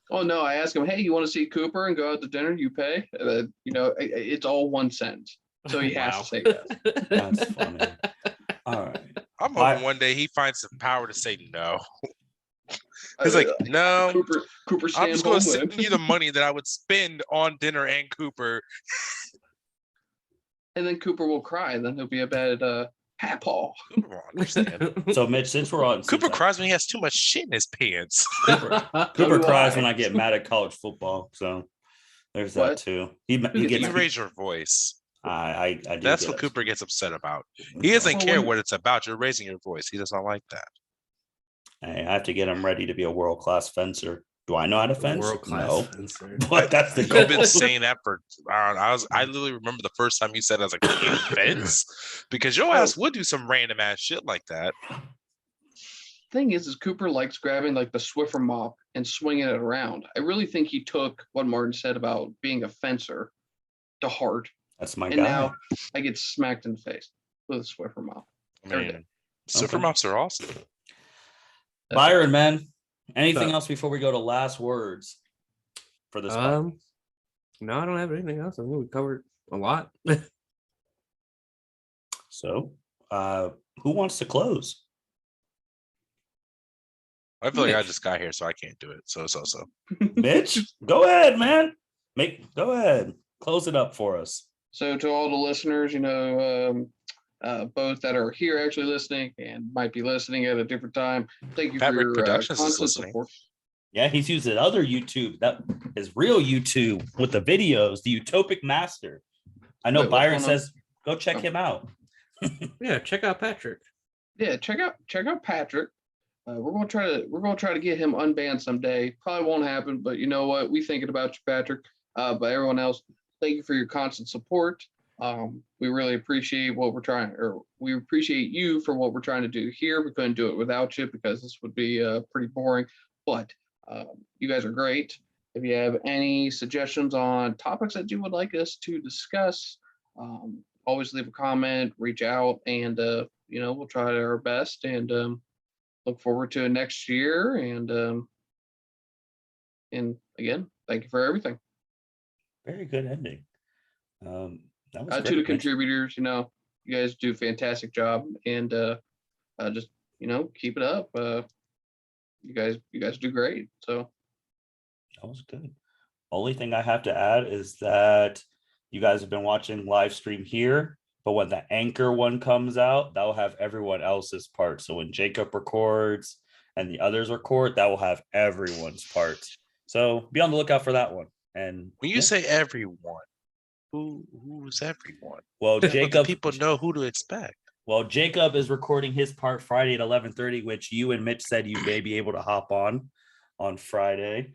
[SPEAKER 3] oh no, I ask him, hey, you want to see Cooper and go out to dinner? You pay. It's all 1 cent, so he has
[SPEAKER 2] Wow.
[SPEAKER 3] to say yes.
[SPEAKER 1] That's funny. All right.
[SPEAKER 6] I'm
[SPEAKER 1] Why-
[SPEAKER 6] hoping one day he finds the power to say no. He's like, no,
[SPEAKER 3] Cooper
[SPEAKER 6] I'm just going to
[SPEAKER 3] Stanhope,
[SPEAKER 6] send you the money that I would spend on dinner and Cooper.
[SPEAKER 3] and then Cooper will cry, and then he'll be a bad papaw.
[SPEAKER 6] Cooper won't understand.
[SPEAKER 1] So Mitch, since we're on
[SPEAKER 6] Cooper
[SPEAKER 1] since
[SPEAKER 6] cries when he has too much shit in his pants.
[SPEAKER 1] Cooper
[SPEAKER 3] do
[SPEAKER 1] cries
[SPEAKER 3] I.
[SPEAKER 1] when I get mad at college football. So there's that
[SPEAKER 3] What?
[SPEAKER 1] too. He
[SPEAKER 3] gets
[SPEAKER 1] gets.
[SPEAKER 6] You
[SPEAKER 3] mad?
[SPEAKER 6] raise your voice.
[SPEAKER 1] I do.
[SPEAKER 6] That's
[SPEAKER 1] get
[SPEAKER 6] what
[SPEAKER 1] upset.
[SPEAKER 6] Cooper gets upset about. He doesn't
[SPEAKER 3] Well,
[SPEAKER 6] care
[SPEAKER 3] when-
[SPEAKER 6] what it's about. You're raising your voice. He does not like that.
[SPEAKER 1] Hey, I have to get him ready to be a world class fencer. Do I know how to fence?
[SPEAKER 2] World class
[SPEAKER 1] No,
[SPEAKER 2] fencer.
[SPEAKER 1] but that's the goal.
[SPEAKER 6] You've been saying that for I literally remember the first time you said, I was like, "You fence?" Because your ass would do some random ass shit like that.
[SPEAKER 3] Thing is Cooper likes grabbing like the Swiffer mop and swinging it around. I really think he took what Martin said about being a fencer to heart,
[SPEAKER 1] That's my
[SPEAKER 3] and
[SPEAKER 1] guy.
[SPEAKER 3] now I get smacked in the face with a Swiffer mop.
[SPEAKER 6] I mean,
[SPEAKER 1] Okay.
[SPEAKER 6] super mops are awesome.
[SPEAKER 1] Byron, man. Anything
[SPEAKER 2] So-
[SPEAKER 1] else before we go to last words for this? podcast?
[SPEAKER 2] No, I don't have anything else. I think we covered a lot.
[SPEAKER 1] So, who wants to close?
[SPEAKER 6] I feel like I
[SPEAKER 1] Mitch.
[SPEAKER 6] just got here, so I can't do it. So it's also
[SPEAKER 1] Mitch, go ahead, man. Go ahead. Close it up for us.
[SPEAKER 3] So to all the listeners, both that are here actually listening and might be listening at a different time, thank you for
[SPEAKER 6] Fabric
[SPEAKER 3] your
[SPEAKER 6] Productions is
[SPEAKER 3] constant
[SPEAKER 6] listening.
[SPEAKER 3] support.
[SPEAKER 1] Yeah, he's using other YouTube. That is real YouTube with the videos, the Utopic Master. I know
[SPEAKER 3] Wait, what's
[SPEAKER 1] Byron
[SPEAKER 3] going on?
[SPEAKER 1] says go check him out.
[SPEAKER 2] Yeah, check out Patrick.
[SPEAKER 3] Yeah, check out Patrick. We're gonna try to get him unbanned someday. Probably won't happen, but you know what? We thinking about you, Patrick. But everyone else, thank you for your constant support. We really appreciate we appreciate you for what we're trying to do here. We couldn't do it without you because this would be pretty boring. But you guys are great. If you have any suggestions on topics that you would like us to discuss, always leave a comment, reach out, and we'll try our best and look forward to next year. And again, thank you for everything.
[SPEAKER 1] Very good ending. That was
[SPEAKER 3] To
[SPEAKER 1] great,
[SPEAKER 3] the
[SPEAKER 1] Mitch.
[SPEAKER 3] contributors, you guys do a fantastic job, and just keep it up. You guys do great. So
[SPEAKER 1] That was good. Only thing I have to add is that you guys have been watching live stream here, but when the anchor one comes out, that will have everyone else's part. So when Jacob records and the others record, that will have everyone's parts. So be on the lookout for that one. And
[SPEAKER 6] when you
[SPEAKER 1] yeah.
[SPEAKER 6] say everyone, who's everyone?
[SPEAKER 1] Well,
[SPEAKER 6] Let the
[SPEAKER 1] Jacob,
[SPEAKER 6] people know who to expect.
[SPEAKER 1] well, Jacob is recording his part Friday at 11:30, which you and Mitch said you may be able to hop on Friday.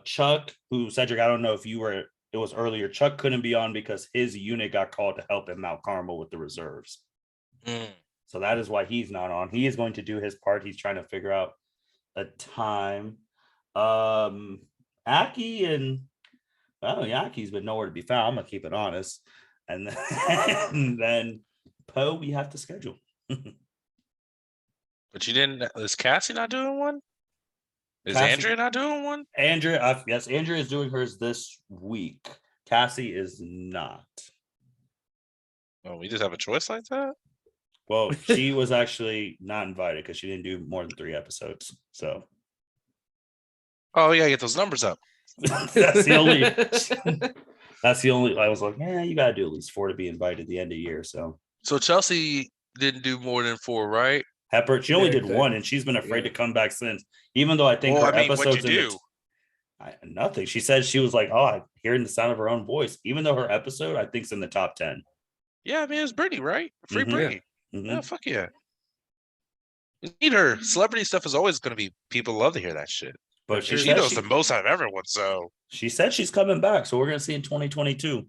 [SPEAKER 1] Chuck, who Cedric, I don't know if you were, it was earlier. Chuck couldn't be on because his unit got called to help in Mount Carmel with the reserves. So that is why he's not on. He is going to do his part. He's trying to figure out a time. Aki and Yaki's been nowhere to be found. I'm gonna keep it honest. And then Poe, we have to schedule.
[SPEAKER 6] But you didn't. Is Cassie not doing one? Is
[SPEAKER 1] Cassie-
[SPEAKER 6] Andrea not doing one?
[SPEAKER 1] Andrea, yes, Andrea is doing hers this week. Cassie is not.
[SPEAKER 6] Oh, we just have a choice like that.
[SPEAKER 1] Well, she was actually not invited because she didn't do more than 3 episodes. So
[SPEAKER 6] Oh, we gotta get those numbers up.
[SPEAKER 1] that's the only. That's the only. I was like, yeah, you gotta do at least 4 to be invited at the end of the year. So
[SPEAKER 6] Chelsea didn't do more than 4, right?
[SPEAKER 1] Pepper, she only
[SPEAKER 2] Yeah,
[SPEAKER 1] did
[SPEAKER 2] exactly.
[SPEAKER 1] 1, and she's been afraid to
[SPEAKER 2] Yeah.
[SPEAKER 1] come back since. Even though I think
[SPEAKER 6] Well,
[SPEAKER 1] her
[SPEAKER 6] I mean, what'd
[SPEAKER 1] episodes
[SPEAKER 6] you
[SPEAKER 1] in
[SPEAKER 6] do?
[SPEAKER 1] nothing. She said she was like, oh, hearing the sound of her own voice. Even though her episode, I think, is in the top 10.
[SPEAKER 6] Yeah, I mean, it was Brittany, right? Free
[SPEAKER 1] Mhm.
[SPEAKER 6] Brittany.
[SPEAKER 1] Mhm.
[SPEAKER 6] Yeah, fuck yeah. You need her. Celebrity stuff is always going to be, people love to hear that shit.
[SPEAKER 1] But
[SPEAKER 6] And she knows the most out of everyone, so.
[SPEAKER 1] She said she's coming back, so we're gonna see in 2022.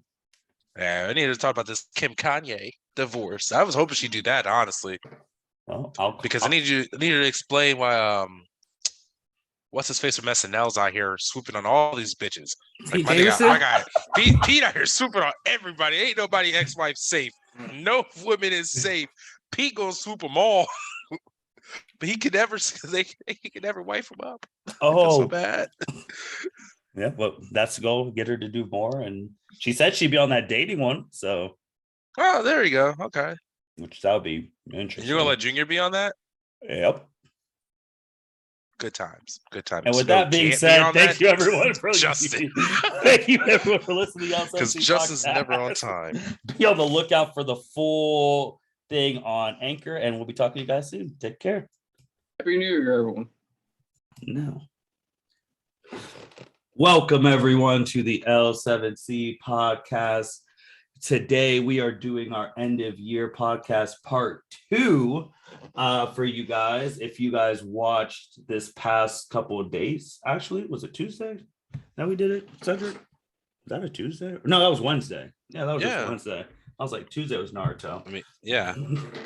[SPEAKER 6] Yeah, I need to talk about this Kim Kanye divorce. I was hoping she'd do that, honestly.
[SPEAKER 1] Well,
[SPEAKER 6] Because I need you to explain why what's his face from SNL's out here swooping on all these bitches. Like
[SPEAKER 2] Pete
[SPEAKER 6] my
[SPEAKER 2] Davidson?
[SPEAKER 6] guy Pete out here swooping on everybody. Ain't nobody ex-wife safe. No woman is safe. Pete gonna swoop them all. But he could never wife him up. I feel so bad.
[SPEAKER 1] Yeah, well, that's the goal. Get her to do more, and she said she'd be on that dating one. So,
[SPEAKER 6] Oh, there you go. Okay.
[SPEAKER 1] which that would be interesting.
[SPEAKER 6] You're gonna let Junior be on that?
[SPEAKER 1] Yep.
[SPEAKER 6] Good times. Good times.
[SPEAKER 1] And with
[SPEAKER 6] You know
[SPEAKER 1] that
[SPEAKER 6] who
[SPEAKER 1] being
[SPEAKER 6] can't be
[SPEAKER 1] said,
[SPEAKER 6] on
[SPEAKER 1] thank
[SPEAKER 6] that?
[SPEAKER 1] you everyone for
[SPEAKER 6] Justin.
[SPEAKER 1] Thank you everyone for listening to y'all.
[SPEAKER 6] Because Justin's never on time.
[SPEAKER 1] Be on the lookout for the full thing on Anchor, and we'll be talking to you guys soon. Take care.
[SPEAKER 3] Happy New Year, everyone.
[SPEAKER 1] No. Welcome everyone to the L7C podcast. Today we are doing our end of year podcast part 2 for you guys. If you guys watched this past couple of days, actually, was it Tuesday? That we did it, Cedric? Is that a Tuesday? No, that was Wednesday. Yeah, that was just Wednesday. I was like, Tuesday was Naruto.
[SPEAKER 6] I mean, yeah.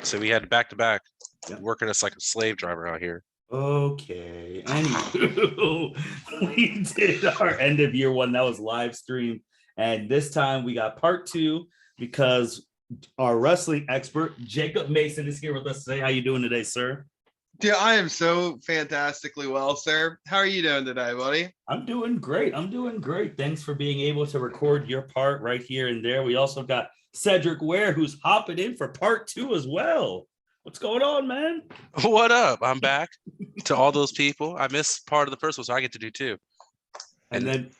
[SPEAKER 6] So we had back to back
[SPEAKER 1] Yeah.
[SPEAKER 6] working us like a slave driver out here.
[SPEAKER 1] Okay. Anywho, we did our end of year one. That was live stream. And this time we got part 2 because our wrestling expert, Jacob Mason, is here with us today. How you doing today, sir?
[SPEAKER 7] Dude, I am so fantastically well, sir. How are you doing today, buddy?
[SPEAKER 1] I'm doing great. Thanks for being able to record your part right here and there. We also got Cedric Ware, who's hopping in for part 2 as well. What's going on, man?
[SPEAKER 6] What up? I'm back. To all those people. I missed part of the first one, so I get to do 2.
[SPEAKER 1] And then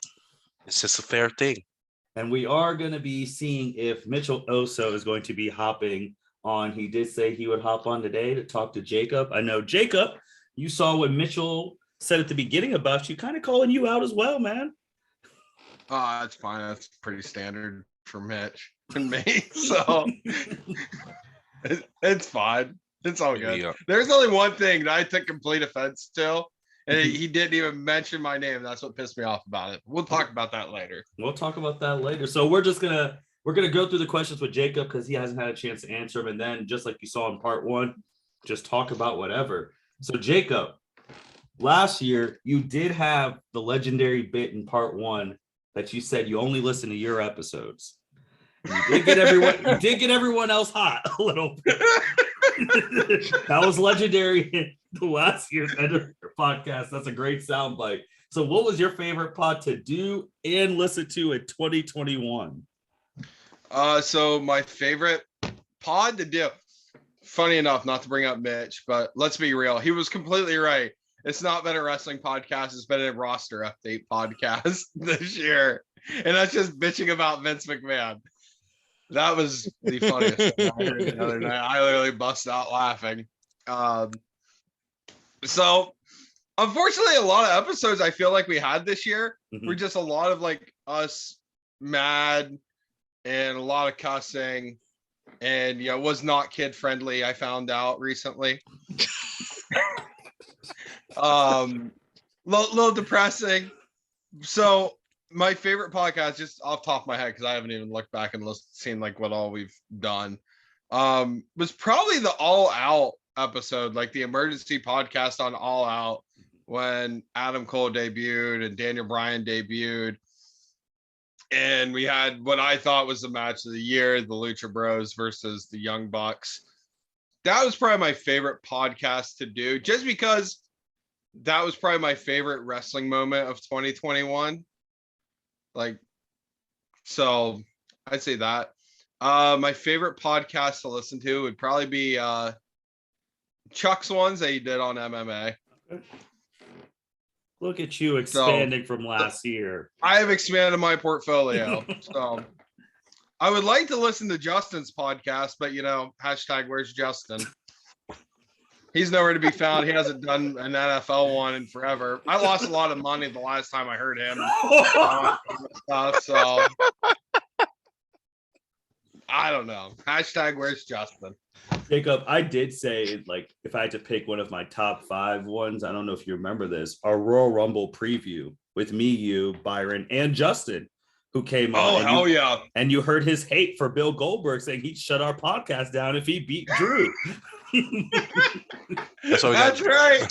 [SPEAKER 6] it's just a fair thing.
[SPEAKER 1] And we are going to be seeing if Mitchell Osso is going to be hopping on. He did say he would hop on today to talk to Jacob. I know, Jacob, you saw what Mitchell said at the beginning about you, kind of calling you out as well, man.
[SPEAKER 7] Oh, that's fine. That's pretty standard for Mitch and me. So it's fine. It's all good.
[SPEAKER 6] Yeah.
[SPEAKER 7] There's only one thing that I took complete offense to, and he didn't even mention my name. That's what pissed me off about it. We'll talk about that later.
[SPEAKER 1] We'll talk about that later. So we're gonna go through the questions with Jacob because he hasn't had a chance to answer them, and then just like you saw in part 1, just talk about whatever. So Jacob, last year you did have the legendary bit in part 1 that you said you only listen to your episodes. You did get everyone else hot a little bit. That was legendary in the last year's end of your podcast. That's a great soundbite. So what was your favorite pod to do and listen to in 2021?
[SPEAKER 7] So my favorite pod to do, funny enough, not to bring up Mitch, but let's be real. He was completely right. It's not been a wrestling podcast. It's been a roster update podcast this year. And that's just bitching about Vince McMahon. That was the funniest thing I heard the other night. I literally busted out laughing. So unfortunately, a lot of episodes I feel like we had this year were just a lot of like us mad and a lot of cussing, and it was not kid friendly. I found out recently. Little depressing. So my favorite podcast, just off the top of my head, because I haven't even looked back and seen like what all we've done, was probably the All Out episode, like the emergency podcast on All Out when Adam Cole debuted and Daniel Bryan debuted. And we had what I thought was the match of the year, the Lucha Bros versus the Young Bucks. That was probably my favorite podcast to do, just because that was probably my favorite wrestling moment of 2021. Like, so I'd say that. My favorite podcast to listen to would probably be Chuck's ones that he did on MMA.
[SPEAKER 1] Look at you expanding from last year.
[SPEAKER 7] I have expanded my portfolio. So I would like to listen to Justin's podcast, but hashtag where's Justin? He's nowhere to be found. He hasn't done an NFL one in forever. I lost a lot of money the last time I heard him. So I don't know. Hashtag where's Justin?
[SPEAKER 1] Jacob, I did say, like, if I had to pick one of my top 5 ones, I don't know if you remember this, our Royal Rumble preview with me, you, Byron, and Justin, who came on.
[SPEAKER 7] Oh, hell yeah.
[SPEAKER 1] And you heard his hate for Bill Goldberg saying he'd shut our podcast down if he beat Drew.
[SPEAKER 6] That's
[SPEAKER 7] right.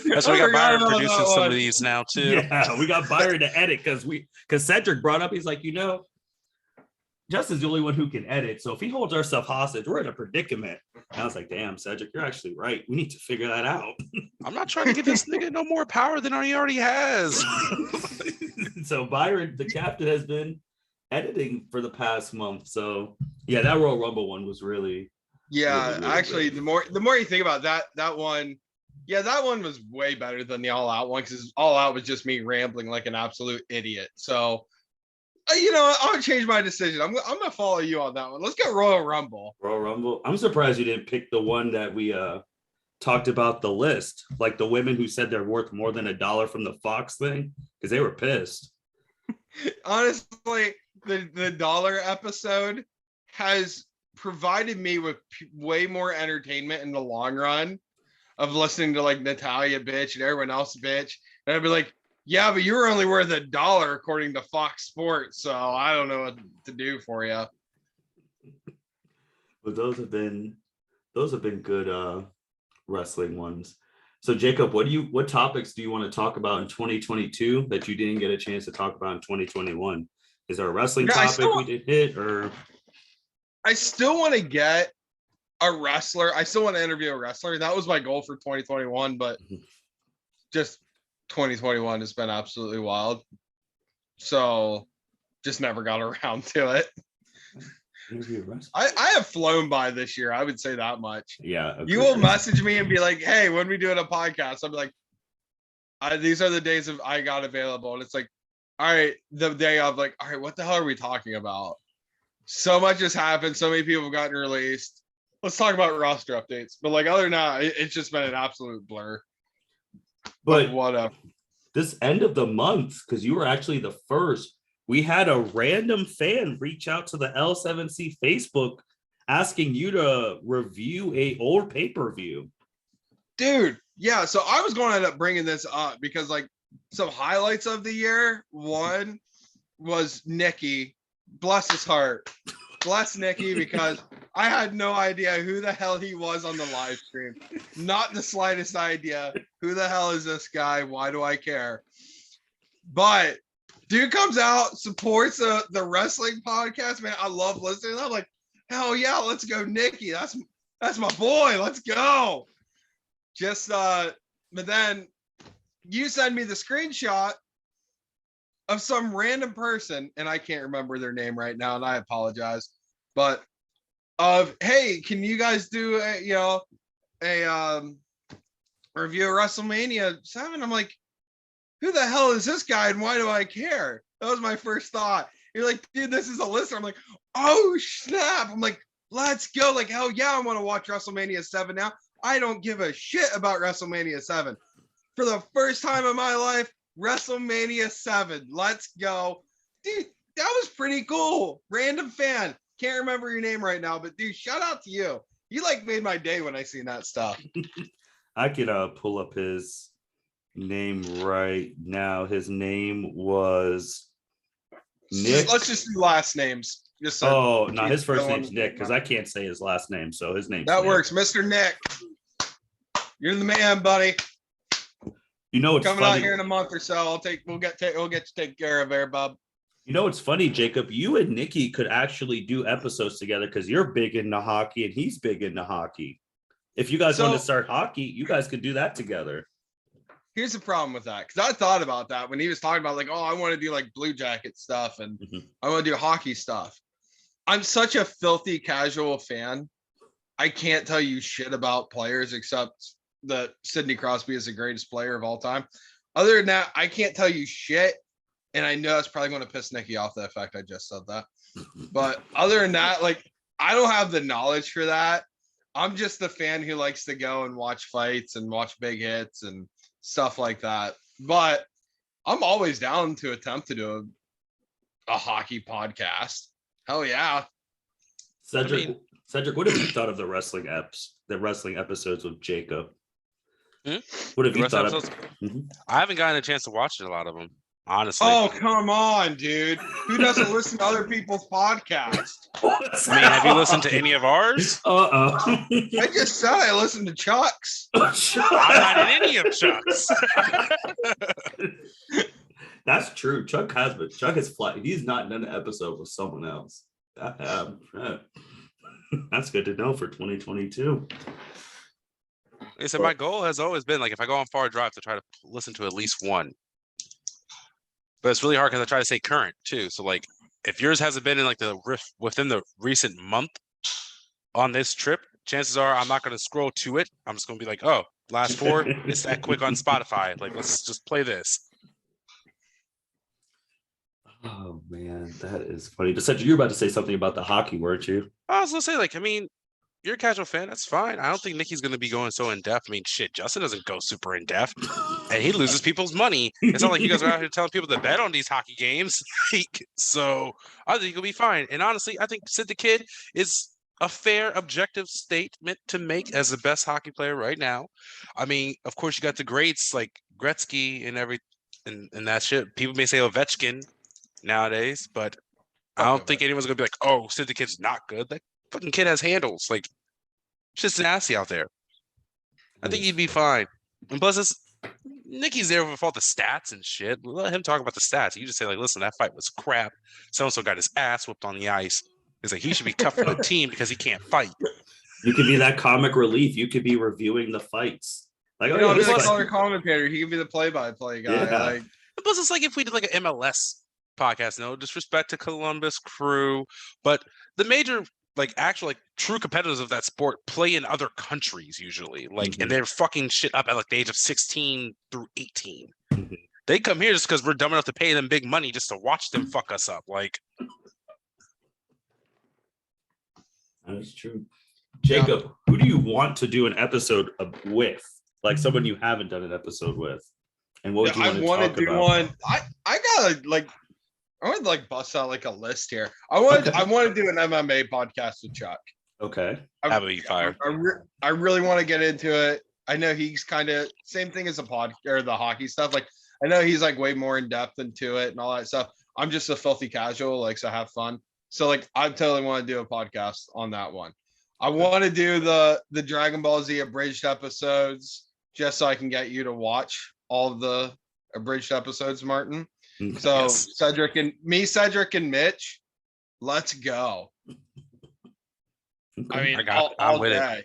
[SPEAKER 6] That's why we got Byron producing some of these now, too.
[SPEAKER 1] Yeah, we got Byron to edit because Cedric brought up, he's like, Justin's the only one who can edit. So if he holds ourselves hostage, we're in a predicament. And I was like, damn, Cedric, you're actually right. We need to figure that out.
[SPEAKER 6] I'm not trying to give this nigga no more power than he already has.
[SPEAKER 1] So Byron, the captain, has been editing for the past month. So yeah, that Royal Rumble one was really really
[SPEAKER 7] actually
[SPEAKER 1] good.
[SPEAKER 7] the more you think about that one, that one was way better than the All Out one, because All Out was just me rambling like an absolute idiot. So I'll change my decision. I'm gonna follow you on that one. Let's get Royal Rumble.
[SPEAKER 1] Royal Rumble. I'm surprised you didn't pick the one that we talked about, the list, like the women who said they're worth more than $1 from the Fox thing, because they were pissed.
[SPEAKER 7] Honestly, the dollar episode has provided me with way more entertainment in the long run of listening to like Natalia bitch and everyone else bitch, and I'd be like, yeah, but you were only worth $1 according to Fox Sports, so I don't know what to do for you.
[SPEAKER 1] But those have been good wrestling ones. So Jacob, what topics do you want to talk about in 2022 that you didn't get a chance to talk about in 2021? Is there a wrestling topic we did hit, or?
[SPEAKER 7] I still want to get a wrestler. I still want to interview a wrestler. That was my goal for 2021, but just 2021 has been absolutely wild. So just never got around to it. I have flown by this year. I would say that much.
[SPEAKER 1] Yeah.
[SPEAKER 7] You will message me and be like, hey, when we doing a podcast? I'll be like, these are the days of I got available. And it's like, all right, the day of, like, all right, what the hell are we talking about? So much has happened. So many people have gotten released. Let's talk about roster updates. But like, other than that, it's just been an absolute blur.
[SPEAKER 1] But
[SPEAKER 7] whatever.
[SPEAKER 1] This end of the month, because you were actually the first, we had a random fan reach out to the L7C Facebook asking you to review a old pay-per-view.
[SPEAKER 7] Dude, yeah. So I was going to end up bringing this up because like some highlights of the year. One was Niki. Bless his heart. Bless Niki, because I had no idea who the hell he was on the live stream. Not the slightest idea. Who the hell is this guy? Why do I care? But dude comes out, supports the wrestling podcast. Man, I love listening. I'm like, hell yeah, let's go, Niki. That's my boy. Let's go. Just but then you send me the screenshot of some random person, and I can't remember their name right now, and I apologize. But hey, can you guys do a review of WrestleMania 7? I'm like, who the hell is this guy, and why do I care? That was my first thought. You're like, dude, this is a listener. I'm like, oh snap! I'm like, let's go! Like, hell yeah, I want to watch WrestleMania 7 now. I don't give a shit about WrestleMania 7. For the first time in my life, WrestleMania 7. Let's go. Dude, that was pretty cool. Random fan. Can't remember your name right now, but dude, shout out to you. You like made my day when I seen that stuff.
[SPEAKER 1] I could pull up his name right now. His name was Nick.
[SPEAKER 7] Let's just do last names. Just so
[SPEAKER 1] no, his first name's Nick, because I can't say his last name, so his name's
[SPEAKER 7] that
[SPEAKER 1] Nick.
[SPEAKER 7] Works, Mr. Nick. You're the man, buddy.
[SPEAKER 1] You know what's
[SPEAKER 7] coming
[SPEAKER 1] funny?
[SPEAKER 7] out here in a month or so. We'll get to take care of there, bub.
[SPEAKER 1] You know what's funny, Jacob? You and Niki could actually do episodes together because you're big into hockey and he's big into hockey. If you guys want to start hockey, you guys could do that together.
[SPEAKER 7] Here's the problem with that, because I thought about that when he was talking about like, oh, I want to do like Blue Jacket stuff and I want to do hockey stuff. I'm such a filthy casual fan. I can't tell you shit about players except that Sidney Crosby is the greatest player of all time. Other than that, I can't tell you shit. And I know it's probably going to piss Nikki off the fact I just said that. But other than that, like, I don't have the knowledge for that. I'm just the fan who likes to go and watch fights and watch big hits and stuff like that. But I'm always down to attempt to do a hockey podcast. Hell yeah.
[SPEAKER 1] Cedric, what have you thought of the wrestling episodes with Jacob? What have you thought of?
[SPEAKER 6] I haven't gotten a chance to watch a lot of them, honestly.
[SPEAKER 7] Oh, come on, dude. Who doesn't listen to other people's podcasts?
[SPEAKER 6] I mean, have you listened to any of ours?
[SPEAKER 1] I
[SPEAKER 7] just said I listened to Chuck's.
[SPEAKER 6] I'm not in any of Chuck's.
[SPEAKER 1] That's true. Chuck has flight. He's not done an episode with someone else. That's good to know for 2022.
[SPEAKER 6] Like I said, my goal has always been, like, if I go on far drive, to try to listen to at least one. But it's really hard because I try to stay current too. So, like, if yours hasn't been in like within the recent month on this trip, chances are I'm not going to scroll to it. I'm just going to be like, oh, last 4, it's that quick on Spotify. Like, let's just play this.
[SPEAKER 1] Oh man, that is funny. Cedric, you're about to say something about the hockey, weren't you?
[SPEAKER 6] I was gonna say, like, I mean, you're a casual fan, that's fine. I don't think Niki's gonna be going so in depth. I mean, shit, Justin doesn't go super in depth, and he loses people's money. It's not like you guys are out here telling people to bet on these hockey games. So I think you'll be fine. And honestly, I think Sid the Kid is a fair, objective statement to make as the best hockey player right now. I mean, of course, you got the greats like Gretzky and that shit. People may say Ovechkin nowadays, but I don't think anyone's gonna be like, oh, Sid the Kid's not good. That fucking kid has handles. Like, it's just nasty out there. I think he'd be fine. And plus, Niki's there with all the stats and shit. Let him talk about the stats. You just say, like, listen, that fight was crap. So-and-so got his ass whooped on the ice. It's like, he should be cut from the team because he can't fight.
[SPEAKER 1] You could be that comic relief. You could be reviewing the fights. Like,
[SPEAKER 7] I'll be the color commentator. He could be the play-by-play guy.
[SPEAKER 1] Yeah.
[SPEAKER 7] Like,
[SPEAKER 6] plus, it's like if we did like an MLS podcast, no disrespect to Columbus Crew, but the major, like, actual, like, true competitors of that sport play in other countries usually, like, and they're fucking shit up at like the age of 16 through 18. They come here just because we're dumb enough to pay them big money just to watch them fuck us up. Like,
[SPEAKER 1] that is true. Jacob, who do you want to do an episode with? Like, someone you haven't done an episode with, and what do you want to do?
[SPEAKER 7] One. I gotta like. I want to like bust out like a list here. I want to do an MMA podcast with Chuck.
[SPEAKER 1] Okay.
[SPEAKER 6] That would be fire.
[SPEAKER 7] I really want to get into it. I know he's kind of same thing as the hockey stuff. Like, I know he's like way more in depth into it and all that stuff. I'm just a filthy casual, like, so have fun. So like, I totally want to do a podcast on that one. I want to do the Dragon Ball Z abridged episodes just so I can get you to watch all of the abridged episodes, Martin. So yes. Cedric and Mitch, let's go. I mean, I'm with day.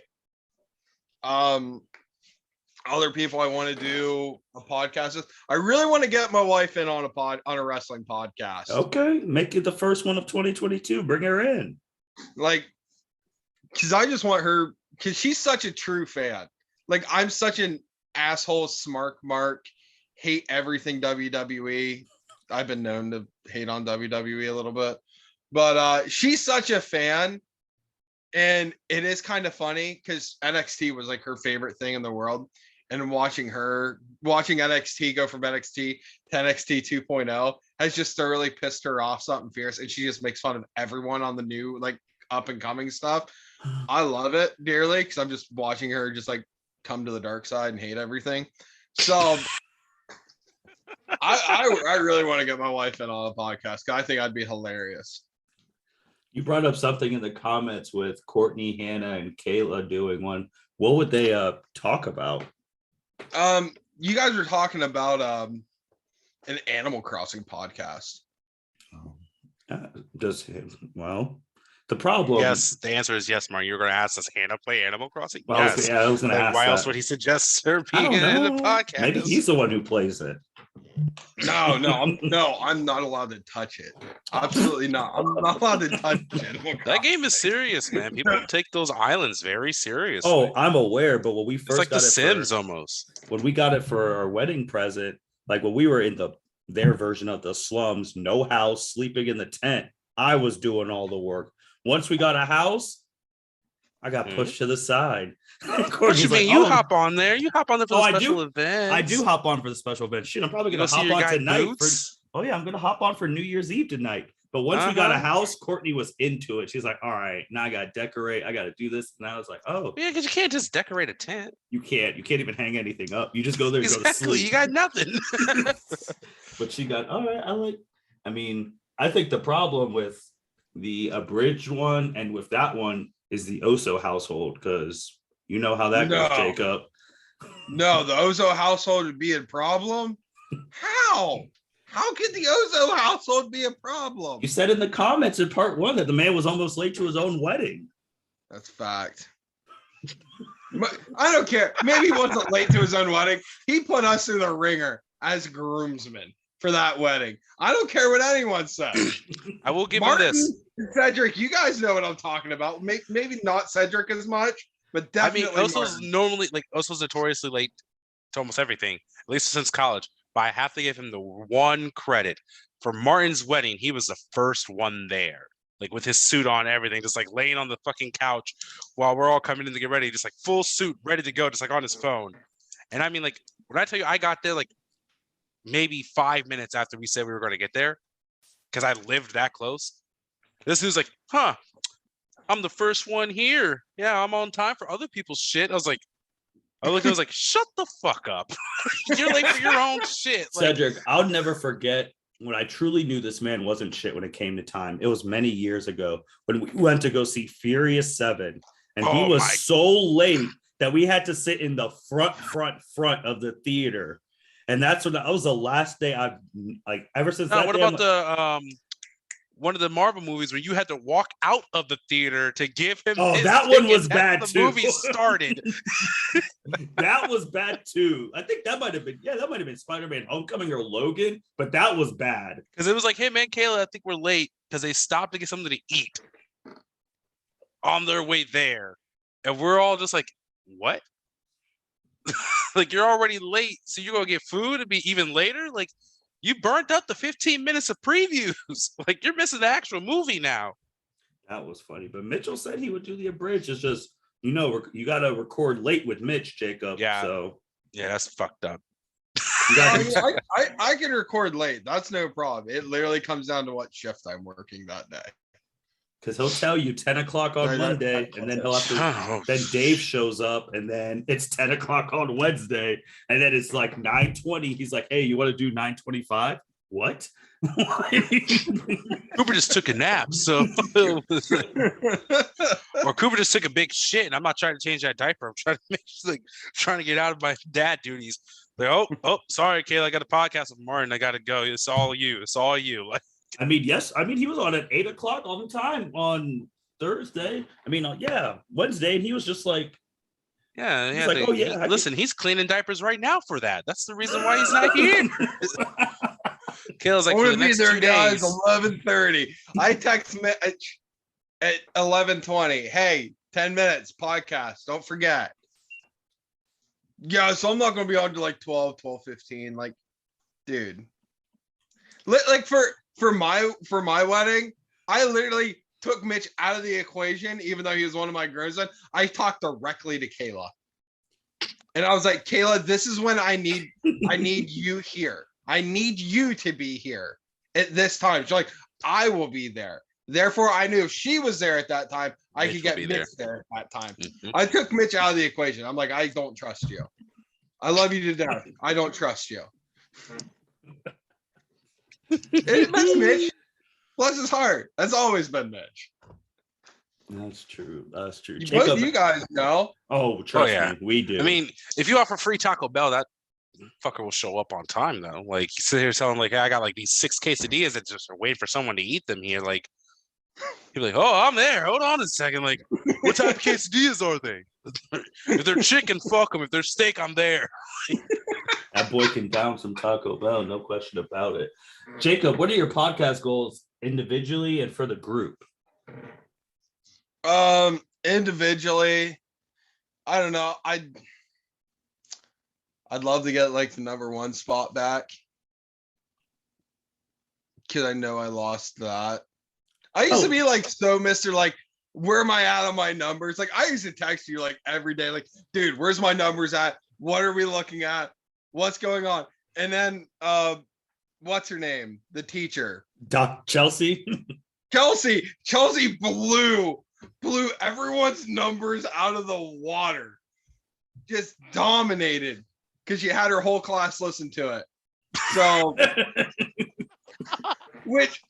[SPEAKER 7] It. Other people I want to do a podcast with. I really want to get my wife in on a wrestling podcast.
[SPEAKER 1] Okay, make it the first one of 2022. Bring her in.
[SPEAKER 7] Like, because I just want her, because she's such a true fan. Like, I'm such an asshole, smart mark, hate everything WWE. I've been known to hate on WWE a little bit, but she's such a fan, and it is kind of funny because NXT was like her favorite thing in the world, and watching NXT go from NXT to NXT 2.0 has just thoroughly pissed her off something fierce, and she just makes fun of everyone on the new, like, up and coming stuff. I love it dearly because I'm just watching her just like come to the dark side and hate everything. So I really want to get my wife in on a podcast. I think I'd be hilarious.
[SPEAKER 1] You brought up something in the comments with Courtney, Hannah, and Kayla doing one. What would they talk about?
[SPEAKER 7] You guys were talking about an Animal Crossing podcast.
[SPEAKER 1] Does The problem.
[SPEAKER 6] Yes, the answer is yes, Mark. You're going to ask us Hannah play Animal Crossing?
[SPEAKER 1] Well,
[SPEAKER 6] yes.
[SPEAKER 1] I was going to
[SPEAKER 6] Like,
[SPEAKER 1] ask
[SPEAKER 6] why
[SPEAKER 1] that.
[SPEAKER 6] else would he suggest her
[SPEAKER 1] I
[SPEAKER 6] being
[SPEAKER 1] don't
[SPEAKER 6] in the
[SPEAKER 1] know.
[SPEAKER 6] podcast?
[SPEAKER 1] Maybe he's the one who plays it.
[SPEAKER 7] No, I'm not allowed to touch it. Absolutely not. I'm not allowed to touch it.
[SPEAKER 6] That game is serious, man. People take those islands very seriously.
[SPEAKER 1] Oh, I'm aware, but when we
[SPEAKER 6] it's
[SPEAKER 1] first
[SPEAKER 6] like
[SPEAKER 1] got
[SPEAKER 6] The
[SPEAKER 1] it
[SPEAKER 6] Sims almost.
[SPEAKER 1] when we got it for our wedding present, like when we were in their version of the slums, no house, sleeping in the tent, I was doing all the work. Once we got a house, I got pushed to the side.
[SPEAKER 6] What you mean? You hop on there. You hop on there for the special event.
[SPEAKER 1] I do hop on for the special event. Shit, I'm probably going to hop on tonight. I'm going to hop on for New Year's Eve tonight. But once we got a house, Courtney was into it. She's like, all right, now I got to decorate. I got to do this. And I was like, oh.
[SPEAKER 6] Yeah, because you can't just decorate a tent.
[SPEAKER 1] You can't even hang anything up. You just go there and go to sleep.
[SPEAKER 6] You got nothing.
[SPEAKER 1] But she got, all right, I think the problem with the abridged one and with that one is the Osso household, because you know how that goes, Jacob.
[SPEAKER 7] No, the Osso household would be a problem. How? How could the Osso household be a problem?
[SPEAKER 1] You said in the comments in part 1 that the man was almost late to his own wedding.
[SPEAKER 7] That's fact. I don't care. Maybe he wasn't late to his own wedding. He put us through the ringer as groomsmen for that wedding. I don't care what anyone says.
[SPEAKER 6] I will give him this.
[SPEAKER 7] Cedric, you guys know what I'm talking about. Maybe not Cedric as much, but definitely.
[SPEAKER 6] I mean, Osso's notoriously late to almost everything, at least since college. But I have to give him the one credit for Martin's wedding. He was the first one there, like with his suit on, everything, just like laying on the fucking couch while we're all coming in to get ready, just like full suit, ready to go, just like on his phone. And I mean, like when I tell you, I got there like maybe 5 minutes after we said we were going to get there, because I lived that close. This dude's like, huh, I'm the first one here. Yeah, I'm on time for other people's shit. I was like, shut the fuck up. You're late for your own shit.
[SPEAKER 1] Cedric, I'll never forget when I truly knew this man wasn't shit when it came to time. It was many years ago when we went to go see Furious 7. And he was so late that we had to sit in the front of the theater. And that was the last day I've like ever since that.
[SPEAKER 6] What about the one of the Marvel movies where you had to walk out of the theater to give him?
[SPEAKER 1] Oh, that one was bad too.
[SPEAKER 6] The movie started.
[SPEAKER 1] That was bad too. I think that might have been Spider-Man Homecoming or Logan, but that was bad.
[SPEAKER 6] Because it was like, hey man, Kayla, I think we're late because they stopped to get something to eat on their way there. And we're all just like, what? Like, you're already late, so you're gonna get food and be even later? Like, you burnt up the 15 minutes of previews. Like, you're missing the actual movie now.
[SPEAKER 1] That was funny. But Mitchell said he would do the abridged. It's just, you got to record late with Mitch, Jacob.
[SPEAKER 6] Yeah.
[SPEAKER 1] So
[SPEAKER 6] yeah, that's fucked up.
[SPEAKER 7] I can record late. That's no problem. It literally comes down to what shift I'm working that day.
[SPEAKER 1] Because he'll tell you 10 o'clock on Monday, and then he'll have to. Then Dave shows up, and then it's 10 o'clock on Wednesday, and then it's like 9:20. He's like, "Hey, you want to do 9:25?" What?
[SPEAKER 6] Cooper just took a nap, so or Cooper just took a big shit, and I'm not trying to change that diaper. I'm trying to get out of my dad duties. Like, oh, sorry, Kayla, I got a podcast with Martin. I got to go. It's all you. It's all you. Like.
[SPEAKER 1] I mean, yes. I mean, he was on at 8 o'clock all the time on Thursday. I mean, Wednesday, and he was just like,
[SPEAKER 6] yeah.
[SPEAKER 1] Like, oh yeah.
[SPEAKER 6] Listen, he's cleaning diapers right now for that. That's the reason why he's not here. Kayla's like,
[SPEAKER 7] I want
[SPEAKER 6] to
[SPEAKER 7] be there, guys. 11:30. I text Mitch at 11:20. Hey, 10 minutes podcast. Don't forget. Yeah, so I'm not gonna be on to like 12:15. Like, dude. Like for my wedding, I literally took Mitch out of the equation, even though he was one of my groomsmen. I talked directly to Kayla, and I was like, "Kayla, this is when I need you here. I need you to be here at this time." She's like, "I will be there." Therefore, I knew if she was there at that time, I could get Mitch there at that time. Mm-hmm. I took Mitch out of the equation. I'm like, I don't trust you. I love you to death. I don't trust you. That's Mitch. Bless his heart. That's always been Mitch.
[SPEAKER 1] That's true.
[SPEAKER 7] Both you guys know.
[SPEAKER 1] Oh, trust me, we do.
[SPEAKER 6] I mean, if you offer free Taco Bell, that fucker will show up on time, though. Like, you sit here telling, like, hey, I got like these 6 quesadillas that just are waiting for someone to eat them here. Like, He'd be like, "Oh, I'm there. Hold on a second. Like, what type of quesadillas are they? If they're chicken, fuck them. If they're steak, I'm there."
[SPEAKER 1] That boy can down some Taco Bell, no question about it. Jacob, what are your podcast goals individually and for the group?
[SPEAKER 7] Individually, I don't know. I'd love to get like the #1 spot back, because I know I lost that. I used to be like so Mr. like, where am I at on my numbers? Like I used to text you like every day, like, dude, where's my numbers at? What are we looking at? What's going on? And then what's her name? The teacher.
[SPEAKER 1] Chelsea.
[SPEAKER 7] Chelsea blew everyone's numbers out of the water. Just dominated because she had her whole class listen to it. So which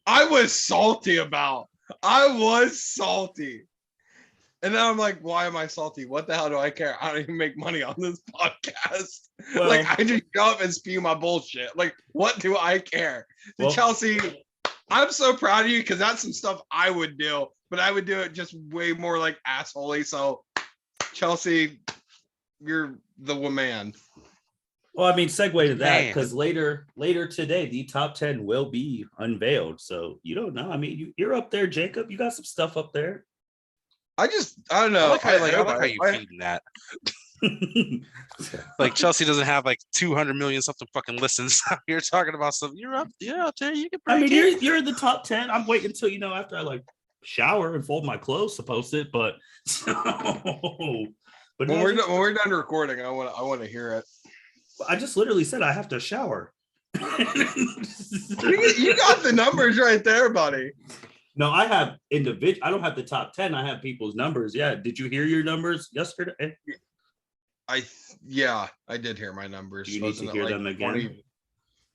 [SPEAKER 7] I was salty about. And then I'm like, why am I salty? What the hell do I care? I don't even make money on this podcast.
[SPEAKER 1] Well,
[SPEAKER 7] like, I just go up and spew my bullshit. Like, what do I care?
[SPEAKER 1] Well,
[SPEAKER 7] Chelsea, I'm so proud of you because that's some stuff I would do, but I would do it just way more like assholey. So, Chelsea, you're the woman.
[SPEAKER 1] Well, I mean, segue to that because later today, the top 10 will be unveiled. So you don't know. I mean, you're up there, Jacob. You got some stuff up there.
[SPEAKER 7] I don't know.
[SPEAKER 6] I like how you feeding that. Like Chelsea doesn't have like 200 million something fucking listens. You're talking about something. You're up there. You can.
[SPEAKER 1] I mean, you're in the top 10. I'm waiting until after I like shower and fold my clothes to post it. But
[SPEAKER 7] when we're done recording, I want to hear it.
[SPEAKER 1] I just literally said I have to shower.
[SPEAKER 7] You got the numbers right there, buddy.
[SPEAKER 1] No, I have individual. I don't have the top 10. I have people's numbers. Yeah. Did you hear your numbers yesterday?
[SPEAKER 7] I did hear my numbers.
[SPEAKER 1] You need to hear them again.
[SPEAKER 7] 20...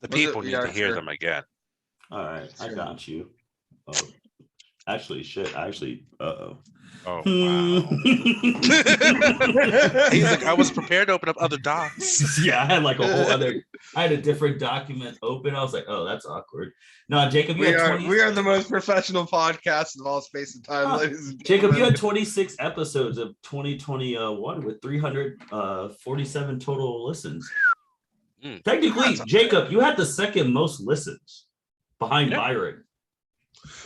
[SPEAKER 6] The people need to hear them again.
[SPEAKER 1] All right, I got you. Oh, actually, shit. Uh-oh.
[SPEAKER 6] Oh, wow. He's like, I was prepared to open up other docs.
[SPEAKER 1] Yeah, I had like a whole other. I had a different document open. I was like, oh, that's awkward. No, Jacob,
[SPEAKER 7] we are the most professional podcast of all space and time, ladies and
[SPEAKER 1] Jacob, you had 26 episodes of 2021 with 347 total listens. Technically, Jacob, you had the second most listens behind Byron.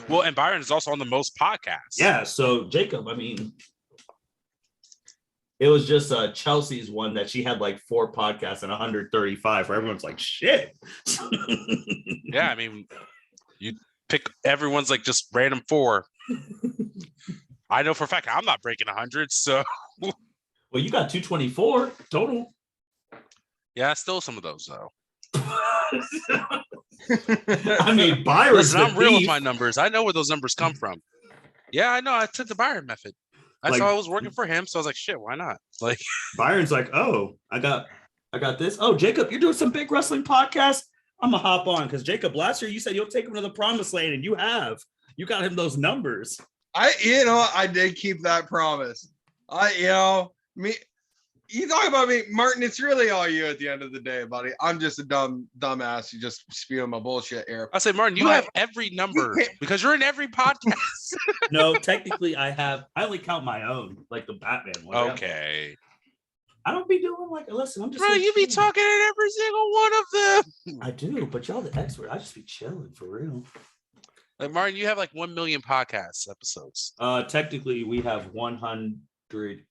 [SPEAKER 6] Well, and Byron is also on the most podcasts.
[SPEAKER 1] Yeah, so Jacob, I mean, it was just Chelsea's one that she had like 4 podcasts and 135 where everyone's like, shit.
[SPEAKER 6] Yeah, I mean, you pick everyone's like just random 4. I know for a fact I'm not breaking 100, so.
[SPEAKER 1] Well, you got 224 total.
[SPEAKER 6] Yeah, still some of those though.
[SPEAKER 1] I mean, Byron.
[SPEAKER 6] Listen, I'm real with my numbers. I know where those numbers come from. Yeah, I know. I took the Byron method. I saw it was working for him, so I was like, "Shit, why not?" Like
[SPEAKER 1] Byron's like, "Oh, I got this. Oh, Jacob, you're doing some big wrestling podcast. I'm gonna hop on because Jacob, last year you said you'll take him to the promised land, and you have. You got him those numbers.
[SPEAKER 7] I did keep that promise. You talk about me, Martin. It's really all you at the end of the day, buddy. I'm just a dumbass. You just spewing my bullshit here.
[SPEAKER 6] I say, Martin, you have every number because you're in every podcast.
[SPEAKER 1] No, technically, I only count my own, like the Batman one.
[SPEAKER 6] Okay.
[SPEAKER 1] I don't be doing like, listen, I'm just.
[SPEAKER 6] Bro, you be talking in every single one of them.
[SPEAKER 1] I do, but y'all the expert. I just be chilling for real.
[SPEAKER 6] Like Martin, you have like 1 million podcast episodes.
[SPEAKER 1] Technically, we have 150.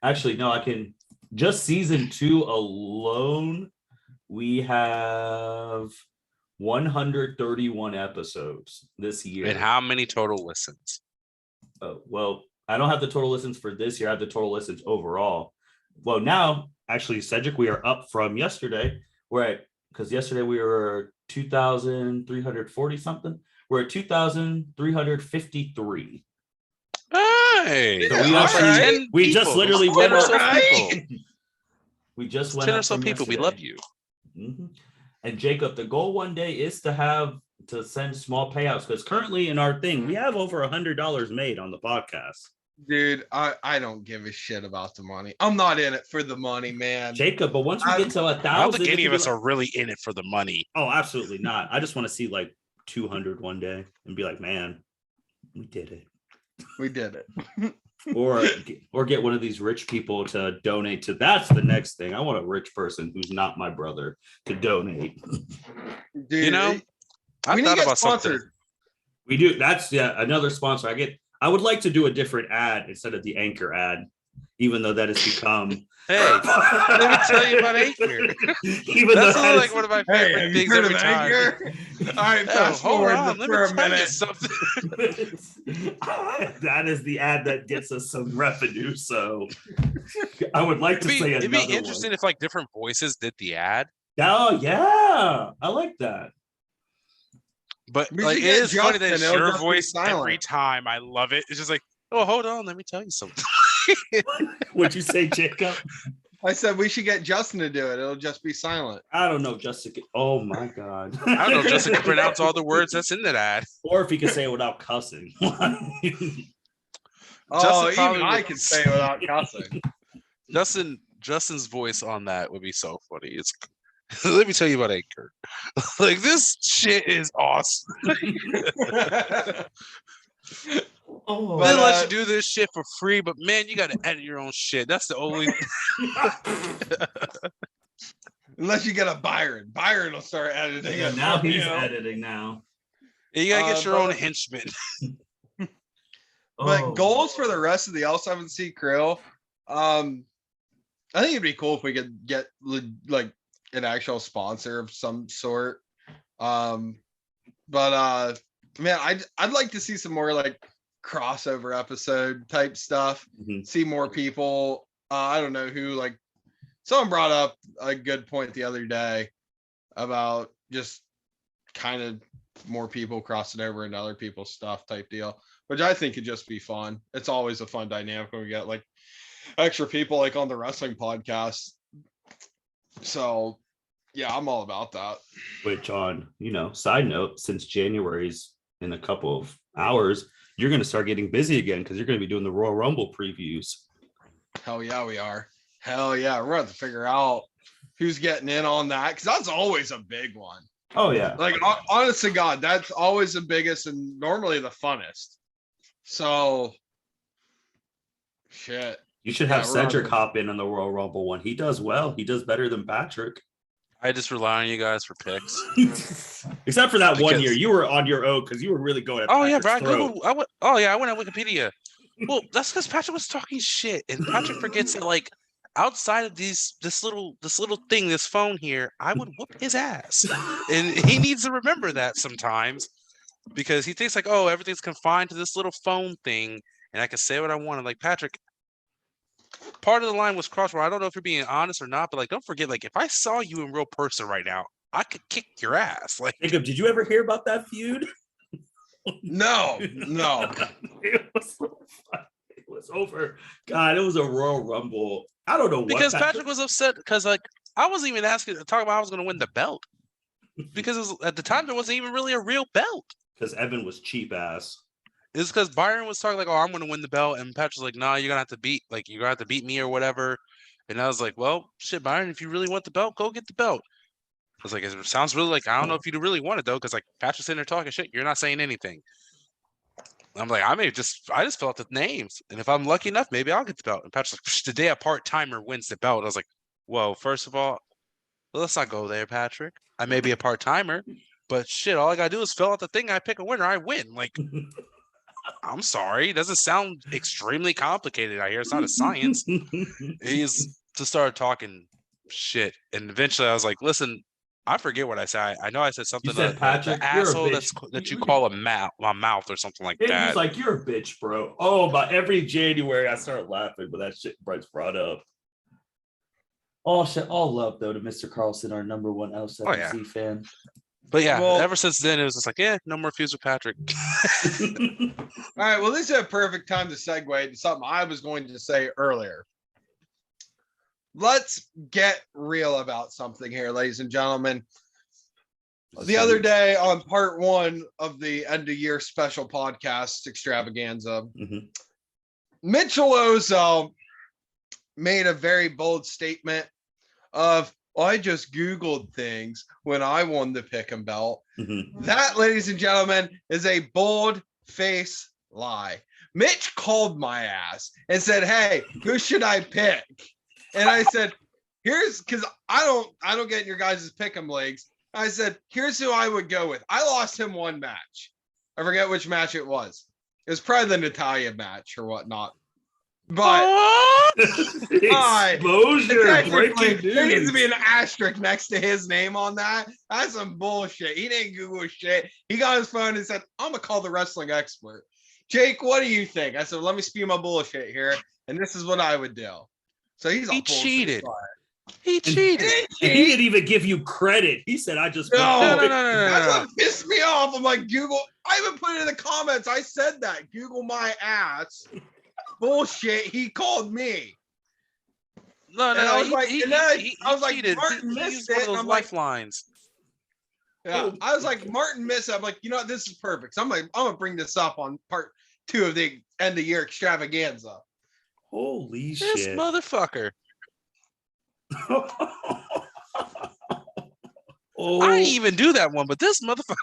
[SPEAKER 1] Actually, no, I can just season 2 alone. We have 131 episodes this year.
[SPEAKER 6] And how many total listens?
[SPEAKER 1] Well, I don't have the total listens for this year. I have the total listens overall. Well, now, actually, Cedric, we are up from yesterday. Because yesterday we were 2,340 something. We're at 2,353.
[SPEAKER 6] Hey,
[SPEAKER 1] so we just literally went up. We just went
[SPEAKER 6] 10
[SPEAKER 1] up
[SPEAKER 6] or so people.
[SPEAKER 1] Yesterday.
[SPEAKER 6] We love you.
[SPEAKER 1] Mm-hmm. And Jacob, the goal one day is to send small payouts because currently in our thing we have over $100 made on the podcast.
[SPEAKER 7] Dude, I don't give a shit about the money. I'm not in it for the money, man.
[SPEAKER 1] Jacob, but once we get to 1,000,
[SPEAKER 6] I don't think
[SPEAKER 1] it
[SPEAKER 6] any
[SPEAKER 1] could
[SPEAKER 6] of
[SPEAKER 1] be
[SPEAKER 6] us are really in it for the money.
[SPEAKER 1] Oh, absolutely not. I just want to see like 200 one day and be like, man, we did it.
[SPEAKER 7] We did it.
[SPEAKER 1] Or get one of these rich people to donate to. That's the next thing. I want a rich person who's not my brother to donate.
[SPEAKER 7] Dude,
[SPEAKER 6] You know, I
[SPEAKER 7] we need
[SPEAKER 6] thought
[SPEAKER 7] to get
[SPEAKER 6] about
[SPEAKER 7] sponsored.
[SPEAKER 6] something.
[SPEAKER 1] We do. That's another sponsor. I would like to do a different ad instead of the Anchor ad, even though that has become.
[SPEAKER 6] Hey, let me tell you about Anchor.
[SPEAKER 1] Even
[SPEAKER 6] That's
[SPEAKER 1] though
[SPEAKER 6] like one of my favorite
[SPEAKER 7] Hey, have you
[SPEAKER 6] things
[SPEAKER 7] heard
[SPEAKER 6] every
[SPEAKER 7] of
[SPEAKER 6] time.
[SPEAKER 7] Anchor? All right,
[SPEAKER 6] Oh,
[SPEAKER 7] fast
[SPEAKER 6] hold
[SPEAKER 7] forward
[SPEAKER 6] on, let me
[SPEAKER 7] for a
[SPEAKER 6] tell you
[SPEAKER 7] minute.
[SPEAKER 6] something.
[SPEAKER 1] that is the ad that gets us some revenue. So I would like to say another
[SPEAKER 6] It'd be interesting
[SPEAKER 1] one.
[SPEAKER 6] if like different voices did the ad.
[SPEAKER 1] Oh yeah, I like that.
[SPEAKER 6] But
[SPEAKER 7] We
[SPEAKER 6] like
[SPEAKER 7] should
[SPEAKER 6] it
[SPEAKER 7] get
[SPEAKER 6] is funny that
[SPEAKER 7] Justin,
[SPEAKER 6] it's
[SPEAKER 7] it'll
[SPEAKER 6] your
[SPEAKER 7] just be
[SPEAKER 6] voice every
[SPEAKER 7] silent.
[SPEAKER 6] time. I love it. It's just like, oh, hold on, let me tell you something.
[SPEAKER 1] What'd you say, Jacob?
[SPEAKER 7] I said we should get Justin to do it. It'll just be silent.
[SPEAKER 1] I don't know, Jessica. Oh my god.
[SPEAKER 6] I don't know if Justin can pronounce all the words that's in that ad.
[SPEAKER 1] Or if he can say it without cussing.
[SPEAKER 7] Oh,
[SPEAKER 6] Justin probably
[SPEAKER 7] even I
[SPEAKER 6] would-
[SPEAKER 7] can say it without cussing.
[SPEAKER 6] Justin's voice on that would be so funny. It's let me tell you about Anchor. Like this shit is awesome.
[SPEAKER 1] Oh,
[SPEAKER 6] They let
[SPEAKER 7] uh,
[SPEAKER 6] you do this shit for free, but man, you got to edit your own shit. That's the only.
[SPEAKER 7] Unless you get a Byron. Byron will start editing
[SPEAKER 1] yeah,
[SPEAKER 7] it.
[SPEAKER 1] now
[SPEAKER 7] for you.
[SPEAKER 1] he's editing now.
[SPEAKER 6] You gotta get your
[SPEAKER 7] but-
[SPEAKER 6] own henchman.
[SPEAKER 7] But
[SPEAKER 1] Oh.
[SPEAKER 7] goals for the rest of the L7C crew. I think it'd be cool if we could get like an actual sponsor of some sort. But man, I'd like to see some more like crossover episode type stuff.
[SPEAKER 1] Mhm.
[SPEAKER 7] See more people. I don't know who, like someone brought up a good point the other day about just kind of more people crossing over into other people's stuff type deal, which I think could just be fun. It's always a fun dynamic when we get like extra people like on the wrestling podcast. So yeah, I'm all about that.
[SPEAKER 1] Which on, side note, since January's in a couple of hours, you're going to start getting busy again because you're going to be doing the Royal Rumble previews.
[SPEAKER 7] Hell yeah, we are. Hell yeah. We're going to figure out who's getting in on that because that's always a big one.
[SPEAKER 1] Oh, yeah.
[SPEAKER 7] Like, honest to God, that's always the biggest and normally the funnest. So, shit.
[SPEAKER 1] You should have
[SPEAKER 7] Yeah, we're on
[SPEAKER 1] Cedric
[SPEAKER 7] this.
[SPEAKER 1] hop in on the Royal Rumble one. He does well. He does better than Patrick.
[SPEAKER 6] I just rely on you guys for picks.
[SPEAKER 1] Except for that one
[SPEAKER 6] Because-
[SPEAKER 1] year. You were on your own because you were really going at
[SPEAKER 6] Oh yeah,
[SPEAKER 1] Patrick's
[SPEAKER 6] Brad.
[SPEAKER 1] throat.
[SPEAKER 6] Google. I went on Wikipedia. Well, that's because Patrick was talking shit, and Patrick forgets that like outside of this little thing, this phone here, I would whoop his ass, and he needs to remember that sometimes because he thinks like, oh, everything's confined to this little phone thing, and I can say what I want. And like Patrick, part of the line was crossed where I don't know if you're being honest or not, but like, don't forget, like, if I saw you in real person right now, I could kick your ass. Like,
[SPEAKER 1] Jacob, did you ever hear about that feud?
[SPEAKER 7] No.
[SPEAKER 1] It was so funny. It was over. God, it was a Royal Rumble. I don't know what.
[SPEAKER 6] because Patrick was upset because like I wasn't even talking about I was going to win the belt because at the time there wasn't even really a real belt.
[SPEAKER 1] Because Evan was cheap ass.
[SPEAKER 6] It's because Byron was talking like, "Oh, I'm going to win the belt," and Patrick's like, "Nah, you're gonna have to beat me or whatever." And I was like, "Well, shit, Byron, if you really want the belt, go get the belt." I was like, "It sounds really like I don't know if you really want it though, because like Patrick's sitting there talking shit, you're not saying anything." I'm like, I just fill out the names, and if I'm lucky enough, maybe I'll get the belt. And Patrick's like, "The day a part timer wins the belt." I was like, "Whoa, first of all, let's not go there, Patrick. I may be a part timer, but shit, all I gotta do is fill out the thing. I pick a winner, I win." Like. I'm sorry. It doesn't sound extremely complicated out here. It's not a science. He's to start talking shit. And eventually I was like, listen, I forget what I said. I know I said something
[SPEAKER 1] You said,
[SPEAKER 6] the
[SPEAKER 1] Patrick, you're a
[SPEAKER 6] asshole
[SPEAKER 1] bitch.
[SPEAKER 6] that you call a mouth or something like
[SPEAKER 1] He
[SPEAKER 6] that.
[SPEAKER 1] was like, "You're a bitch, bro." Oh, but every January I start laughing, but that shit Bryce brought up. All shit, all love though to Mr. Carlson, our number one L7C fan.
[SPEAKER 6] But yeah,
[SPEAKER 7] Well-
[SPEAKER 6] ever since then it was just like, yeah, no more feuds with Patrick.
[SPEAKER 7] All right. Well, this is a perfect time to segue to something I was going to say earlier. Let's get real about something here, ladies and gentlemen. The other day on part one of the end of year special podcast extravaganza,
[SPEAKER 1] Mhm.
[SPEAKER 7] Mitchell Osso made a very bold statement of, I just Googled things when I won the Pick'em belt. That, ladies and gentlemen, is a bold-faced lie. Mitch called my ass and said, hey, who should I pick? And I said, because I don't get in your guys' Pick'em leagues. I said, here's who I would go with. I lost him one match. I forget which match it was. It was probably the Natalia match or whatnot. But
[SPEAKER 1] exposure, breaking news.
[SPEAKER 7] There needs to be an asterisk next to his name on that. That's some bullshit. He didn't Google shit. He got his phone and said, I'm gonna call the wrestling expert. Jake, what do you think? I said, let me spew my bullshit here, and this is what I would do. So he cheated.
[SPEAKER 6] He cheated.
[SPEAKER 1] And he didn't even give you credit. He said, I just
[SPEAKER 7] no. That's what pissed me off. I'm like, Google. I even put it in the comments. I said that. Google my ass. Bullshit. He called me.
[SPEAKER 6] I was
[SPEAKER 7] like,
[SPEAKER 6] cheated.
[SPEAKER 7] Martin
[SPEAKER 6] He
[SPEAKER 7] missed
[SPEAKER 6] used
[SPEAKER 7] it.
[SPEAKER 6] one of those
[SPEAKER 7] I'm like,
[SPEAKER 6] lifelines.
[SPEAKER 7] yeah, I was like, Martin missed it. I'm like, you know what? This is perfect. So I'm gonna bring this up on part 2 of the end of year extravaganza.
[SPEAKER 1] Holy
[SPEAKER 6] This
[SPEAKER 1] shit.
[SPEAKER 6] motherfucker.
[SPEAKER 1] I
[SPEAKER 6] didn't even do that one, but this motherfucker.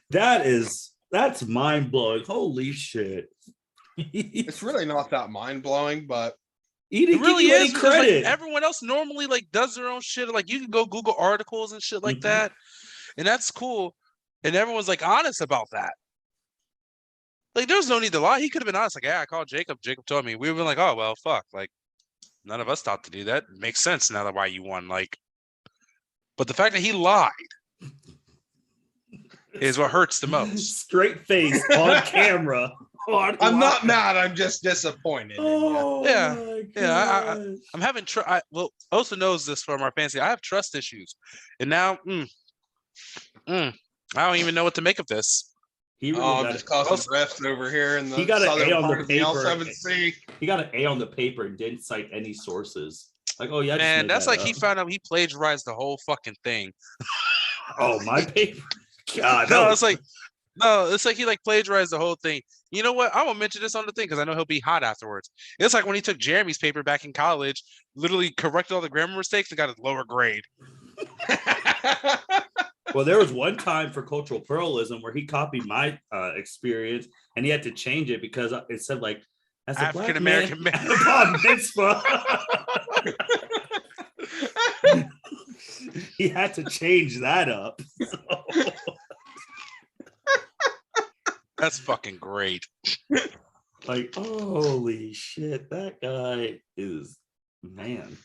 [SPEAKER 1] That's mind blowing. Holy shit.
[SPEAKER 7] It's really not that mind blowing, but
[SPEAKER 1] he didn't
[SPEAKER 6] really
[SPEAKER 1] give you any
[SPEAKER 6] is because,
[SPEAKER 1] credit.
[SPEAKER 6] like, everyone else normally does their own shit. Like, you can go Google articles and shit like that, and that's cool. And everyone's honest about that. Like, there's no need to lie. He could have been honest. Like, yeah, I called Jacob. Jacob told me. We would have been like, oh well, fuck. Like, none of us thought to do that. It makes sense now that why you won. Like, but the fact that he lied is what hurts the most.
[SPEAKER 1] Straight face on camera.
[SPEAKER 7] I'm not mad. I'm just disappointed.
[SPEAKER 1] Oh,
[SPEAKER 6] yeah. I'm having well, Osso knows this from our fantasy. I have trust issues, and now, I don't even know what to make of this.
[SPEAKER 7] He really just causing refs over here in the
[SPEAKER 1] he got an A on the paper.
[SPEAKER 7] L7C.
[SPEAKER 1] He got an A on the paper and didn't cite any sources. Like, oh yeah,
[SPEAKER 6] man, that's like he found out he plagiarized the whole fucking thing.
[SPEAKER 1] Oh, my paper. God,
[SPEAKER 6] it's like he plagiarized the whole thing. You know what? I won't mention this on the thing because I know he'll be hot afterwards. It's like when he took Jeremy's paper back in college, literally corrected all the grammar mistakes and got a lower grade.
[SPEAKER 1] Well, there was one time for cultural pluralism where he copied my experience and he had to change it because it said as a African American man. He had to change that up. So.
[SPEAKER 6] That's fucking great.
[SPEAKER 1] Holy shit, that guy is, man.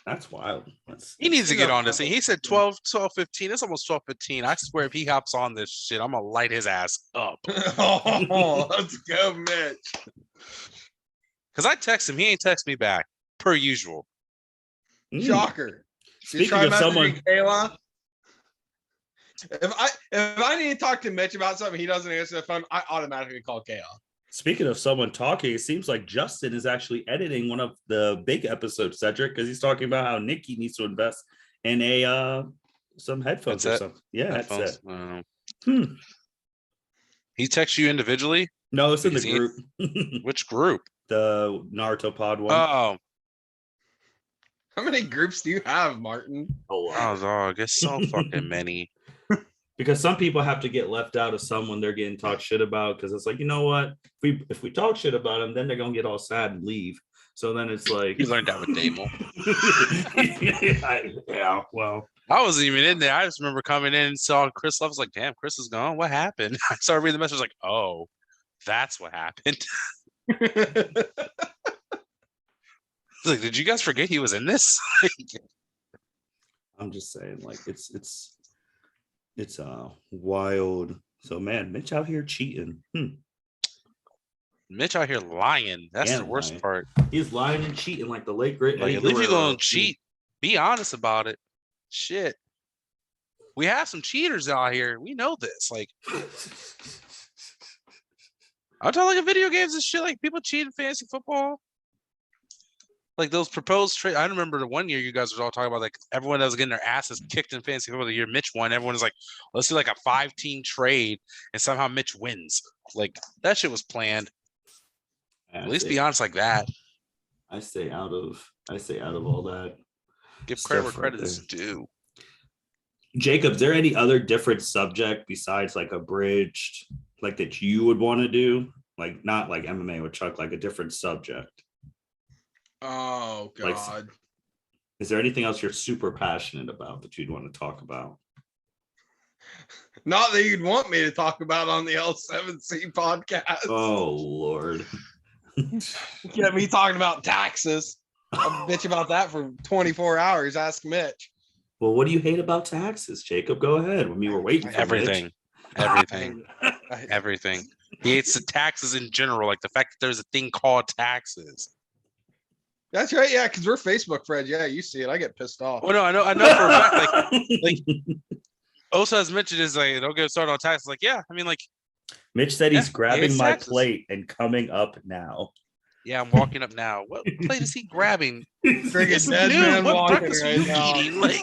[SPEAKER 1] That's wild.
[SPEAKER 6] He needs to get on this thing. He said 12:15. It's almost 12:15. I swear if he hops on this shit, I'm going to light his ass up.
[SPEAKER 7] Let's go, Mitch.
[SPEAKER 6] Because I text him. He ain't text me back, per usual.
[SPEAKER 7] Shocker.
[SPEAKER 1] Speaking of someone...
[SPEAKER 7] Kayla? If I need to talk to Mitch about something, he doesn't answer the phone, I automatically call Kayla.
[SPEAKER 1] Speaking of someone talking, it seems like Justin is actually editing one of the big episodes, Cedric, because he's talking about how Niki needs to invest in some headphones or something. Yeah, headset.
[SPEAKER 6] He texts you individually?
[SPEAKER 1] No, it's in the group.
[SPEAKER 6] Which group?
[SPEAKER 1] The Naruto Pod one.
[SPEAKER 6] Oh.
[SPEAKER 7] How many groups do you have, Martin?
[SPEAKER 6] Oh, dog. It's so fucking many.
[SPEAKER 1] Because some people have to get left out of some when they're getting talked shit about, because it's like, you know what? If we talk shit about them, then they're gonna get all sad and leave. So then it's like
[SPEAKER 6] you learned that with Debo.
[SPEAKER 1] Yeah, well,
[SPEAKER 6] I wasn't even in there. I just remember coming in and saw Chris. I was like, damn, Chris is gone. What happened? I started reading the message, like, oh, that's what happened. Like, did you guys forget he was in this?
[SPEAKER 1] I'm just saying, it's wild. So man, Mitch out here cheating.
[SPEAKER 6] Mitch out here lying. That's the worst part.
[SPEAKER 1] He's lying and cheating like the late great.
[SPEAKER 6] Like, at least you're gonna cheat. Be honest about it. Shit. We have some cheaters out here. We know this. Like, I'm talking video games and shit. Like, people cheat in fantasy football. Like those proposed trade. I remember the one year you guys were all talking about everyone that was getting their asses kicked in fantasy football. The year Mitch won, everyone was like, let's do a 5-team trade, and somehow Mitch wins. Like, that shit was planned. At least be honest like that.
[SPEAKER 1] I stay out of all that.
[SPEAKER 6] Give credit where
[SPEAKER 1] stuff right
[SPEAKER 6] credit is
[SPEAKER 1] there.
[SPEAKER 6] due.
[SPEAKER 1] Jacob, is there any other different subject besides like abridged, like that you would want to do? Like not like MMA with Chuck, like a different subject.
[SPEAKER 7] Oh
[SPEAKER 1] Like,
[SPEAKER 7] God.
[SPEAKER 1] is there anything else you're super passionate about that you'd want to talk about?
[SPEAKER 7] Not that you'd want me to talk about on the L7C podcast.
[SPEAKER 1] Oh Lord.
[SPEAKER 7] Get me talking about taxes. I'll bitch about that for 24 hours. Ask Mitch.
[SPEAKER 1] Well, what do you hate about taxes, Jacob? Go ahead. When we were waiting for
[SPEAKER 6] Everything. Everything. He hates the taxes in general, like the fact that there's a thing called taxes.
[SPEAKER 7] That's right. Yeah, because we're Facebook friends. Yeah, you see it. I get pissed off.
[SPEAKER 6] Well, no, I know for a fact, like Osso has mentioned is like, don't get started on taxes. Like, yeah, I mean, like,
[SPEAKER 1] Mitch said he's grabbing
[SPEAKER 6] it's
[SPEAKER 1] my
[SPEAKER 6] taxes.
[SPEAKER 1] plate and coming up now.
[SPEAKER 6] yeah, I'm walking up now. What plate is he grabbing?
[SPEAKER 7] Friggin'
[SPEAKER 6] It's
[SPEAKER 7] dead
[SPEAKER 6] new.
[SPEAKER 7] man
[SPEAKER 6] What
[SPEAKER 7] walking
[SPEAKER 6] breakfast are
[SPEAKER 7] right
[SPEAKER 6] you
[SPEAKER 7] now.
[SPEAKER 6] eating? Like,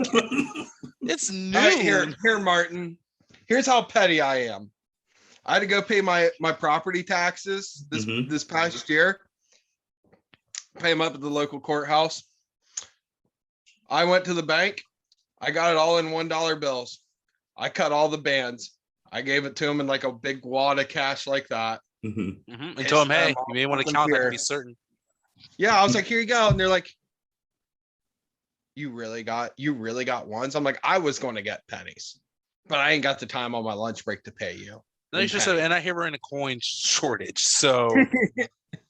[SPEAKER 6] it's new.
[SPEAKER 7] All right, here, Martin. Here's how petty I am. I had to go pay my property taxes this past year. Pay them up at the local courthouse. I went to the bank. I got it all in $1 bills. I cut all the bands. I gave it to him in like a big wad of cash like that.
[SPEAKER 6] And told him, hey, you may want to count that to be certain.
[SPEAKER 7] Yeah, I was like, here you go. And they're like, you really got ones? I'm like, I was going to get pennies, but I ain't got the time on my lunch break to pay you.
[SPEAKER 6] No, you just said, and I hear we're in a coin shortage, so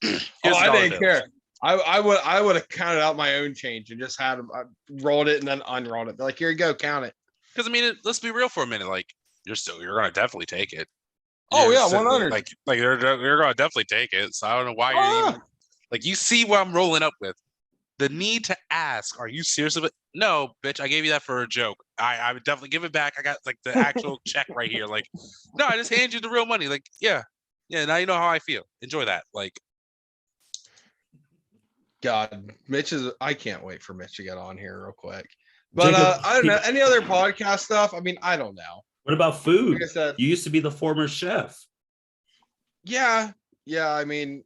[SPEAKER 7] I didn't care. I would have counted out my own change and just had I rolled it and then unrolled it. They're like, here you go, count it.
[SPEAKER 6] Because I mean, let's be real for a minute. Like, you're gonna definitely take it.
[SPEAKER 7] Oh
[SPEAKER 6] You're
[SPEAKER 7] yeah,
[SPEAKER 6] sitting there,
[SPEAKER 7] 100.
[SPEAKER 6] Like you're gonna definitely take it. So I don't know why you're even like. You see what I'm rolling up with. The need to ask, are you serious about it? No, bitch, I gave you that for a joke. I would definitely give it back. I got like the actual check right here. Like, no, I just hand you the real money. Like, yeah. Now you know how I feel. Enjoy that. Like,
[SPEAKER 7] God, I can't wait for Mitch to get on here real quick. But I don't know. Any other podcast stuff? I mean, I don't know.
[SPEAKER 1] What about food?
[SPEAKER 7] Like I said,
[SPEAKER 1] You used to be the former chef.
[SPEAKER 7] yeah. I mean,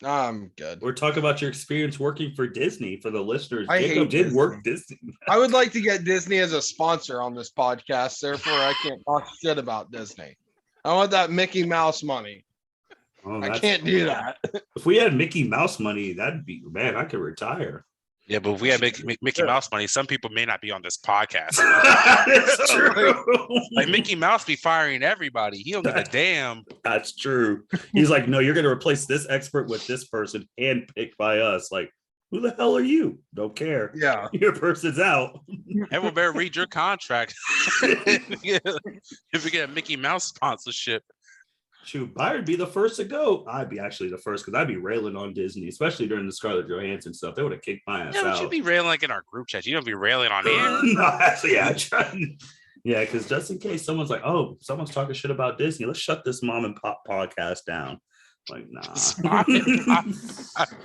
[SPEAKER 7] I'm good.
[SPEAKER 1] We're talking about your experience working for Disney for the listeners.
[SPEAKER 7] I
[SPEAKER 1] Jacob
[SPEAKER 7] hate
[SPEAKER 1] did
[SPEAKER 7] Disney.
[SPEAKER 1] work Disney.
[SPEAKER 7] I would like to get Disney as a sponsor on this podcast. Therefore, I can't talk shit about Disney. I want that Mickey Mouse money.
[SPEAKER 1] Oh,
[SPEAKER 7] I can't do that.
[SPEAKER 1] If we had Mickey Mouse money, that'd be, man, I could retire.
[SPEAKER 6] yeah, but if we had Mickey Mouse money, some people may not be on this podcast.
[SPEAKER 1] That's true.
[SPEAKER 6] Like Mickey Mouse be firing everybody. He don't give a damn.
[SPEAKER 1] That's true. He's like, no, you're going to replace this expert with this person handpicked by us. Like, who the hell are you? Don't care.
[SPEAKER 7] Yeah.
[SPEAKER 1] Your person's out.
[SPEAKER 6] Everyone better read your contract. If we get a Mickey Mouse sponsorship.
[SPEAKER 1] Shoot, Byron be the first to go. I'd be actually the first because I'd be railing on Disney, especially during the Scarlett Johansson stuff. They would have kicked my ass
[SPEAKER 6] Yeah, but
[SPEAKER 1] out.
[SPEAKER 6] you'd be railing like in our group chat. You don't be railing on here.
[SPEAKER 1] No, actually, yeah, yeah, because just in case someone's like, oh, someone's talking shit about Disney, let's shut this mom and pop podcast down. Like, nah.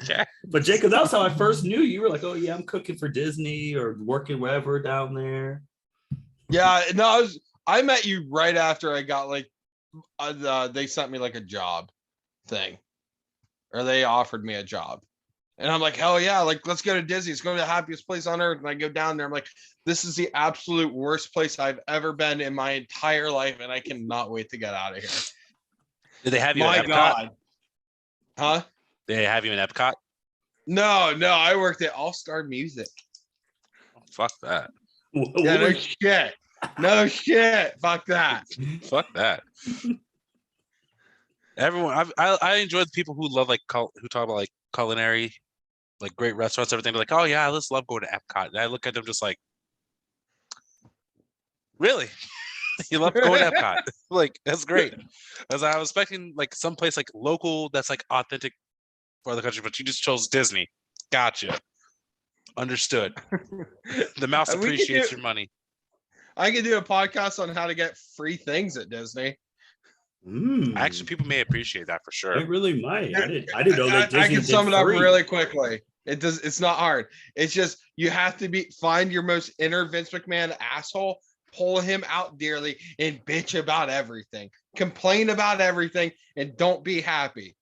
[SPEAKER 6] Okay.
[SPEAKER 1] But Jacob, that was how I first knew you. Were like, oh yeah, I'm cooking for Disney or working wherever down there.
[SPEAKER 7] Yeah. No, I met you right after I got like they sent me like a job thing, or they offered me a job, and I'm like, hell yeah, like let's go to Disney. It's going to be the happiest place on earth. And I go down there, I'm like, this is the absolute worst place I've ever been in my entire life, and I cannot wait to get out of here.
[SPEAKER 6] Did they have you
[SPEAKER 7] My
[SPEAKER 6] in Epcot?
[SPEAKER 7] God. Huh?
[SPEAKER 6] Did they have you in Epcot?
[SPEAKER 7] No, I worked at All Star Music.
[SPEAKER 6] Fuck that.
[SPEAKER 7] Yeah, no shit. No shit. Fuck that.
[SPEAKER 6] Fuck that. Everyone, I enjoy the people who love who talk about like culinary, like great restaurants, everything. They're like, oh yeah, I just love going to Epcot. And I look at them just like, really? You love going to Epcot? Like that's great. As I was expecting like someplace like local that's like authentic for other country, but you just chose Disney. Gotcha. Understood. The mouse appreciates your money.
[SPEAKER 7] I could do a podcast on how to get free things at Disney.
[SPEAKER 6] Actually, people may appreciate that for sure.
[SPEAKER 1] They really might. I didn't know that Disney
[SPEAKER 7] I can sum it up
[SPEAKER 1] free.
[SPEAKER 7] really quickly. It's not hard. It's just you have to find your most inner Vince McMahon asshole, pull him out dearly, and bitch about everything. Complain about everything and don't be happy.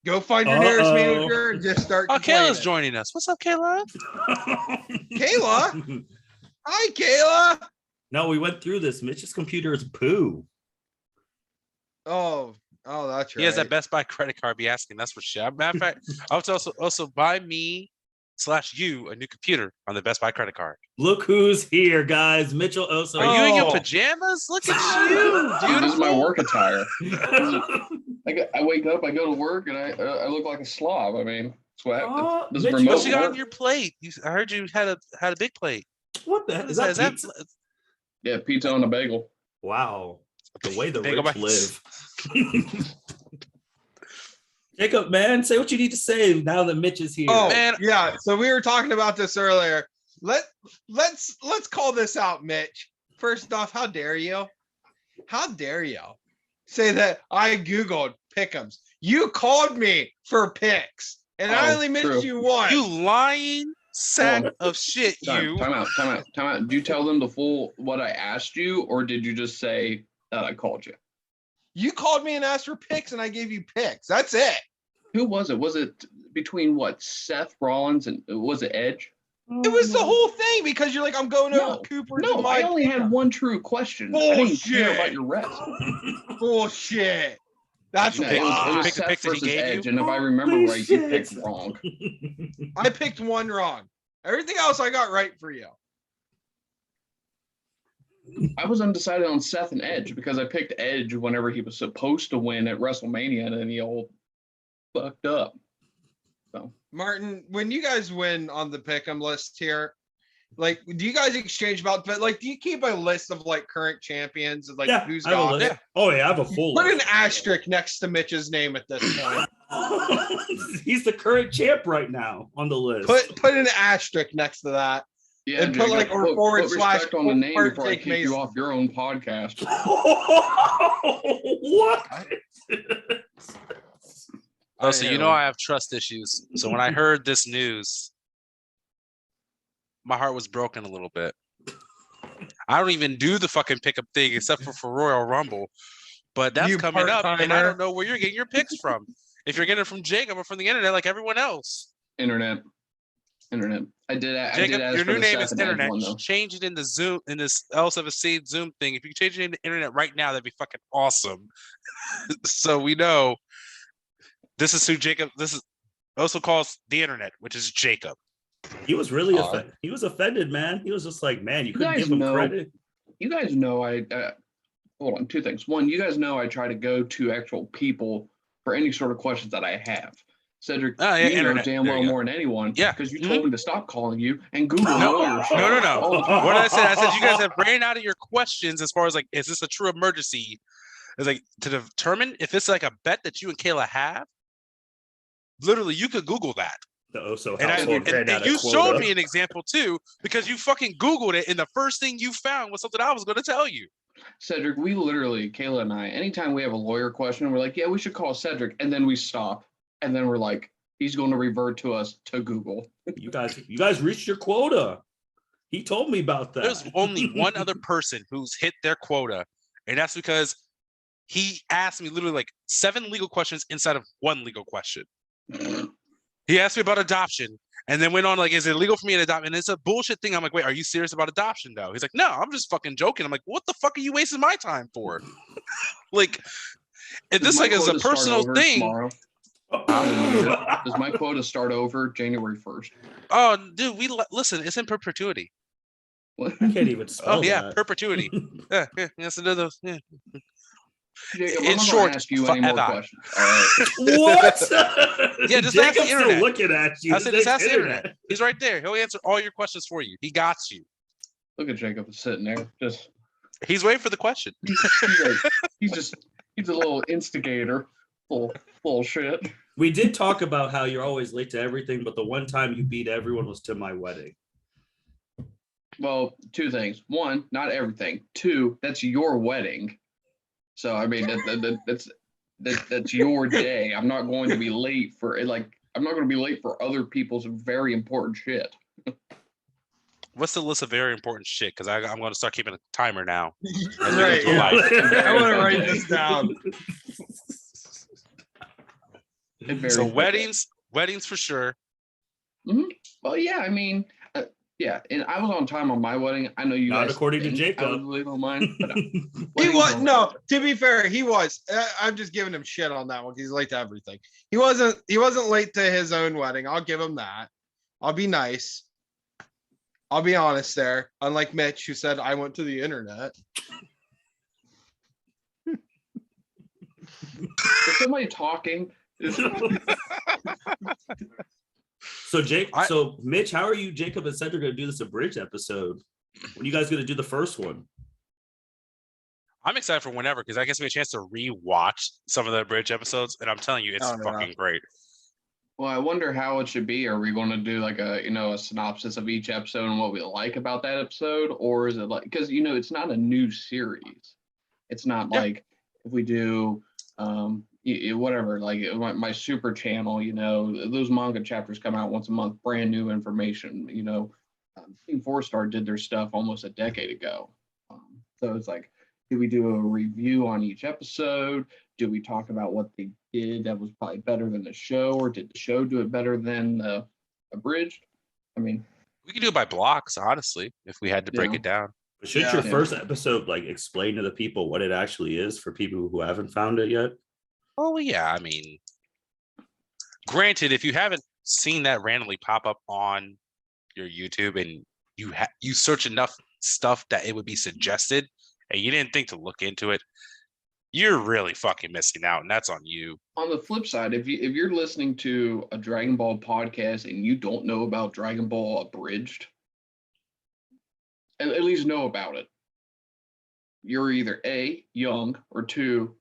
[SPEAKER 7] Go find your nearest manager and just start.
[SPEAKER 6] Oh, Kayla's joining us. What's up, Kayla?
[SPEAKER 7] Kayla? Hi, Kayla.
[SPEAKER 1] No, we went through this. Mitch's computer is poo.
[SPEAKER 7] Oh, that's right.
[SPEAKER 6] He has that Best Buy credit card. Be asking. That's for sure. Matter of fact, I would also buy me/you a new computer on the Best Buy credit card.
[SPEAKER 1] Look who's here, guys. Mitchell Osso.
[SPEAKER 6] Are you in your pajamas? Look at you,
[SPEAKER 3] Dude, this is my work attire.
[SPEAKER 1] Oh,
[SPEAKER 3] I wake up, I go to work, and I look like a slob. I mean, sweat. This is
[SPEAKER 1] Mitch,
[SPEAKER 3] remote
[SPEAKER 6] What you got
[SPEAKER 3] work.
[SPEAKER 6] on your plate? I heard you had a big plate.
[SPEAKER 1] what the hell? Is that pizza?
[SPEAKER 3] Yeah, pizza on a bagel.
[SPEAKER 1] Wow. The way the
[SPEAKER 6] Bagel
[SPEAKER 1] rich
[SPEAKER 6] bites.
[SPEAKER 1] live. Jacob, man, say what you need to say now that Mitch is here.
[SPEAKER 7] Oh,
[SPEAKER 6] Man.
[SPEAKER 7] yeah. So we were talking about this earlier. Let's call this out, Mitch. First off, how dare you? How dare you say that I Googled pick'ems? You called me for picks, and I only missed
[SPEAKER 3] true.
[SPEAKER 7] you one.
[SPEAKER 6] You lying sack of shit, you.
[SPEAKER 3] Time out. Did you tell them the full what I asked you, or did you just say that I called you?
[SPEAKER 7] You called me and asked for picks, and I gave you picks. That's it.
[SPEAKER 3] Who was it? Was it between what, Seth Rollins and was it Edge?
[SPEAKER 7] It was the whole thing because you're like, I'm going over
[SPEAKER 3] No,
[SPEAKER 7] Cooper's.
[SPEAKER 3] No,
[SPEAKER 7] and
[SPEAKER 3] I
[SPEAKER 7] my
[SPEAKER 3] only had one true question. I didn't care
[SPEAKER 7] Bullshit.
[SPEAKER 3] about your rest.
[SPEAKER 7] bullshit. That's
[SPEAKER 3] No, it
[SPEAKER 7] why
[SPEAKER 3] was
[SPEAKER 6] Pick the
[SPEAKER 3] Seth
[SPEAKER 6] picks that he
[SPEAKER 3] versus
[SPEAKER 6] gave you?
[SPEAKER 3] Edge, and if I remember
[SPEAKER 1] Holy
[SPEAKER 3] right, you
[SPEAKER 1] shit.
[SPEAKER 3] picked wrong.
[SPEAKER 7] I picked one wrong. Everything else I got right for you.
[SPEAKER 3] I was undecided on Seth and Edge because I picked Edge whenever he was supposed to win at WrestleMania, and then he all fucked up. So
[SPEAKER 7] Martin, when you guys win on the pick'em list here, like, do you guys exchange about, but like, do you keep a list of like current champions and like
[SPEAKER 1] Yeah,
[SPEAKER 7] who's
[SPEAKER 1] I have a
[SPEAKER 7] got
[SPEAKER 1] list.
[SPEAKER 7] it?
[SPEAKER 1] Oh, yeah, I have a full
[SPEAKER 7] Put an
[SPEAKER 1] list.
[SPEAKER 7] asterisk next to Mitch's name at this point.
[SPEAKER 1] He's the current champ right now on the list.
[SPEAKER 7] Put an asterisk next to that.
[SPEAKER 3] yeah,
[SPEAKER 7] And put, like, or forward
[SPEAKER 3] put
[SPEAKER 7] slash
[SPEAKER 3] respect on the name
[SPEAKER 7] Mark
[SPEAKER 3] before I
[SPEAKER 7] Jake
[SPEAKER 3] kick you
[SPEAKER 7] Mason.
[SPEAKER 3] off your own podcast.
[SPEAKER 1] What?
[SPEAKER 6] Oh, so you know I have trust issues. So when I heard this news, my heart was broken a little bit. I don't even do the fucking pickup thing except for Royal Rumble, but that's
[SPEAKER 7] You
[SPEAKER 6] coming up, and I
[SPEAKER 7] part-timer.
[SPEAKER 6] don't know where you're getting your picks from. If you're getting it from Jacob or from the internet, like everyone else.
[SPEAKER 3] Internet. I did
[SPEAKER 6] Jacob,
[SPEAKER 3] ask
[SPEAKER 6] your
[SPEAKER 3] for
[SPEAKER 6] new
[SPEAKER 3] the
[SPEAKER 6] name
[SPEAKER 3] Seth
[SPEAKER 6] is
[SPEAKER 3] and Edge
[SPEAKER 6] Internet.
[SPEAKER 3] one, though.
[SPEAKER 6] Change it in the Zoom, in this L7C Zoom thing. If you can change it into Internet right now, that'd be fucking awesome. So we know this is who Jacob. This is also calls the Internet, which is Jacob.
[SPEAKER 1] He was really offended. He was offended, man. He was just like, man, you couldn't
[SPEAKER 3] guys
[SPEAKER 1] give him
[SPEAKER 3] know-
[SPEAKER 1] credit.
[SPEAKER 3] You guys know hold on, two things. One, you guys know I try to go to actual people for any sort of questions that I have. Cedric,
[SPEAKER 6] Oh, yeah,
[SPEAKER 3] you know
[SPEAKER 6] internet.
[SPEAKER 3] damn
[SPEAKER 6] There
[SPEAKER 3] well
[SPEAKER 6] you go.
[SPEAKER 3] more than anyone.
[SPEAKER 6] Yeah.
[SPEAKER 3] Because you told me to stop calling you and Google
[SPEAKER 6] No,
[SPEAKER 3] lawyer shit
[SPEAKER 6] no.
[SPEAKER 3] all the time.
[SPEAKER 6] What did I say? I said you guys have ran out of your questions as far as like, is this a true emergency? It's like to determine if it's like a bet that you and Kayla have. Literally, you could Google that.
[SPEAKER 1] The Oso
[SPEAKER 6] And,
[SPEAKER 1] household ran
[SPEAKER 6] and
[SPEAKER 1] out of
[SPEAKER 6] you
[SPEAKER 1] quota.
[SPEAKER 6] showed me an example too, because you fucking Googled it, and the first thing you found was something I was going to tell you.
[SPEAKER 3] Cedric, we literally, Kayla and I, anytime we have a lawyer question, we're like, yeah, we should call Cedric. And then we stop. And then we're like, he's going to revert to us to Google.
[SPEAKER 1] You guys reached your quota. He told me about that.
[SPEAKER 6] There's only one other person who's hit their quota, and that's because he asked me literally like 7 legal questions inside of 1 legal question. He asked me about adoption, and then went on like, is it illegal for me to adopt? And it's a bullshit thing. I'm like, wait, are you serious about adoption though? He's like, no, I'm just fucking joking. I'm like, what the fuck are you wasting my time for? Like, and this like is a personal thing.
[SPEAKER 3] Tomorrow? Does my quota start over January 1st?
[SPEAKER 6] Oh, dude, listen, it's in perpetuity.
[SPEAKER 3] What?
[SPEAKER 1] I can't even spell
[SPEAKER 6] Oh yeah,
[SPEAKER 1] that.
[SPEAKER 6] perpetuity. yeah, yes, another. Yeah.
[SPEAKER 3] Jacob,
[SPEAKER 6] In
[SPEAKER 3] I'm not
[SPEAKER 6] short,
[SPEAKER 3] gonna ask you any more
[SPEAKER 6] forever.
[SPEAKER 3] questions. All right.
[SPEAKER 1] What?
[SPEAKER 6] Yeah, just ask the
[SPEAKER 1] Jacob's still
[SPEAKER 6] internet.
[SPEAKER 1] looking at you.
[SPEAKER 6] I said, just ask the internet. He's right there. He'll answer all your questions for you. He got you.
[SPEAKER 3] Look at Jacob sitting there. Just
[SPEAKER 6] He's waiting for the question.
[SPEAKER 3] he's a little instigator. Full shit.
[SPEAKER 1] We did talk about how you're always late to everything, but the one time you beat everyone was to my wedding.
[SPEAKER 3] Well, two things. One, not everything. Two, that's your wedding. So I mean that's your day. I'm not going to be late for it. Like I'm not going to be late for other people's very important shit.
[SPEAKER 6] What's the list of very important shit? Because I'm going to start keeping a timer now.
[SPEAKER 7] Right.
[SPEAKER 6] through life.
[SPEAKER 7] I want to write this down.
[SPEAKER 3] It varies.
[SPEAKER 6] So weddings for sure.
[SPEAKER 3] Well, yeah, I mean, yeah, and I was on time on my wedding. I know you
[SPEAKER 1] Not
[SPEAKER 3] guys
[SPEAKER 1] according to
[SPEAKER 3] think
[SPEAKER 1] Jacob.
[SPEAKER 3] I was late on mine, but
[SPEAKER 7] He
[SPEAKER 3] weddings
[SPEAKER 7] was
[SPEAKER 3] on
[SPEAKER 7] no.
[SPEAKER 3] time.
[SPEAKER 7] To be fair, he was. I'm just giving him shit on that one. He's late to everything. He wasn't late to his own wedding. I'll give him that. I'll be nice. I'll be honest there. Unlike Mitch, who said I went to the internet.
[SPEAKER 3] Is somebody talking?
[SPEAKER 1] So so Mitch, how are you, Jacob and Cedric, gonna do this abridged episode? When are you guys gonna do the first one?
[SPEAKER 6] I'm excited for whenever because I guess we have a chance to re-watch some of the bridge episodes, and I'm telling you, it's fucking great.
[SPEAKER 3] Well, I wonder how it should be. Are we going to do like a synopsis of each episode and what we like about that episode, or is it like because it's not a new series. It's not like if we do whatever like my super channel. Those manga chapters come out once a month, brand new information. Team 4-Star did their stuff almost a decade ago, so it's like, do we do a review on each episode? Do we talk about what they did that was probably better than the show, or did the show do it better than the abridged? I mean,
[SPEAKER 6] we could do it by blocks, honestly, if we had to break it down.
[SPEAKER 1] But should your first episode like explain to the people what it actually is for people who haven't found it yet?
[SPEAKER 6] Oh yeah, I mean, granted, if you haven't seen that randomly pop up on your YouTube and you search enough stuff that it would be suggested and you didn't think to look into it, you're really fucking missing out, and that's on you.
[SPEAKER 3] On the flip side, if you're listening to a Dragon Ball podcast and you don't know about Dragon Ball Abridged, at least know about it. You're either A, young, or 2,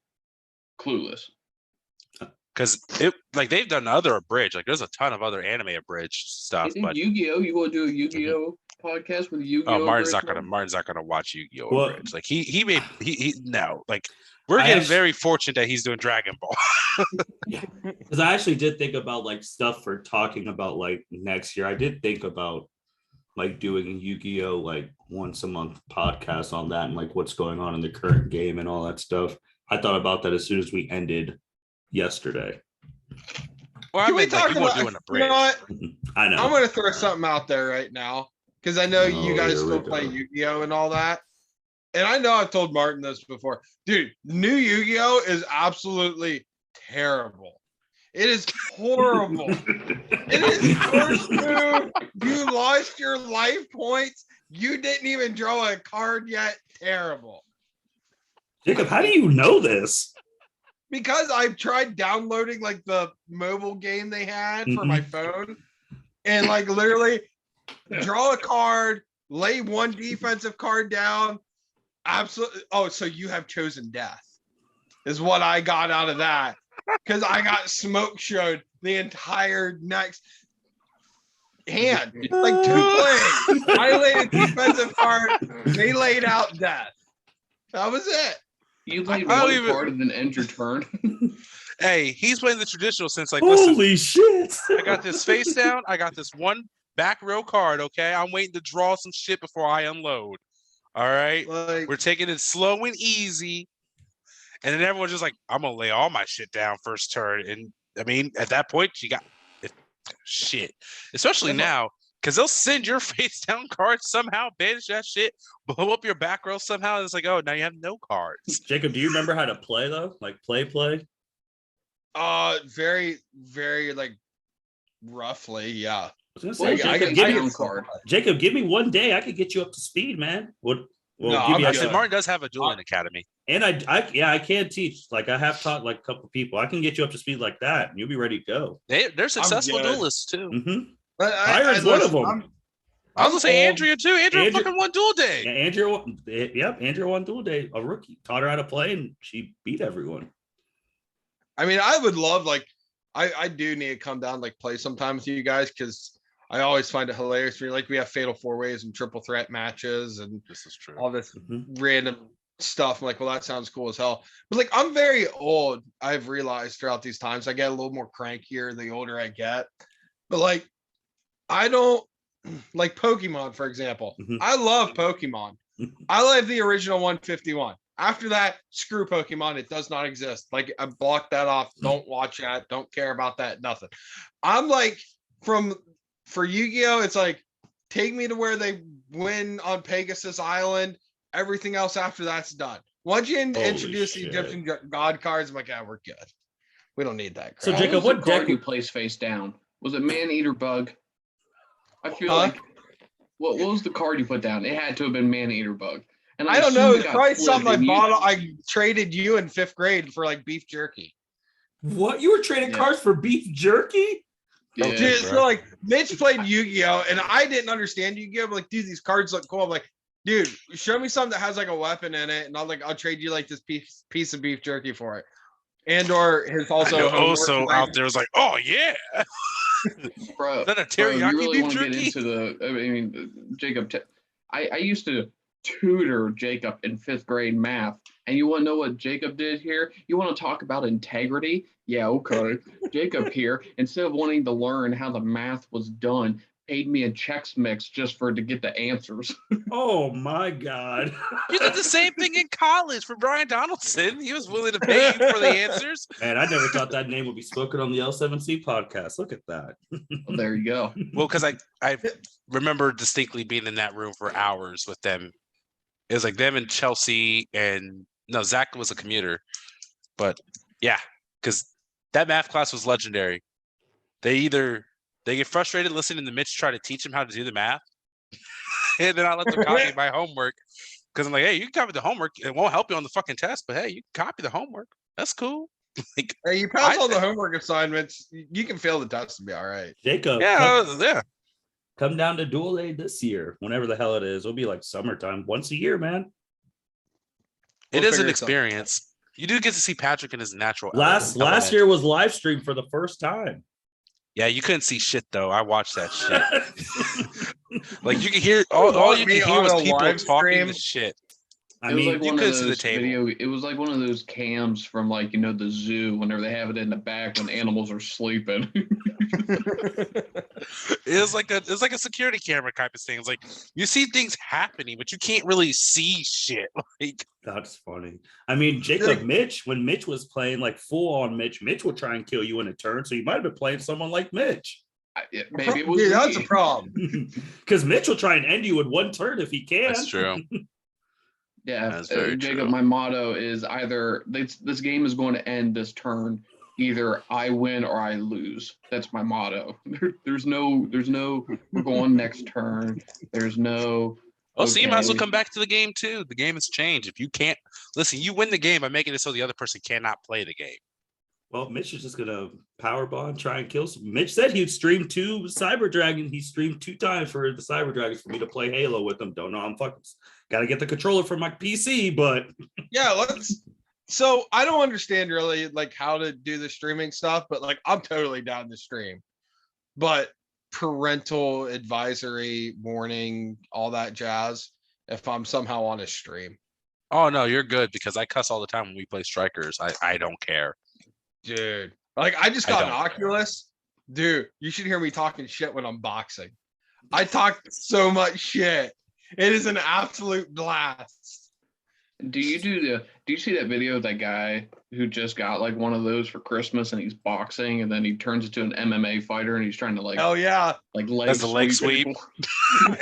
[SPEAKER 3] clueless.
[SPEAKER 6] Because they've done other abridged, like there's a ton of other anime abridged stuff. But
[SPEAKER 3] Yu-Gi-Oh, you want to do a Yu-Gi-Oh podcast with Yu-Gi-Oh?
[SPEAKER 6] Oh, Martin's not gonna watch Yu-Gi-Oh abridged. Like he no, like we're getting very fortunate that he's doing Dragon Ball.
[SPEAKER 1] Because I actually did think about like stuff for talking about like next year. I did think about like doing a Yu-Gi-Oh like once a month podcast on that and like what's going on in the current game and all that stuff. I thought about that as soon as we ended yesterday.
[SPEAKER 6] Well,
[SPEAKER 7] Can we talk about
[SPEAKER 6] doing a break?
[SPEAKER 7] You know what?
[SPEAKER 1] I know.
[SPEAKER 7] I'm going to throw something out there right now because I know you guys
[SPEAKER 1] here we
[SPEAKER 7] still
[SPEAKER 1] go.
[SPEAKER 7] play Yu-Gi-Oh and all that. And I know I've told Martin this before. Dude, new Yu-Gi-Oh is absolutely terrible. It is horrible. It is first move. You lost your life points. You didn't even draw a card yet. Terrible.
[SPEAKER 1] Jacob, how do you know this?
[SPEAKER 7] Because I've tried downloading like the mobile game they had for my phone and like literally draw a card, lay one defensive card down. Absolutely. Oh, so you have chosen death is what I got out of that. Because I got smoke showed the entire next hand. Like 2 plays. I laid a defensive card. They laid out death. That was it.
[SPEAKER 3] You played one card and then end your turn.
[SPEAKER 6] Hey, he's playing the traditional sense. Like,
[SPEAKER 1] holy shit!
[SPEAKER 6] I got this face down. I got this one back row card. Okay, I'm waiting to draw some shit before I unload. All right, we're taking it slow and easy, and then everyone's just like, "I'm gonna lay all my shit down first turn." And I mean, at that point, you got shit, especially now. Because they'll send your face down card somehow, banish that shit, blow up your back row somehow. And it's like, oh, now you have no cards.
[SPEAKER 1] Jacob, do you remember how to play though? Like play?
[SPEAKER 7] Very, very like roughly, yeah.
[SPEAKER 1] I was gonna say, Jacob, give me one day. I could get you up to speed, man.
[SPEAKER 6] Martin does have a dueling academy.
[SPEAKER 1] And I can teach. Like I have taught like a couple people. I can get you up to speed like that, and you'll be ready to go.
[SPEAKER 6] They're successful duelists too.
[SPEAKER 1] Mm-hmm. Byron's one of them.
[SPEAKER 6] I was gonna say Andrea too. Andrea fucking won duel day.
[SPEAKER 1] Yeah, Andrea won duel day. A rookie taught her how to play, and she beat everyone.
[SPEAKER 7] I mean, I would love I do need to come down like play sometime with you guys because I always find it hilarious. We have fatal 4-ways and triple threat matches, and
[SPEAKER 6] this is true.
[SPEAKER 7] All this random stuff. I'm like, well, that sounds cool as hell. But like, I'm very old. I've realized throughout these times, I get a little more crankier the older I get. But like, I don't like Pokemon, for example. I love Pokemon. I love the original 151. After that, screw Pokemon. It does not exist. Like, I blocked that off. Don't watch that. Don't care about that. Nothing. I'm like, for Yu-Gi-Oh, it's like, take me to where they win on Pegasus Island. Everything else after that's done. Once you introduce the Egyptian god cards, I'm like, yeah, we're good. We don't need that crap.
[SPEAKER 1] So Jacob, what deck
[SPEAKER 3] you place face down? Was it Man-Eater Bug? I feel like what was the card you put down? It had to have been Man-Eater Bug. And
[SPEAKER 7] I don't know. It's probably something I bought. I traded you in 5th grade for like beef jerky.
[SPEAKER 1] What? You were trading cards for beef jerky?
[SPEAKER 3] Yeah,
[SPEAKER 7] dude, so like Mitch played Yu-Gi-Oh, and I didn't understand Yu-Gi-Oh. But like, dude, these cards look cool. I'm like, dude, show me something that has like a weapon in it, and I'll trade you like this piece of beef jerky for it. And or his also
[SPEAKER 6] Osso out there was like, oh yeah,
[SPEAKER 3] bro.
[SPEAKER 6] Is that a teriyaki
[SPEAKER 3] you really
[SPEAKER 6] beef
[SPEAKER 3] want to
[SPEAKER 6] jerky?
[SPEAKER 3] get into I mean, Jacob. I used to tutor Jacob in 5th grade math, and you want to know what Jacob did here? You want to talk about integrity? Yeah, okay. Jacob here, instead of wanting to learn how the math was done, paid me a Chex Mix just to get the answers.
[SPEAKER 1] Oh my God.
[SPEAKER 6] You did the same thing in college for Brian Donaldson. He was willing to pay you for the answers.
[SPEAKER 1] Man, I never thought that name would be spoken on the L7C podcast. Look at that.
[SPEAKER 3] Well, there you go.
[SPEAKER 6] Well, because I remember distinctly being in that room for hours with them. It was like them and Chelsea, and no, Zach was a commuter. But yeah, because that math class was legendary. They get frustrated listening to Mitch try to teach them how to do the math. And then I let them copy my homework. Because I'm like, hey, you can copy the homework. It won't help you on the fucking test, but hey, you can copy the homework. That's cool. Like,
[SPEAKER 7] hey, you pass all the homework assignments, you can fail the test and be all right.
[SPEAKER 1] Jacob.
[SPEAKER 6] Yeah.
[SPEAKER 1] Come down to Dual A this year, whenever the hell it is. It'll be like summertime, once a year, man.
[SPEAKER 6] It is an experience. You do get to see Patrick in his natural.
[SPEAKER 1] Last year was live stream for the first time.
[SPEAKER 6] Yeah, you couldn't see shit though. I watched that shit. Like you could hear all you could hear was people talking the shit.
[SPEAKER 1] I mean,
[SPEAKER 6] you could see the table.
[SPEAKER 3] It was like one of those cams from like the zoo whenever they have it in the back when animals are sleeping.
[SPEAKER 6] It's like a security camera type of thing. It's like you see things happening, but you can't really see shit. Like
[SPEAKER 1] that's funny. I mean, Jacob, when Mitch was playing like full on Mitch would try and kill you in a turn. So you might have been playing someone like Mitch.
[SPEAKER 3] Maybe it was
[SPEAKER 7] that's a problem.
[SPEAKER 1] Because Mitch will try and end you in one turn if he can.
[SPEAKER 6] That's true.
[SPEAKER 3] Yeah, Jacob, my motto is either this game is going to end this turn. Either I win or I lose. That's my motto. There's no we're going next turn. There's no.
[SPEAKER 6] Oh, so you might as well come back to the game too. The game has changed. If you can't listen, you win the game by making it so the other person cannot play the game.
[SPEAKER 1] Well, Mitch is just gonna power bond, try and kill some. Mitch said he'd stream 2 Cyber Dragon. He streamed 2 times for the Cyber Dragons for me to play Halo with them. Don't know I'm fucking gotta get the controller for my PC, but
[SPEAKER 7] yeah, so I don't understand really like how to do the streaming stuff, but like I'm totally down to stream. But parental advisory, warning, all that jazz, if I'm somehow on a stream.
[SPEAKER 6] Oh no, you're good because I cuss all the time when we play Strikers. I don't care.
[SPEAKER 7] Dude, like I just got an Oculus. Dude, you should hear me talking shit when I'm boxing. I talk so much shit. It is an absolute blast.
[SPEAKER 3] Do you see that video of that guy who just got like one of those for Christmas and he's boxing and then he turns into an MMA fighter and he's trying to like
[SPEAKER 7] oh yeah
[SPEAKER 3] like
[SPEAKER 6] that's a leg sweep.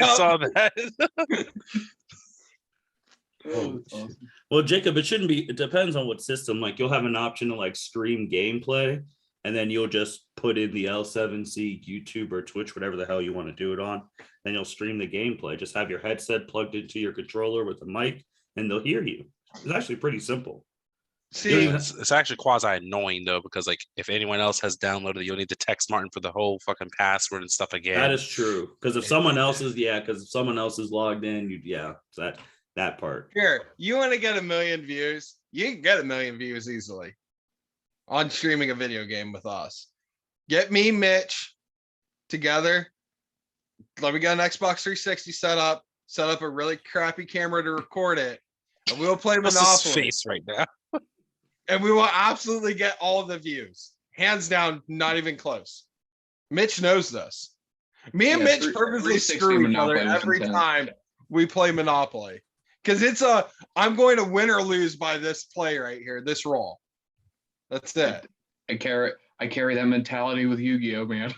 [SPEAKER 6] I saw that.
[SPEAKER 3] Awesome.
[SPEAKER 1] Well, Jacob, it depends on what system. Like you'll have an option to like stream gameplay, and then you'll just put in the L7C, YouTube or Twitch, whatever the hell you want to do it on. Then you'll stream the gameplay. Just have your headset plugged into your controller with a mic, and they'll hear you. It's actually pretty simple.
[SPEAKER 6] See, it's actually quasi annoying though, because like if anyone else has downloaded it, you'll need to text Martin for the whole fucking password and stuff again.
[SPEAKER 1] That is true. Because if someone else is logged in, that part.
[SPEAKER 7] Here, you want to get 1 million views? You can get 1 million views easily on streaming a video game with us. Get me, Mitch, together. Let me get an Xbox 360 set up a really crappy camera to record it, and we'll play Monopoly.
[SPEAKER 6] Face right now.
[SPEAKER 7] And we will absolutely get all the views. Hands down, not even close. Mitch knows this. Me and Mitch purposely screw each other every time we play Monopoly. Because I'm going to win or lose by this play right here, this roll. That's it.
[SPEAKER 3] I carry that mentality with Yu-Gi-Oh, man.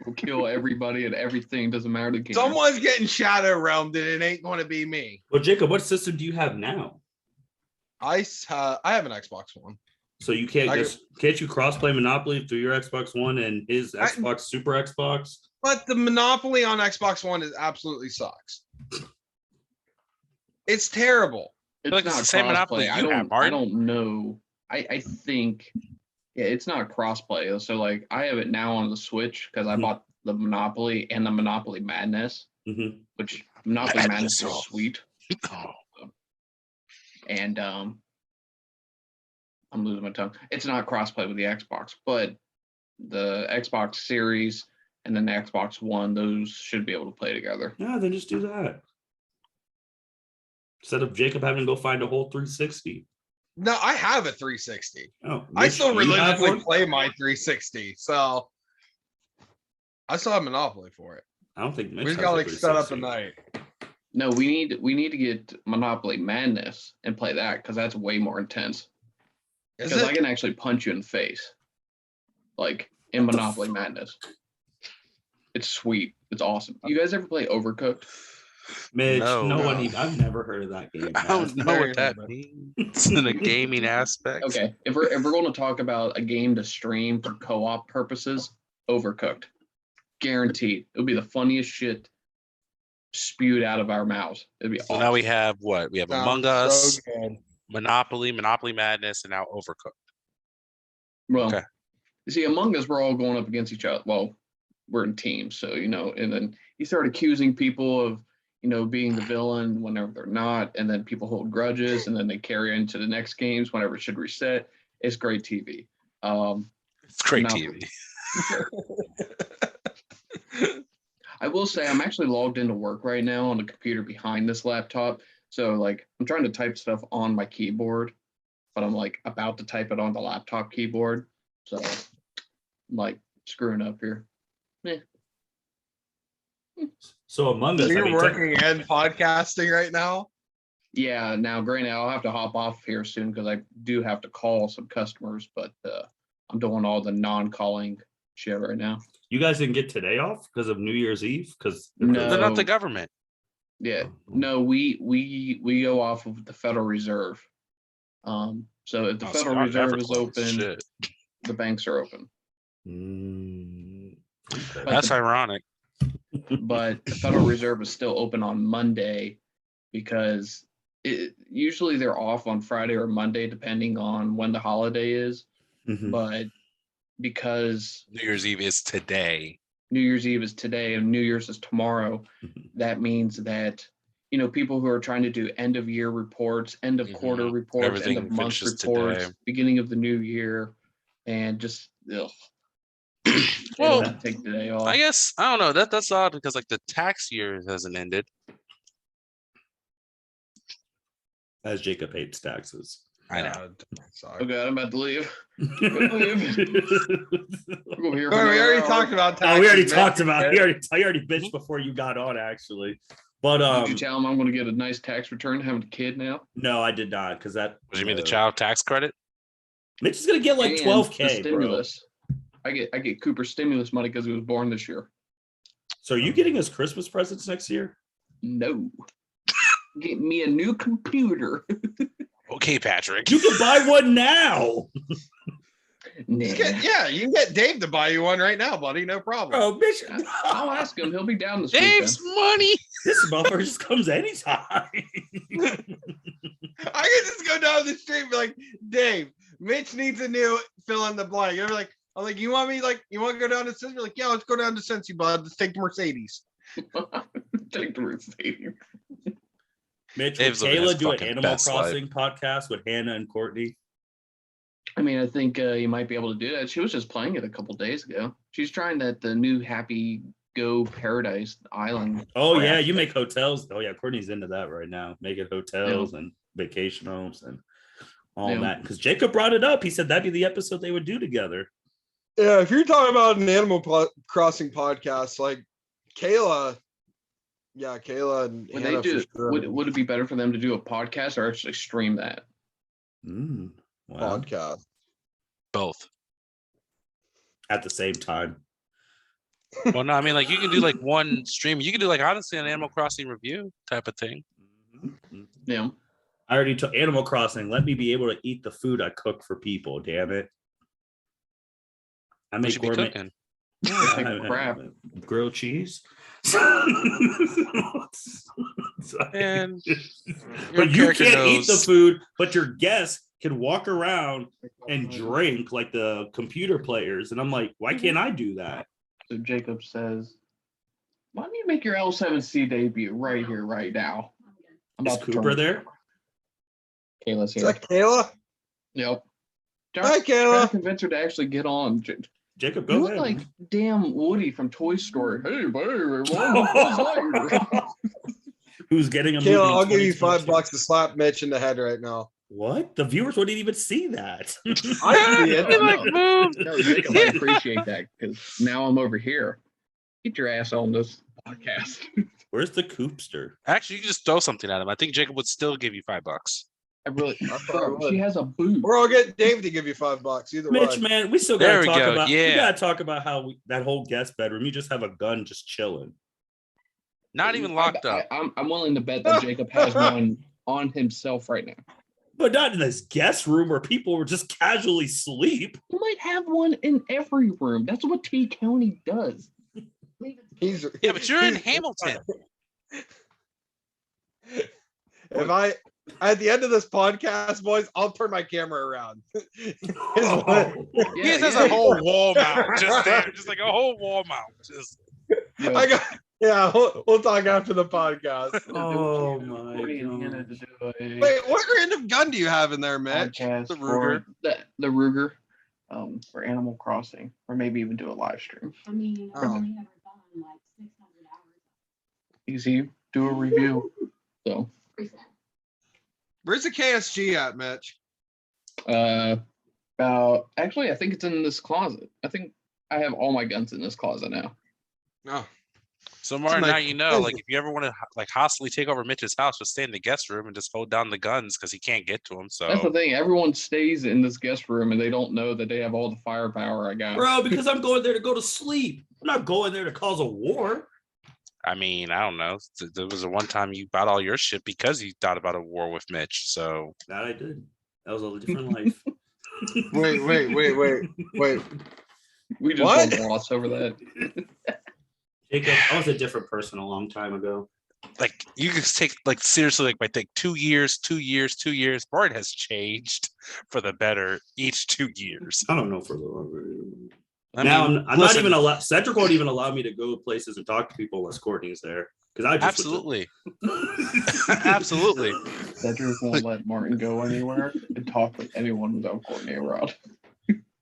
[SPEAKER 3] We'll kill everybody and everything. Doesn't matter the game.
[SPEAKER 7] Someone's getting shadow realmed, and it ain't going to be me.
[SPEAKER 1] Well, Jacob, what system do you have now?
[SPEAKER 7] I have an Xbox One.
[SPEAKER 1] So you can't you cross-play Monopoly through your Xbox One and his Xbox Super Xbox?
[SPEAKER 7] But the Monopoly on Xbox One is absolutely sucks. It's terrible.
[SPEAKER 3] It's
[SPEAKER 6] Like,
[SPEAKER 3] not
[SPEAKER 6] it's the same Monopoly
[SPEAKER 3] crossplay.
[SPEAKER 6] you have,
[SPEAKER 3] I
[SPEAKER 6] Martin.
[SPEAKER 3] don't know. I think, yeah, it's not crossplay. So like, I have it now on the Switch because I bought the Monopoly and the Monopoly Madness, which Monopoly Madness is sweet. And I'm losing my tongue. It's not crossplay with the Xbox, but the Xbox Series and then the Xbox One, those should be able to play together.
[SPEAKER 1] Yeah, then just do that. Instead of Jacob having to go find a whole 360.
[SPEAKER 7] No, I have a 360.
[SPEAKER 1] Oh,
[SPEAKER 7] I still
[SPEAKER 1] you have
[SPEAKER 7] religiously
[SPEAKER 1] one?
[SPEAKER 7] play my 360, so I still have Monopoly for it.
[SPEAKER 1] I don't think Mitch
[SPEAKER 7] We just
[SPEAKER 1] has
[SPEAKER 7] got
[SPEAKER 1] a
[SPEAKER 7] like set up
[SPEAKER 1] 360.
[SPEAKER 7] tonight.
[SPEAKER 3] No, we need to get Monopoly Madness and play that because that's way more intense.
[SPEAKER 7] Is
[SPEAKER 3] Because I
[SPEAKER 7] it?
[SPEAKER 3] can actually punch you in the face, like in Monopoly Madness. It's sweet. It's awesome. You guys ever play Overcooked?
[SPEAKER 1] Mitch,
[SPEAKER 6] No.
[SPEAKER 1] I've never heard of that game.
[SPEAKER 6] I don't know
[SPEAKER 7] very
[SPEAKER 6] what that
[SPEAKER 7] hard.
[SPEAKER 6] means in a gaming aspect.
[SPEAKER 3] Okay, if we're going to talk about a game to stream for co-op purposes, Overcooked, guaranteed. It'll be the funniest shit spewed out of our mouths. It'd be
[SPEAKER 6] So
[SPEAKER 3] awesome.
[SPEAKER 6] now we have what? We have
[SPEAKER 7] Sounds
[SPEAKER 6] Among
[SPEAKER 7] so
[SPEAKER 6] Us,
[SPEAKER 7] good.
[SPEAKER 6] Monopoly Madness, and now Overcooked.
[SPEAKER 3] Well,
[SPEAKER 6] Okay.
[SPEAKER 3] you see, Among Us, we're all going up against each other. Well, we're in teams, so and then you start accusing people of being the villain whenever they're not, and then people hold grudges, and then they carry into the next games whenever it should reset. It's great TV.
[SPEAKER 6] It's great
[SPEAKER 3] Monopoly.
[SPEAKER 6] TV.
[SPEAKER 3] I will say I'm actually logged into work right now on the computer behind this laptop. So like I'm trying to type stuff on my keyboard, but I'm like about to type it on the laptop keyboard. So I'm like screwing up here.
[SPEAKER 1] So Among
[SPEAKER 7] So
[SPEAKER 1] Us,
[SPEAKER 7] you're working and podcasting right now?
[SPEAKER 3] Yeah, now granted I'll have to hop off here soon because I do have to call some customers, but I'm doing all the non-calling shit right now.
[SPEAKER 1] you guys didn't get today off because of New Year's Eve? Because
[SPEAKER 3] No.
[SPEAKER 6] They're not the government.
[SPEAKER 3] Yeah, no, we go off of the Federal Reserve. So if the
[SPEAKER 6] Oh, so
[SPEAKER 3] Federal
[SPEAKER 6] y'all
[SPEAKER 3] Reserve
[SPEAKER 6] never
[SPEAKER 3] is
[SPEAKER 6] close.
[SPEAKER 3] open,
[SPEAKER 6] Shit.
[SPEAKER 3] the banks are open.
[SPEAKER 1] Okay.
[SPEAKER 6] That's ironic.
[SPEAKER 3] But the Federal Reserve is still open on Monday because usually they're off on Friday or Monday, depending on when the holiday is. But because
[SPEAKER 6] New Year's Eve is today.
[SPEAKER 3] New Year's Eve is today and New Year's is tomorrow, that means that people who are trying to do end of year reports, end of quarter reports,
[SPEAKER 6] Everything
[SPEAKER 3] end of month
[SPEAKER 6] finishes
[SPEAKER 3] reports,
[SPEAKER 6] today.
[SPEAKER 3] beginning of the new year, and just
[SPEAKER 6] Well,
[SPEAKER 3] it'll take the day off.
[SPEAKER 6] I guess I don't know. That's odd because like the tax year hasn't ended.
[SPEAKER 1] As Jacob hates taxes.
[SPEAKER 6] I know.
[SPEAKER 7] Sorry.
[SPEAKER 3] Okay, I'm about to leave. We're over here for
[SPEAKER 7] We
[SPEAKER 3] another
[SPEAKER 7] already
[SPEAKER 3] hour.
[SPEAKER 7] talked about taxes.
[SPEAKER 1] Oh, we already
[SPEAKER 7] man.
[SPEAKER 1] talked about it. I already bitched before you got on, actually. But
[SPEAKER 3] Did you tell him I'm going to get a nice tax return having a kid now?
[SPEAKER 1] no, I did not, because that.
[SPEAKER 6] What do you mean the child tax credit?
[SPEAKER 1] Mitch is gonna get like
[SPEAKER 3] And
[SPEAKER 1] 12K,
[SPEAKER 3] the stimulus. I get Cooper's stimulus money because he was born this year.
[SPEAKER 1] So are you getting us Christmas presents next year?
[SPEAKER 3] No. Get me a new computer.
[SPEAKER 6] Okay, Patrick.
[SPEAKER 1] You can buy one now.
[SPEAKER 3] Nah.
[SPEAKER 7] You can get Dave to buy you one right now, buddy. No problem.
[SPEAKER 1] Bro, Mitch,
[SPEAKER 3] I'll ask him. He'll be down this
[SPEAKER 6] Dave's
[SPEAKER 3] weekend.
[SPEAKER 6] money.
[SPEAKER 1] this motherfucker just comes anytime.
[SPEAKER 7] I can just go down the street and be like, Dave, Mitch needs a new fill in the blank. You're like, I'm like, you want to go down to Cincy? You're like, yeah, let's go down to Cincy, bud. Let's take the Mercedes.
[SPEAKER 3] Take the Mercedes.
[SPEAKER 1] Mitch, would
[SPEAKER 6] Dave's living his
[SPEAKER 1] Kayla do an
[SPEAKER 6] fucking
[SPEAKER 1] Animal
[SPEAKER 6] best life.
[SPEAKER 1] Crossing podcast with Hannah and Courtney?
[SPEAKER 3] I mean, I think you might be able to do that. She was just playing it a couple days ago. She's trying the new Happy Go Paradise Island.
[SPEAKER 1] Oh,
[SPEAKER 3] crap.
[SPEAKER 1] yeah, you make hotels. Oh, yeah, Courtney's into that right now. Making hotels and vacation homes and all
[SPEAKER 3] Yeah.
[SPEAKER 1] that. Because Jacob brought it up. He said that'd be the episode they would do together.
[SPEAKER 7] Yeah, if you're talking about an Animal Crossing podcast, like Kayla, Yeah, Kayla and
[SPEAKER 3] Would
[SPEAKER 7] Hannah
[SPEAKER 3] they do?
[SPEAKER 7] for sure.
[SPEAKER 3] Would it be better for them to do a podcast or actually stream that?
[SPEAKER 1] Wow.
[SPEAKER 7] Podcast?
[SPEAKER 5] Both.
[SPEAKER 1] At the same time.
[SPEAKER 5] Well, no, I mean, like you can do like one stream. You can do like honestly an Animal Crossing review type of thing.
[SPEAKER 3] Yeah.
[SPEAKER 1] I already took Animal Crossing. Let me be able to eat the food I cook for people. Damn it! I
[SPEAKER 5] What
[SPEAKER 1] make
[SPEAKER 5] you be
[SPEAKER 1] gourmet
[SPEAKER 5] cooking?
[SPEAKER 3] Crap.
[SPEAKER 1] grilled cheese.
[SPEAKER 5] And
[SPEAKER 1] But you can't eat the
[SPEAKER 5] knows.
[SPEAKER 1] food, but your guests can walk around and drink like the computer players. And I'm like, why can't I do that?
[SPEAKER 3] So Jacob says, "Why don't you make your L7C debut right here, right now?" I'm
[SPEAKER 1] Is
[SPEAKER 3] about to
[SPEAKER 1] Cooper
[SPEAKER 3] turn-
[SPEAKER 1] there?
[SPEAKER 3] Kayla's
[SPEAKER 7] Is
[SPEAKER 3] here.
[SPEAKER 7] that Kayla?
[SPEAKER 3] Yep.
[SPEAKER 7] Hi,
[SPEAKER 3] Trying to
[SPEAKER 7] Kayla.
[SPEAKER 3] convince her to actually get on.
[SPEAKER 1] Jacob, go
[SPEAKER 3] You look
[SPEAKER 1] ahead.
[SPEAKER 3] like damn Woody from Toy Story. Hey, baby,
[SPEAKER 1] Who's getting a
[SPEAKER 7] Kayla,
[SPEAKER 1] movie? in
[SPEAKER 7] I'll give you
[SPEAKER 1] 2022?
[SPEAKER 7] $5 to slap Mitch in the head right now.
[SPEAKER 1] What? The viewers wouldn't even see that.
[SPEAKER 7] I see it.
[SPEAKER 3] No, Jacob, I appreciate that because now I'm over here. Get your ass on this podcast.
[SPEAKER 1] Where's the Coopster?
[SPEAKER 5] Actually, you can just throw something at him. I think Jacob would still give you $5.
[SPEAKER 3] I really,
[SPEAKER 7] probably would.
[SPEAKER 3] she has a boob.
[SPEAKER 7] Or I'll get Dave to give you $5. Either
[SPEAKER 1] Mitch,
[SPEAKER 7] one.
[SPEAKER 1] man, we still
[SPEAKER 5] There
[SPEAKER 1] gotta
[SPEAKER 5] we
[SPEAKER 1] talk
[SPEAKER 5] go,
[SPEAKER 1] about. We
[SPEAKER 5] yeah.
[SPEAKER 1] gotta talk about how that whole guest bedroom. You just have a gun, just chilling.
[SPEAKER 5] Not even locked up.
[SPEAKER 3] I'm willing to bet that Jacob has one on himself right now.
[SPEAKER 1] But not in this guest room where people were just casually sleep.
[SPEAKER 3] You might have one in every room. That's what T County does.
[SPEAKER 7] He's
[SPEAKER 5] Yeah, but you're in
[SPEAKER 7] he's-
[SPEAKER 5] Hamilton.
[SPEAKER 7] If I at the end of this podcast, boys, I'll turn my camera around.
[SPEAKER 5] He just has a whole wall mount just there, just like a whole wall mount. Just
[SPEAKER 7] I got we'll talk after the podcast.
[SPEAKER 1] Oh my
[SPEAKER 3] God.
[SPEAKER 7] Wait, what random gun do you have in there, Mitch?
[SPEAKER 3] Podcast
[SPEAKER 5] The
[SPEAKER 3] for the Ruger for Animal Crossing, or maybe even do a live stream.
[SPEAKER 8] I mean, I've
[SPEAKER 7] Oh.
[SPEAKER 8] only ever done like 600 hours.
[SPEAKER 3] Easy, do a review. So,
[SPEAKER 8] Percent.
[SPEAKER 7] Where's the KSG at, Mitch?
[SPEAKER 3] actually, I think it's in this closet. I think I have all my guns in this closet now.
[SPEAKER 7] Oh,
[SPEAKER 5] so Martin,
[SPEAKER 7] like-
[SPEAKER 5] now you know. Like, if you ever want to like hostily take over Mitch's house, just stay in the guest room and just hold down the guns because he can't get to them. So
[SPEAKER 3] That's the thing. Everyone stays in this guest room, and they don't know that they have all the firepower I got.
[SPEAKER 1] Bro, because I'm going there to go to sleep. I'm not going there to cause a war.
[SPEAKER 5] I mean, I don't know. There was a one time you bought all your shit because you thought about a war with Mitch. So
[SPEAKER 1] That I did. That was a different life.
[SPEAKER 7] wait.
[SPEAKER 3] We just
[SPEAKER 7] What?
[SPEAKER 3] don't gloss over that.
[SPEAKER 1] Jacob, I was a different person a long time ago.
[SPEAKER 5] like you can take like seriously like I think 2 years. Martin has changed for the better each 2 years.
[SPEAKER 1] I don't know for the longer.
[SPEAKER 5] I
[SPEAKER 1] Now
[SPEAKER 5] mean,
[SPEAKER 1] I'm not
[SPEAKER 5] listen,
[SPEAKER 1] even allowed. Cedric won't even allow me to go places and talk to people unless Courtney's there. Because I just
[SPEAKER 5] absolutely, absolutely.
[SPEAKER 3] Cedric won't let Martin go anywhere and talk with anyone without Courtney around.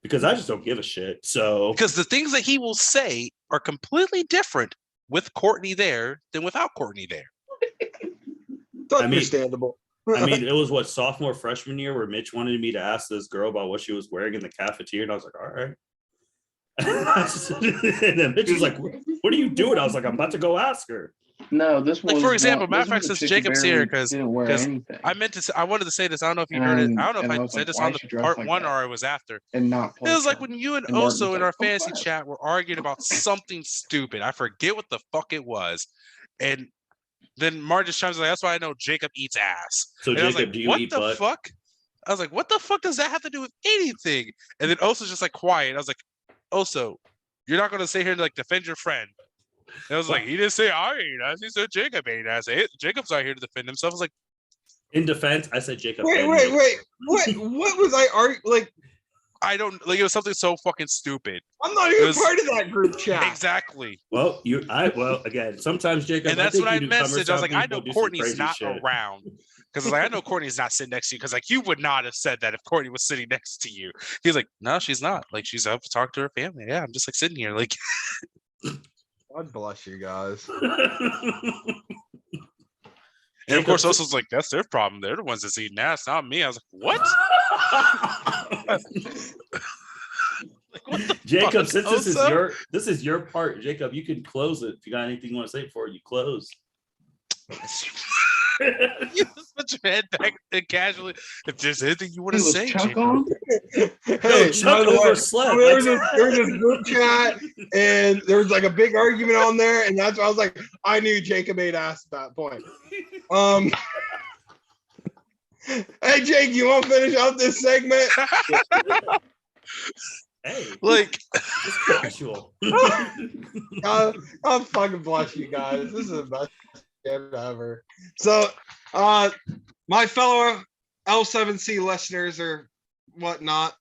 [SPEAKER 1] because I just don't give a shit. So
[SPEAKER 5] Because the things that he will say are completely different with Courtney there than without Courtney there.
[SPEAKER 7] It's
[SPEAKER 1] I mean-
[SPEAKER 7] understandable.
[SPEAKER 1] I mean, it was what sophomore freshman year where Mitch wanted me to ask this girl about what she was wearing in the cafeteria, and I was like, all right. And then Mitch was like, what are you doing? I was like, I'm about to go ask her.
[SPEAKER 3] No, this
[SPEAKER 5] Like,
[SPEAKER 3] was
[SPEAKER 5] for example,
[SPEAKER 3] not-
[SPEAKER 5] matter of
[SPEAKER 3] this
[SPEAKER 5] fact,
[SPEAKER 3] was a
[SPEAKER 5] since
[SPEAKER 3] chick who
[SPEAKER 5] Jacob's
[SPEAKER 3] barely
[SPEAKER 5] here, 'cause-
[SPEAKER 3] didn't wear
[SPEAKER 5] 'cause
[SPEAKER 3] anything
[SPEAKER 5] I wanted to say this. I don't know if you
[SPEAKER 3] And
[SPEAKER 5] heard it.
[SPEAKER 3] I'm-
[SPEAKER 5] I don't know
[SPEAKER 3] and I
[SPEAKER 5] if I
[SPEAKER 3] was
[SPEAKER 5] said
[SPEAKER 3] like,
[SPEAKER 5] this
[SPEAKER 3] why
[SPEAKER 5] on
[SPEAKER 3] is
[SPEAKER 5] the
[SPEAKER 3] she dressed
[SPEAKER 5] part
[SPEAKER 3] like
[SPEAKER 5] one
[SPEAKER 3] that?
[SPEAKER 5] or it was after.
[SPEAKER 3] and not.
[SPEAKER 5] It was like
[SPEAKER 3] play
[SPEAKER 5] when you and
[SPEAKER 3] And Martin's
[SPEAKER 5] Osso in
[SPEAKER 3] like,
[SPEAKER 5] our
[SPEAKER 3] "Oh,
[SPEAKER 5] fantasy
[SPEAKER 3] what?"
[SPEAKER 5] chat were arguing about something stupid. I forget what the fuck it was. And then Martin just chimes in like, that's why I know Jacob eats ass.
[SPEAKER 1] So
[SPEAKER 5] And I was
[SPEAKER 1] Jacob,
[SPEAKER 5] like,
[SPEAKER 1] do you
[SPEAKER 5] what
[SPEAKER 1] eat
[SPEAKER 5] the
[SPEAKER 1] butt?
[SPEAKER 5] fuck? I was like, what the fuck does that have to do with anything? And then Osso's just like quiet. I was like, Osso, you're not going to sit here and like defend your friend. And I was like, he didn't say I ate ass. He said Jacob ate ass. Jacob's not here to defend himself. I was like,
[SPEAKER 1] In defense, I said Jacob.
[SPEAKER 7] Wait.
[SPEAKER 1] and
[SPEAKER 7] What
[SPEAKER 1] Mitch.
[SPEAKER 7] what was I arguing? Like,
[SPEAKER 5] I don't like it was something so fucking stupid.
[SPEAKER 7] I'm not even
[SPEAKER 5] was-
[SPEAKER 7] part of that group chat.
[SPEAKER 5] Exactly.
[SPEAKER 1] Well, again, sometimes Jacob.
[SPEAKER 5] And that's
[SPEAKER 1] think
[SPEAKER 5] what I
[SPEAKER 1] you do
[SPEAKER 5] messaged. I was like, I know
[SPEAKER 1] do some
[SPEAKER 5] Courtney's
[SPEAKER 1] crazy
[SPEAKER 5] not
[SPEAKER 1] shit.
[SPEAKER 5] around. Because I was like, I know Courtney's not sitting next to you. Because like you would not have said that if Courtney was sitting next to you. He's like, no, she's not. Like she's up to talk to her family. Yeah, I'm just like sitting here. Like
[SPEAKER 7] God bless you guys.
[SPEAKER 5] and of course also was like, that's their problem. They're the ones that's eating ass, not me. I was like, what? Like, what the
[SPEAKER 1] Jacob,
[SPEAKER 5] fuck,
[SPEAKER 1] since
[SPEAKER 5] Osso?
[SPEAKER 1] this is your part, Jacob, you can close it if you got anything you want to say before you close.
[SPEAKER 6] You just put your head back and casually. If there's anything you want
[SPEAKER 3] Hey,
[SPEAKER 6] to
[SPEAKER 3] was
[SPEAKER 6] say,
[SPEAKER 3] Chuck
[SPEAKER 6] Jacob.
[SPEAKER 3] on?
[SPEAKER 7] Hey,
[SPEAKER 1] Chuck
[SPEAKER 7] by the way,
[SPEAKER 1] overslept.
[SPEAKER 7] there was this group chat, and there was like a big argument on there, and that's why I was like, I knew Jacob ate ass at that point. Hey Jake, you want to finish out this segment?
[SPEAKER 1] Hey,
[SPEAKER 6] Like,
[SPEAKER 1] it's casual.
[SPEAKER 7] I'll fucking bless you guys. This is the best game ever. So, my fellow L7C listeners or whatnot,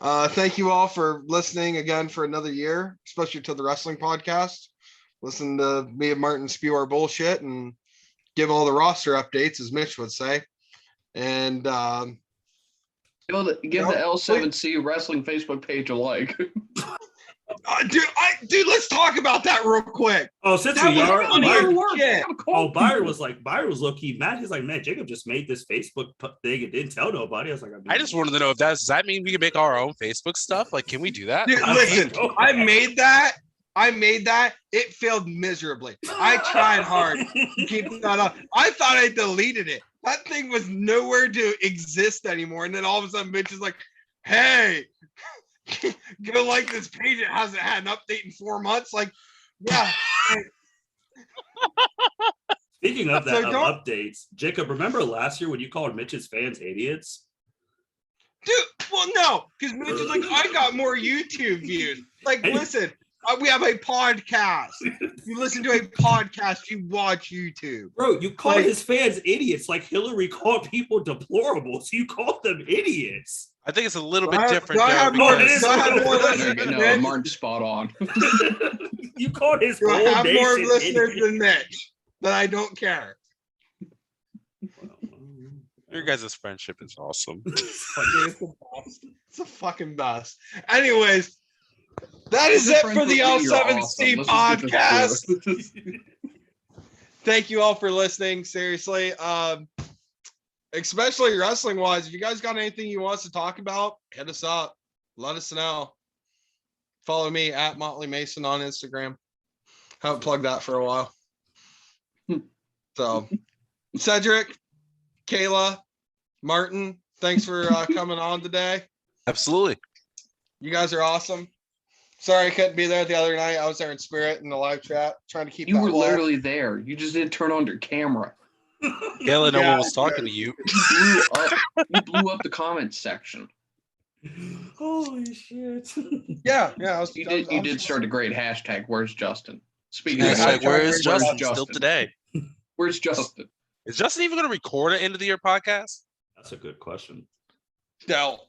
[SPEAKER 7] thank you all for listening again for another year, especially to the wrestling podcast. Listen to me and Martin spew our bullshit and give all the roster updates, as Mitch would say. And
[SPEAKER 3] Give the L7C Wrestling Facebook page a like.
[SPEAKER 7] dude, let's talk about that real quick.
[SPEAKER 1] Oh, since
[SPEAKER 7] That
[SPEAKER 1] we
[SPEAKER 7] was
[SPEAKER 1] are,
[SPEAKER 7] funny.
[SPEAKER 1] Byron,
[SPEAKER 7] Yeah.
[SPEAKER 1] Byron was low-key mad. He's like, man, Jacob just made this Facebook thing and didn't tell nobody. I was like,
[SPEAKER 6] I just wanted to know if does that mean we can make our own Facebook stuff? Like, can we do that?
[SPEAKER 7] Dude, listen, I made that. It failed miserably. I tried hard to keep that up. I thought I deleted it. That thing was nowhere to exist anymore. And then all of a sudden, Mitch is like, hey, go like this page. It hasn't had an update in 4 months. Like, yeah.
[SPEAKER 1] Speaking of that,
[SPEAKER 7] So
[SPEAKER 1] updates, Jacob, remember last year when you called Mitch's fans idiots?
[SPEAKER 7] Dude, well, no, because Mitch is like, I got more YouTube views. Like,
[SPEAKER 1] Hey.
[SPEAKER 7] listen, we have a podcast. You listen to a podcast, you watch YouTube.
[SPEAKER 1] Bro, you called
[SPEAKER 7] Like-
[SPEAKER 1] his fans idiots like Hillary called people deplorables. You called them idiots.
[SPEAKER 6] I think it's a little bit
[SPEAKER 7] Do I-
[SPEAKER 6] different.
[SPEAKER 7] do I
[SPEAKER 6] though,
[SPEAKER 7] have more-
[SPEAKER 6] because-
[SPEAKER 7] do I have more
[SPEAKER 3] No,
[SPEAKER 7] listeners than
[SPEAKER 3] no,
[SPEAKER 7] Mitch?
[SPEAKER 3] Martin's spot on.
[SPEAKER 1] You called his
[SPEAKER 7] Do I
[SPEAKER 1] whole
[SPEAKER 7] have
[SPEAKER 1] nation
[SPEAKER 7] more listeners
[SPEAKER 1] idiots.
[SPEAKER 7] than Mitch? That I don't care.
[SPEAKER 6] Your guys' friendship is awesome.
[SPEAKER 7] It's the best. It's the fucking best. Anyways, that is it for the L7C podcast. Thank you all for listening. Seriously, especially wrestling wise. If you guys got anything you want us to talk about, hit us up. Let us know. Follow me at Motley Mason on Instagram. Haven't plugged that for a while. So, Cedric, Kayla, Martin, thanks for coming on today.
[SPEAKER 6] Absolutely.
[SPEAKER 7] You guys are awesome. Sorry I couldn't be there the other night. I was there in spirit in the live chat, trying to keep.
[SPEAKER 3] You
[SPEAKER 7] that
[SPEAKER 3] were
[SPEAKER 7] low.
[SPEAKER 3] literally there. You just didn't turn on your camera.
[SPEAKER 6] Kayla, no
[SPEAKER 7] Yeah.
[SPEAKER 6] one was talking to you.
[SPEAKER 3] You blew up the comments section.
[SPEAKER 1] Holy shit.
[SPEAKER 7] Yeah.
[SPEAKER 3] You did start a great hashtag. Where's Justin? Speaking of
[SPEAKER 6] Hashtag,
[SPEAKER 7] hashtag,
[SPEAKER 6] where is
[SPEAKER 7] where's
[SPEAKER 6] Justin?
[SPEAKER 3] Justin?
[SPEAKER 6] Still today.
[SPEAKER 3] Where's Justin?
[SPEAKER 6] Is Justin even going to record an end of the year podcast?
[SPEAKER 1] That's a good question.
[SPEAKER 7] No.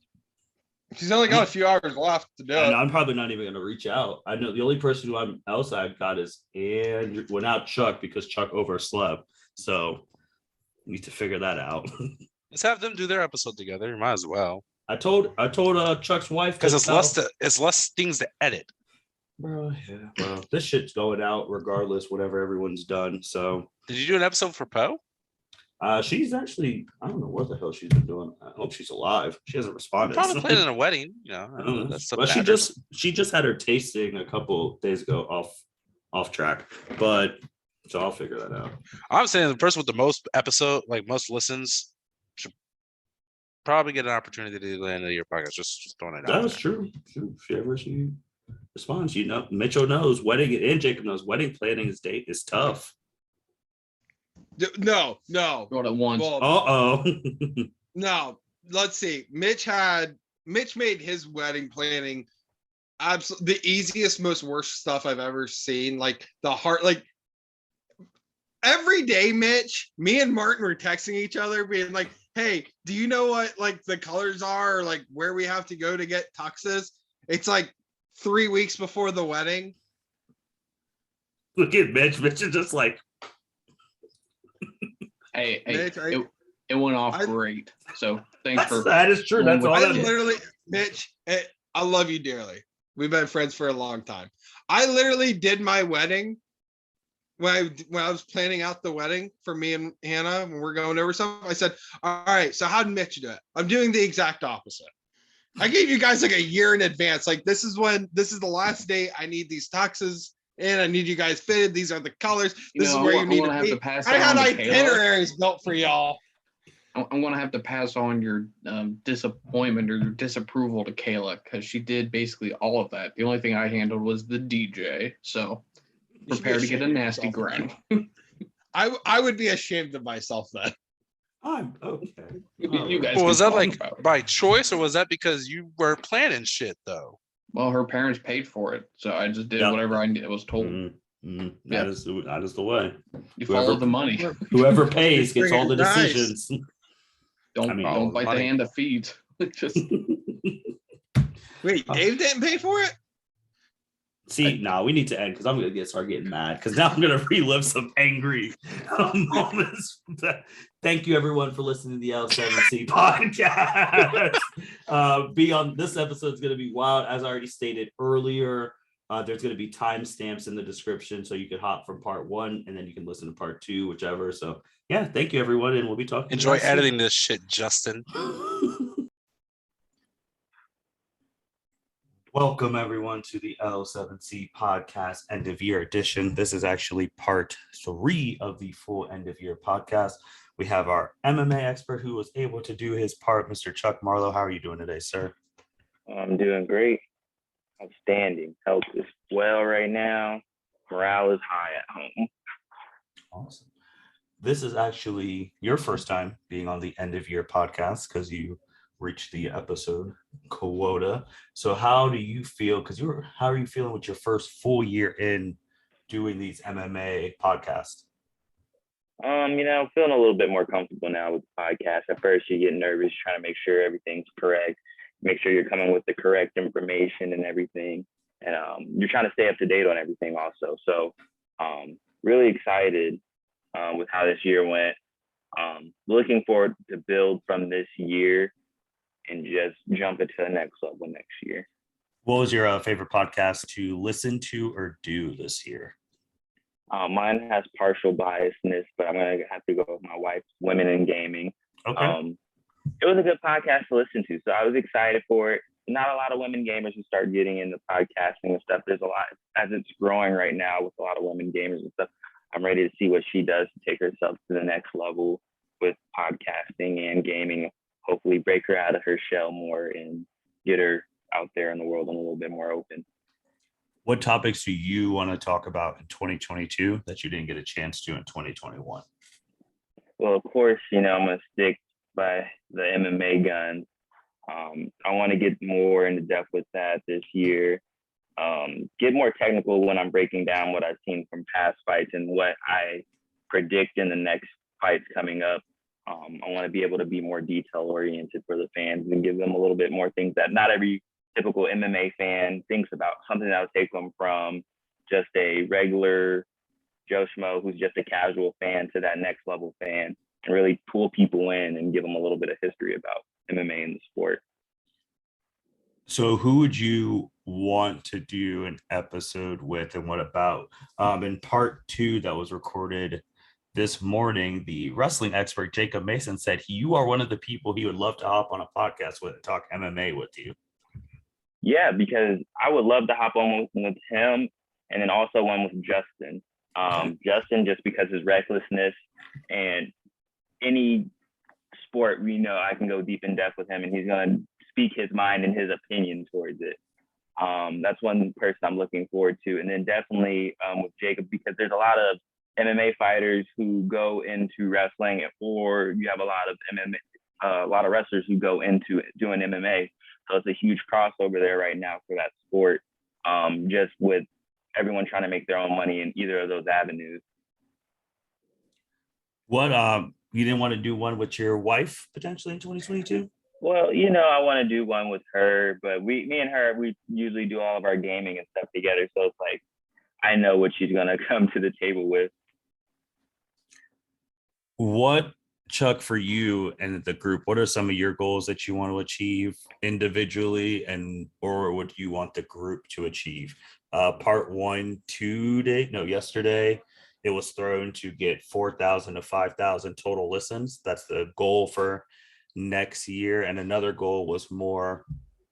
[SPEAKER 7] She's only got a few hours left to do
[SPEAKER 1] And
[SPEAKER 7] it.
[SPEAKER 1] I'm probably not even going to reach out. I know the only person who I've got is now Chuck, because Chuck overslept. So need to figure that out.
[SPEAKER 6] Let's have them do their episode together. You might as well,
[SPEAKER 1] I told Chuck's wife
[SPEAKER 6] because
[SPEAKER 1] that
[SPEAKER 6] it's less things to edit.
[SPEAKER 1] Bro, yeah. Well, this shit's going out regardless, whatever everyone's done. So
[SPEAKER 6] Did you do an episode for Poe?
[SPEAKER 1] she's actually, I don't know what the hell she's been doing. I hope she's alive. She hasn't responded.
[SPEAKER 6] Probably playing in a wedding. You know, I don't know, that's
[SPEAKER 1] Well,
[SPEAKER 6] something.
[SPEAKER 1] she just had her tasting a couple days ago off track, but so I'll figure that out.
[SPEAKER 6] I'm saying the person with the most most listens should probably get an opportunity to do the end of your podcast. Just throwing it out.
[SPEAKER 1] That's true. If she responds, Mitchell knows wedding, and Jacob knows wedding planning is tough.
[SPEAKER 7] No.
[SPEAKER 3] Going at once.
[SPEAKER 7] Well,
[SPEAKER 1] Uh-oh.
[SPEAKER 7] no. Let's see. Mitch made his wedding planning absolutely the easiest, most worst stuff I've ever seen. Like the heart, like every day, Mitch, me and Martin were texting each other, being like, hey, do you know what like the colors are, or like where we have to go to get tuxes? It's like 3 weeks before the wedding.
[SPEAKER 1] Look at Mitch. Mitch is just like,
[SPEAKER 3] Hey,
[SPEAKER 7] Mitch,
[SPEAKER 3] it went off great. So thanks for.
[SPEAKER 1] that is true. That's all
[SPEAKER 7] I
[SPEAKER 1] that is.
[SPEAKER 7] literally, Mitch, I love you dearly. We've been friends for a long time. I literally did my wedding when I was planning out the wedding for me and Hannah, when we're going over something. I said, all right, so how'd Mitch do it? I'm doing the exact opposite. I gave you guys like a year in advance. Like, this is the last day I need these tuxes. in. I need you guys fitted. These are the colors. This is
[SPEAKER 3] I
[SPEAKER 7] where you
[SPEAKER 3] want
[SPEAKER 7] need
[SPEAKER 3] to
[SPEAKER 7] to
[SPEAKER 3] have
[SPEAKER 7] be.
[SPEAKER 3] to pass
[SPEAKER 7] I
[SPEAKER 3] it
[SPEAKER 7] had
[SPEAKER 3] on to Kayla.
[SPEAKER 7] itineraries built for y'all.
[SPEAKER 3] I'm going to have to pass on your disappointment or your disapproval to Kayla because she did basically all of that. The only thing I handled was the DJ. So
[SPEAKER 7] You should be
[SPEAKER 3] prepare to get a
[SPEAKER 7] ashamed of
[SPEAKER 3] nasty
[SPEAKER 7] yourself
[SPEAKER 3] grind.
[SPEAKER 7] then. I would be ashamed of myself then.
[SPEAKER 1] I'm okay.
[SPEAKER 3] You guys
[SPEAKER 6] Well, was
[SPEAKER 3] can
[SPEAKER 6] that
[SPEAKER 3] talk
[SPEAKER 6] like
[SPEAKER 3] about it.
[SPEAKER 6] by choice, or was that because you were planning shit though?
[SPEAKER 3] Well, her parents paid for it, so I just did
[SPEAKER 1] Yeah.
[SPEAKER 3] whatever I was told.
[SPEAKER 1] That is the way.
[SPEAKER 3] You follow the money.
[SPEAKER 1] Whoever pays gets
[SPEAKER 7] Freaking
[SPEAKER 1] all the
[SPEAKER 7] nice.
[SPEAKER 1] decisions.
[SPEAKER 3] Don't
[SPEAKER 6] follow the
[SPEAKER 3] bite the
[SPEAKER 6] money.
[SPEAKER 3] hand that feeds. Just
[SPEAKER 7] Wait, Dave didn't pay for it?
[SPEAKER 1] See, now we need to end because I'm gonna start getting mad because now I'm gonna relive some angry moments. Thank you everyone for listening to the L7C podcast. Beyond this episode is gonna be wild, as I already stated earlier. There's gonna be timestamps in the description, so you can hop from part 1 and then you can listen to part 2, whichever. So yeah, thank you everyone, and we'll be talking.
[SPEAKER 6] Enjoy editing this shit, Justin.
[SPEAKER 1] Welcome everyone to the L7C podcast end of year edition. This is actually part 3 of the full end of year podcast. We have our MMA expert who was able to do his part, Mr. Chuck Marlowe. How are you doing today, sir?
[SPEAKER 9] I'm doing great. Outstanding. Health is well right now. Morale is high at home.
[SPEAKER 1] Awesome. This is actually your first time being on the end of year podcast because you reached the episode quota. So how do you feel? How are you feeling with your first full year in doing these MMA podcasts?
[SPEAKER 9] Feeling a little bit more comfortable now with the podcast. At first you get nervous trying to make sure everything's correct, make sure you're coming with the correct information and everything. And you're trying to stay up to date on everything also. So really excited with how this year went. Looking forward to build from this year and just jump into the next level next year.
[SPEAKER 1] What was your favorite podcast to listen to or do this year?
[SPEAKER 9] Mine has partial biasness, but I'm going to have to go with my wife's Women in Gaming.
[SPEAKER 1] Okay.
[SPEAKER 9] It was a good podcast to listen to, so I was excited for it. Not a lot of women gamers who start getting into podcasting and stuff. There's a lot, as it's growing right now with a lot of women gamers and stuff. I'm ready to see what she does to take herself to the next level with podcasting and gaming. Hopefully break her out of her shell more and get her out there in the world and a little bit more open.
[SPEAKER 1] What topics do you want to talk about in 2022 that you didn't get a chance to in 2021?
[SPEAKER 9] Well, of course, I'm going to stick by the MMA guns. I want to get more into depth with that this year. Get more technical when I'm breaking down what I've seen from past fights and what I predict in the next fights coming up. I want to be able to be more detail oriented for the fans and give them a little bit more things that not every typical MMA fan thinks about, something that will take them from just a regular Joe Schmo who's just a casual fan to that next level fan, and really pull people in and give them a little bit of history about MMA in the sport.
[SPEAKER 1] So who would you want to do an episode with, and what about? In part 2 that was recorded this morning, the wrestling expert Jacob Mason said you are one of the people he would love to hop on a podcast with and talk MMA with you.
[SPEAKER 9] Yeah, because I would love to hop on with him, and then also one with Justin. Justin, just because his recklessness and any sport, I can go deep in depth with him, and he's going to speak his mind and his opinion towards it. That's one person I'm looking forward to. And then definitely with Jacob, because there's a lot of MMA fighters who go into wrestling, or you have a lot of wrestlers who go into doing MMA. So it's a huge crossover there right now for that sport, just with everyone trying to make their own money in either of those avenues.
[SPEAKER 1] What, you didn't want to do one with your wife potentially in 2022?
[SPEAKER 9] Well, I want to do one with her, but me and her, we usually do all of our gaming and stuff together. So it's like, I know what she's going to come to the table with.
[SPEAKER 1] What, Chuck, for you and the group, what are some of your goals that you want to achieve individually, or what do you want the group to achieve? Part 1 yesterday, it was thrown to get 4,000 to 5,000 total listens. That's the goal for next year. And another goal was more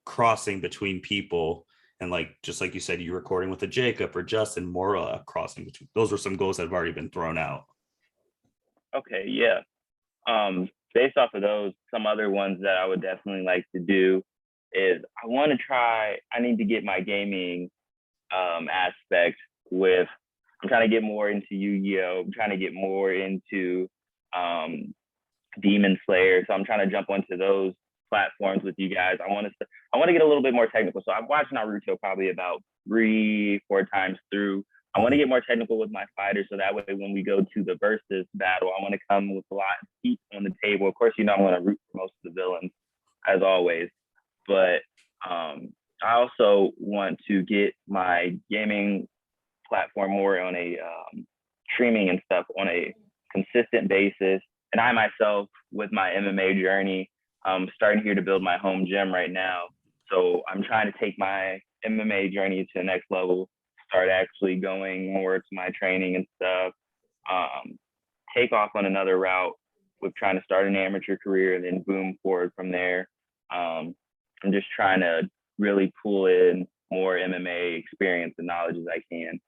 [SPEAKER 1] crossing between people And like, just like you said, you're recording with a Jacob or Justin, more crossing between. Those were some goals that have already been thrown out.
[SPEAKER 9] Okay, yeah. Based off of those, some other ones that I would definitely like to do is I need to get my gaming aspect with, I'm trying to get more into Yu-Gi-Oh! I'm trying to get more into Demon Slayer. So I'm trying to jump onto those platforms with you guys. I want to get a little bit more technical. So I've watched Naruto probably about 3-4 times through. I want to get more technical with my fighters, so that way when we go to the versus battle, I want to come with a lot of heat on the table. Of course, I'm going to root for most of the villains, as always. But I also want to get my gaming platform more on a streaming and stuff on a consistent basis. And I myself, with my MMA journey, starting here to build my home gym right now. So I'm trying to take my MMA journey to the next level, start actually going more to my training and stuff, take off on another route with trying to start an amateur career and then boom forward from there. I'm just trying to really pull in more MMA experience and knowledge as I can.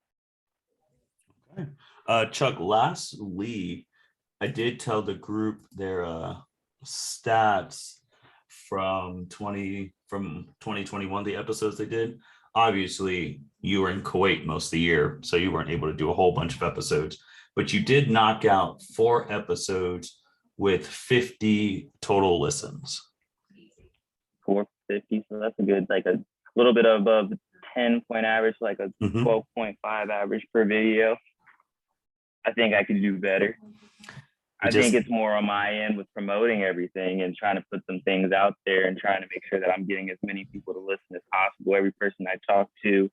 [SPEAKER 1] Okay. Chuck, lastly, I did tell the group their stats from 2021, the episodes they did. Obviously, you were in Kuwait most of the year, so you weren't able to do a whole bunch of episodes, but you did knock out 4 episodes with 50 total listens.
[SPEAKER 9] 450, so that's a good, like a little bit above 10-point average, like a 12.5 average per video. I think I could do better. I think it's more on my end with promoting everything and trying to put some things out there and trying to make sure that I'm getting as many people to listen as possible. Every person I talk to,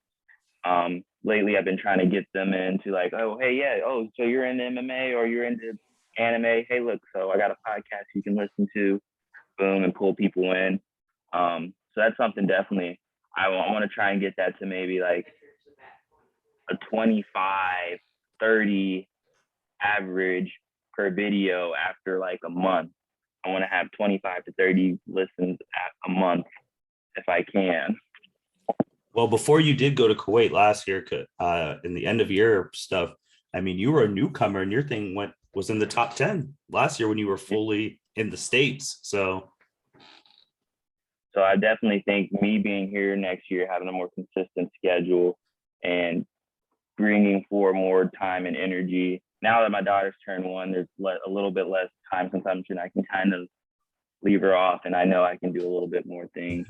[SPEAKER 9] lately I've been trying to get them into like, oh, hey, yeah, oh, so you're into MMA or you're into anime. Hey, look, so I got a podcast you can listen to, boom, and pull people in. So that's something definitely I want to try and get that to maybe like a 25, 30 average per video after like a month. I want to have 25 to 30 listens a month if I can.
[SPEAKER 1] Well, before you did go to Kuwait last year, in the end of year stuff, I mean, you were a newcomer and your thing was in the top 10 last year when you were fully in the States. So
[SPEAKER 9] I definitely think me being here next year, having a more consistent schedule and bringing forward more time and energy. Now that my daughter's turned 1, there's a little bit less time consumption. I can kind of leave her off, and I know I can do a little bit more things.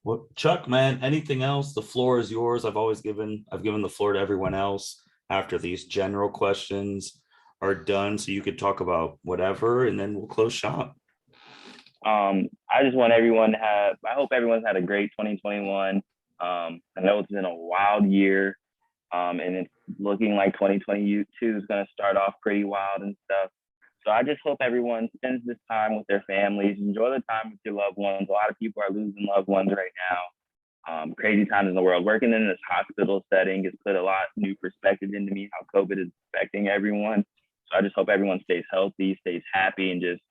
[SPEAKER 1] Well, Chuck, man, anything else? The floor is yours. I've given the floor to everyone else after these general questions are done, so you could talk about whatever, and then we'll close shop.
[SPEAKER 9] I just want everyone I hope everyone's had a great 2021. I know it's been a wild year. And it's looking like 2022 is going to start off pretty wild and stuff. So I just hope everyone spends this time with their families, enjoy the time with your loved ones. A lot of people are losing loved ones right now. Crazy times in the world. Working in this hospital setting has put a lot of new perspective into me, how COVID is affecting everyone. So I just hope everyone stays healthy, stays happy, and just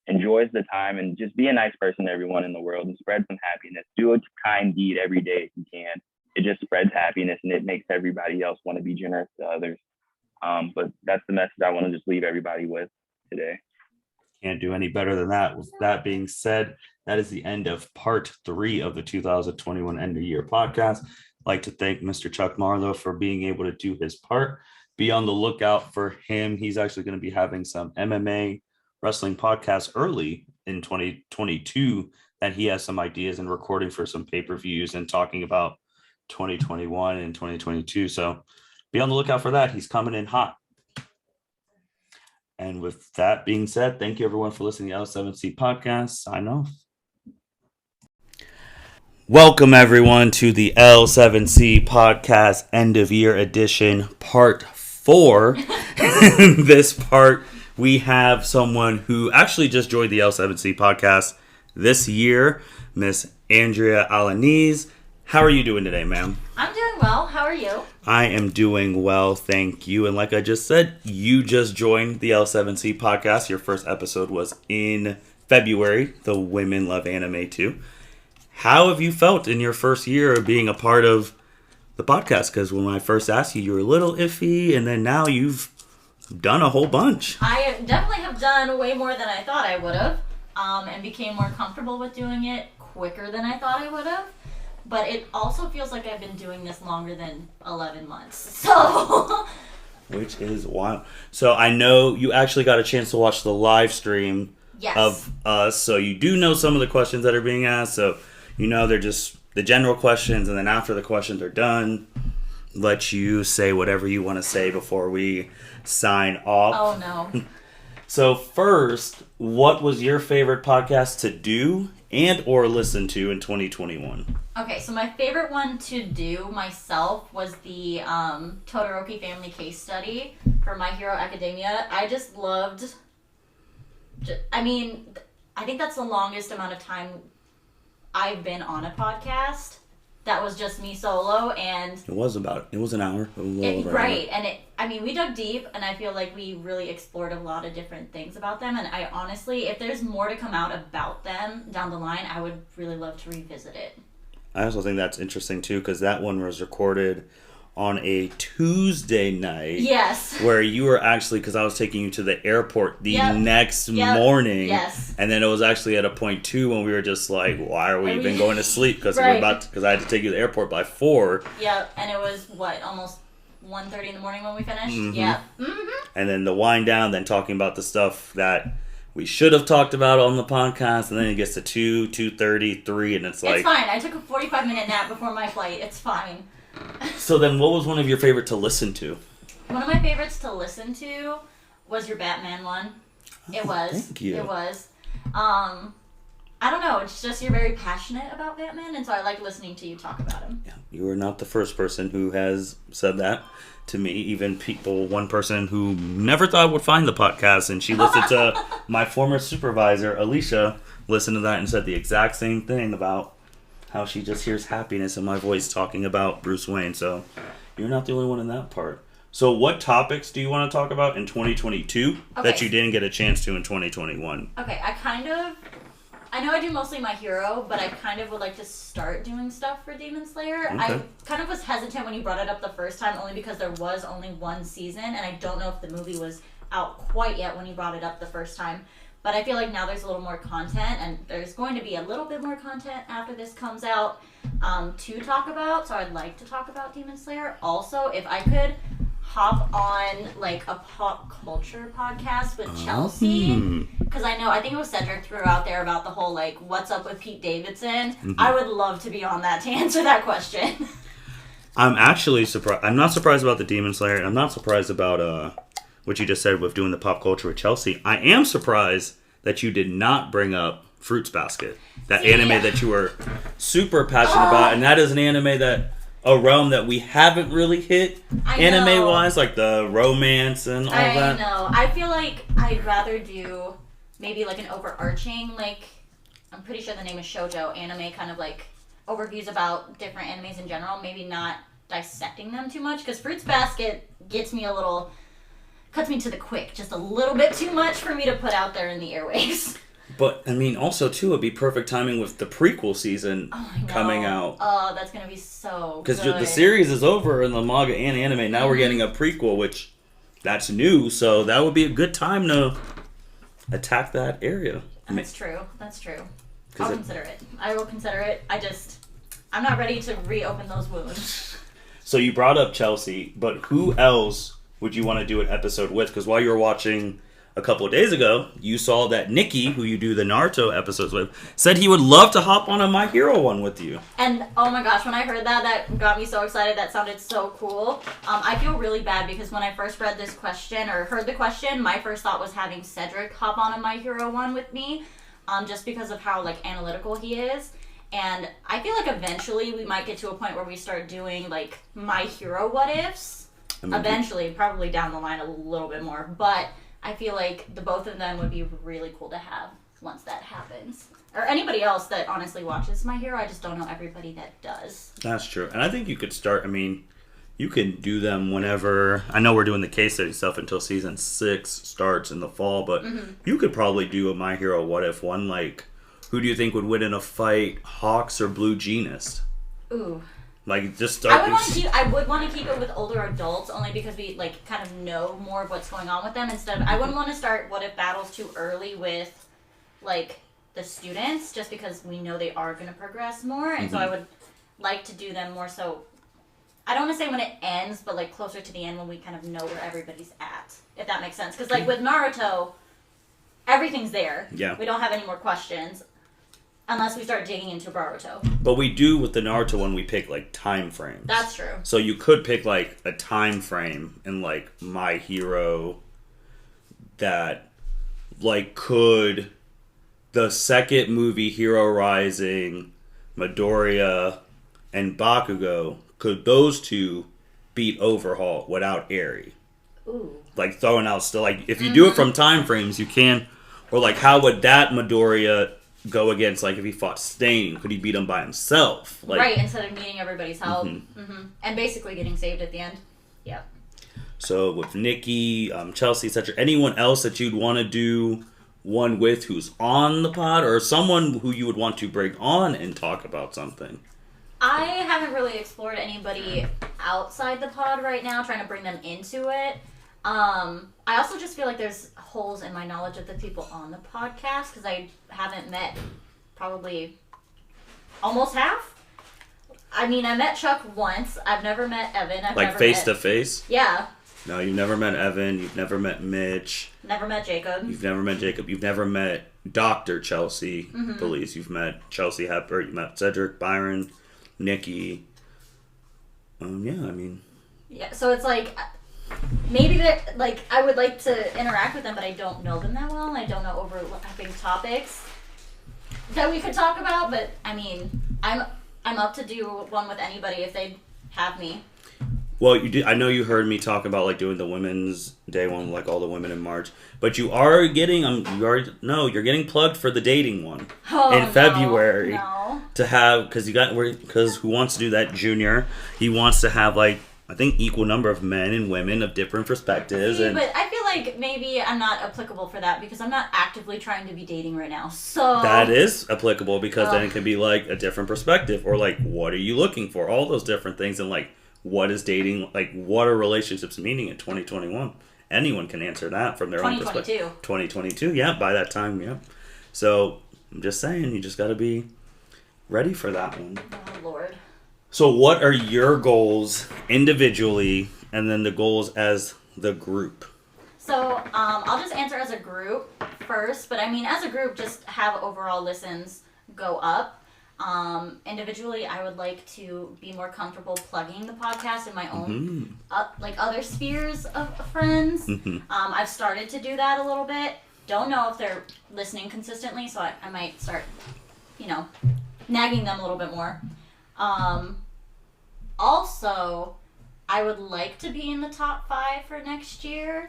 [SPEAKER 9] enjoys the time and just be a nice person to everyone in the world and spread some happiness. Do a kind deed every day if you can. It just spreads happiness and it makes everybody else want to be generous to others. But that's the message I want to just leave everybody with today.
[SPEAKER 1] Can't do any better than that. With that being said, that is the end of part 3 of the 2021 end of year podcast. I'd like to thank Mr. Chuck Marlowe for being able to do his part. Be on the lookout for him. He's actually going to be having some MMA wrestling podcasts early in 2022 that he has some ideas and recording for some pay-per-views and talking about 2021 and 2022. So be on the lookout for that. He's coming in hot. And with that being said, thank you everyone for listening to the L7C podcast. Sign off. Welcome everyone to the L7C podcast end of year edition part 4. In this part, we have someone who actually just joined the L7C podcast this year, Miss Andrea Alaniz. How are you doing today, ma'am?
[SPEAKER 10] I'm doing well. How are you?
[SPEAKER 1] I am doing well, thank you. And like I just said, you just joined the L7C podcast. Your first episode was in February. The Women Love Anime too. how have you felt in your first year of being a part of the podcast? Because when I first asked you, you were a little iffy, and then now you've done a whole bunch.
[SPEAKER 10] I definitely have done way more than I thought I would have, and became more comfortable with doing it quicker than I thought I would have. But it also feels like I've been doing this longer than 11 months. So...
[SPEAKER 1] Which is wild. So I know you actually got a chance to watch the live stream of us. So you do know some of the questions that are being asked. So you know they're just the general questions. And then after the questions are done, let you say whatever you want to say before we sign off.
[SPEAKER 10] Oh, no.
[SPEAKER 1] So first, what was your favorite podcast to do and or listen to in 2021?
[SPEAKER 10] Okay, so my favorite one to do myself was the Todoroki family case study for My Hero Academia. I just loved... I think that's the longest amount of time I've been on a podcast. That was just me solo, and... It was an
[SPEAKER 1] hour.
[SPEAKER 10] Right, and we dug deep, and I feel like we really explored a lot of different things about them, and I honestly, if there's more to come out about them down the line, I would really love to revisit it.
[SPEAKER 1] I also think that's interesting, too, because that one was recorded on a Tuesday night.
[SPEAKER 10] Yes.
[SPEAKER 1] Where you were actually, because I was taking you to the airport the next morning.
[SPEAKER 10] Yes.
[SPEAKER 1] And then it was actually at a point, too, when we were just like, why are we even going to sleep? Because because I had to take you to the airport by 4.
[SPEAKER 10] Yep, and it was, almost 1:30 in the morning when we finished?
[SPEAKER 1] Mm-hmm.
[SPEAKER 10] Yeah. Mm-hmm.
[SPEAKER 1] And then the wind down, then talking about the stuff that we should have talked about on the podcast, and then it gets to 2, 2:30, 3, and it's like...
[SPEAKER 10] It's fine. I took a 45-minute nap before my flight. It's fine.
[SPEAKER 1] So then what was one of your favorite to listen to?
[SPEAKER 10] One of my favorites to listen to was your Batman one. It was.
[SPEAKER 1] Thank you.
[SPEAKER 10] It was. I don't know. It's just you're very passionate about Batman, and so I like listening to you talk about him.
[SPEAKER 1] Yeah, you are not the first person who has said that to me. Even one person who never thought would find the podcast, and she listened to my former supervisor, Alicia, listened to that and said the exact same thing about how she just hears happiness in my voice talking about Bruce Wayne. So you're not the only one in that part. So what topics do you want to talk about in 2022 that you didn't get a chance to in 2021?
[SPEAKER 10] Okay, I know I do mostly My Hero, but I kind of would like to start doing stuff for Demon Slayer. Okay. I kind of was hesitant when you brought it up the first time, only because there was only one season, and I don't know if the movie was out quite yet when you brought it up the first time. But I feel like now there's a little more content, and there's going to be a little bit more content after this comes out to talk about. So I'd like to talk about Demon Slayer. Also, if I could hop on like a pop culture podcast with Chelsea, because I think it was Cedric threw out there about the whole like what's up with Pete Davidson. Mm-hmm. I would love to be on that to answer that question.
[SPEAKER 1] I'm actually surprised. I'm not surprised about the Demon Slayer, and I'm not surprised about what you just said with doing the pop culture with Chelsea. I am surprised that you did not bring up Fruits Basket, that anime that you were super passionate about, and that is an anime that a realm that we haven't really hit anime wise, like the romance and all that.
[SPEAKER 10] I know. I feel like I'd rather do maybe like an overarching, like I'm pretty sure the name is shoujo anime, kind of like overviews about different animes in general. Maybe not dissecting them too much, because Fruits Basket cuts me to the quick, just a little bit too much for me to put out there in the airwaves.
[SPEAKER 1] But, also, too, it'd be perfect timing with the prequel season coming out.
[SPEAKER 10] Oh, that's going to be so good.
[SPEAKER 1] Because the series is over in the manga and anime. Now we're getting a prequel, which that's new. So that would be a good time to attack that area.
[SPEAKER 10] That's true. I'll consider it. I will consider it. I'm not ready to reopen those wounds.
[SPEAKER 1] So you brought up Chelsea, but who else would you want to do an episode with? Because while you were watching a couple of days ago, you saw that Niki, who you do the Naruto episodes with, said he would love to hop on a My Hero one with you.
[SPEAKER 10] And oh my gosh, when I heard that got me so excited. That sounded so cool. I feel really bad because when I first read this question or heard the question, my first thought was having Cedric hop on a My Hero one with me, just because of how like analytical he is. And I feel like eventually we might get to a point where we start doing like My Hero what ifs. Eventually, probably down the line a little bit more, but I feel like the both of them would be really cool to have once that happens. Or anybody else that honestly watches My Hero. I just don't know everybody that does.
[SPEAKER 1] That's true. And I think you could start, you can do them whenever. I know we're doing the case study stuff until season 6 starts in the fall, but you could probably do a My Hero What If one like who do you think would win in a fight, Hawks or Blue Genist?
[SPEAKER 10] Ooh.
[SPEAKER 1] Like, just
[SPEAKER 10] I would want to keep it with older adults, only because we like kind of know more of what's going on with them. Instead of, I wouldn't want to start What If battles too early with like the students, just because we know they are going to progress more, and so I would like to do them more so. I don't want to say when it ends, but like closer to the end when we kind of know where everybody's at, if that makes sense. Because like with Naruto, everything's there.
[SPEAKER 1] Yeah.
[SPEAKER 10] We don't have any more questions. Unless we start digging into Boruto.
[SPEAKER 1] But we do with the Naruto one, we pick like time frames.
[SPEAKER 10] That's true.
[SPEAKER 1] So you could pick like a time frame in like My Hero that like could the second movie Hero Rising, Midoriya, and Bakugo, could those two beat Overhaul without Eri?
[SPEAKER 10] Ooh.
[SPEAKER 1] Like throwing out still like if you do it from time frames you can, or like how would that Midoriya go against, like, if he fought Stain? Could he beat him by himself? Like,
[SPEAKER 10] right, instead of needing everybody's help. And basically getting saved at the end. Yeah.
[SPEAKER 1] So with Niki, Chelsea, etc., anyone else that you'd want to do one with who's on the pod, or someone who you would want to bring on and talk about something?
[SPEAKER 10] I haven't really explored anybody outside the pod right now, trying to bring them into it. I also just feel like there's holes in my knowledge of the people on the podcast because I haven't met probably almost half. I mean, I met Chuck once. I've never met Evan.
[SPEAKER 1] Like face to face?
[SPEAKER 10] Yeah.
[SPEAKER 1] No, you've never met Evan. You've never met Mitch.
[SPEAKER 10] Never met Jacob.
[SPEAKER 1] You've never met Jacob. You've never met Dr. Chelsea Police. You've met Chelsea Hepper. You've met Cedric, Byron, Niki. Yeah, I mean.
[SPEAKER 10] Yeah, so it's like, maybe that, like, I would like to interact with them, but I don't know them that well. I don't know overlapping topics that we could talk about, but I mean, I'm up to do one with anybody if they'd have me.
[SPEAKER 1] Well, you did. I know you heard me talk about like doing the Women's Day one, like all the women in March. But you are getting, you're getting plugged for the dating one in February to have because who wants to do that, Junior? He wants to have like I think equal number of men and women of different perspectives.
[SPEAKER 10] But I feel like maybe I'm not applicable for that because I'm not actively trying to be dating right now. So
[SPEAKER 1] that is applicable because then it can be like a different perspective or like what are you looking for? All those different things and like. What is dating, like, what are relationships meaning in 2021? Anyone can answer that from their own perspective. 2022, yeah, by that time, yeah. So, I'm just saying, you just got to be ready for that one.
[SPEAKER 10] Oh, Lord.
[SPEAKER 1] So, what are your goals individually and then the goals as the group?
[SPEAKER 10] So, I'll just answer as a group first, but I mean, as a group, just have overall listens go up. Individually, I would like to be more comfortable plugging the podcast in my own, like other spheres of friends. I've started to do that a little bit. Don't know if they're listening consistently, so I might start, nagging them a little bit more. Also, I would like to be in the top 5 for next year,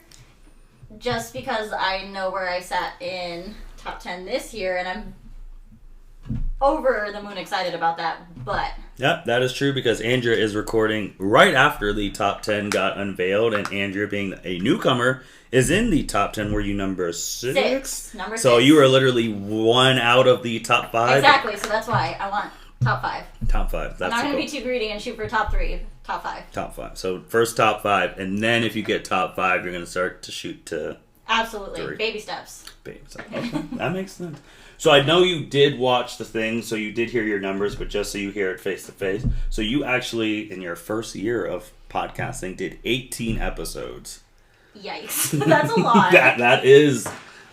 [SPEAKER 10] just because I know where I sat in top 10 this year, and I'm over the moon excited about that, but
[SPEAKER 1] yeah, that is true because Andrea is recording right after the top 10 got unveiled, and Andrea, being a newcomer, is in the top 10. Were you number 6?
[SPEAKER 10] Number 6.
[SPEAKER 1] So you were literally 1 out of the top 5.
[SPEAKER 10] Exactly. So that's why I want top 5.
[SPEAKER 1] Top 5. That's
[SPEAKER 10] I'm not going to be too greedy and shoot for top 3. Top 5.
[SPEAKER 1] Top 5. So first top 5, and then if you get top 5, you're going to start to shoot to
[SPEAKER 10] absolutely
[SPEAKER 1] 3.
[SPEAKER 10] Baby steps.
[SPEAKER 1] Okay. That makes sense. So I know you did watch the thing, so you did hear your numbers, but just so you hear it face to face. So you actually, in your first year of podcasting, did 18 episodes.
[SPEAKER 10] Yikes. That's a lot.
[SPEAKER 1] that is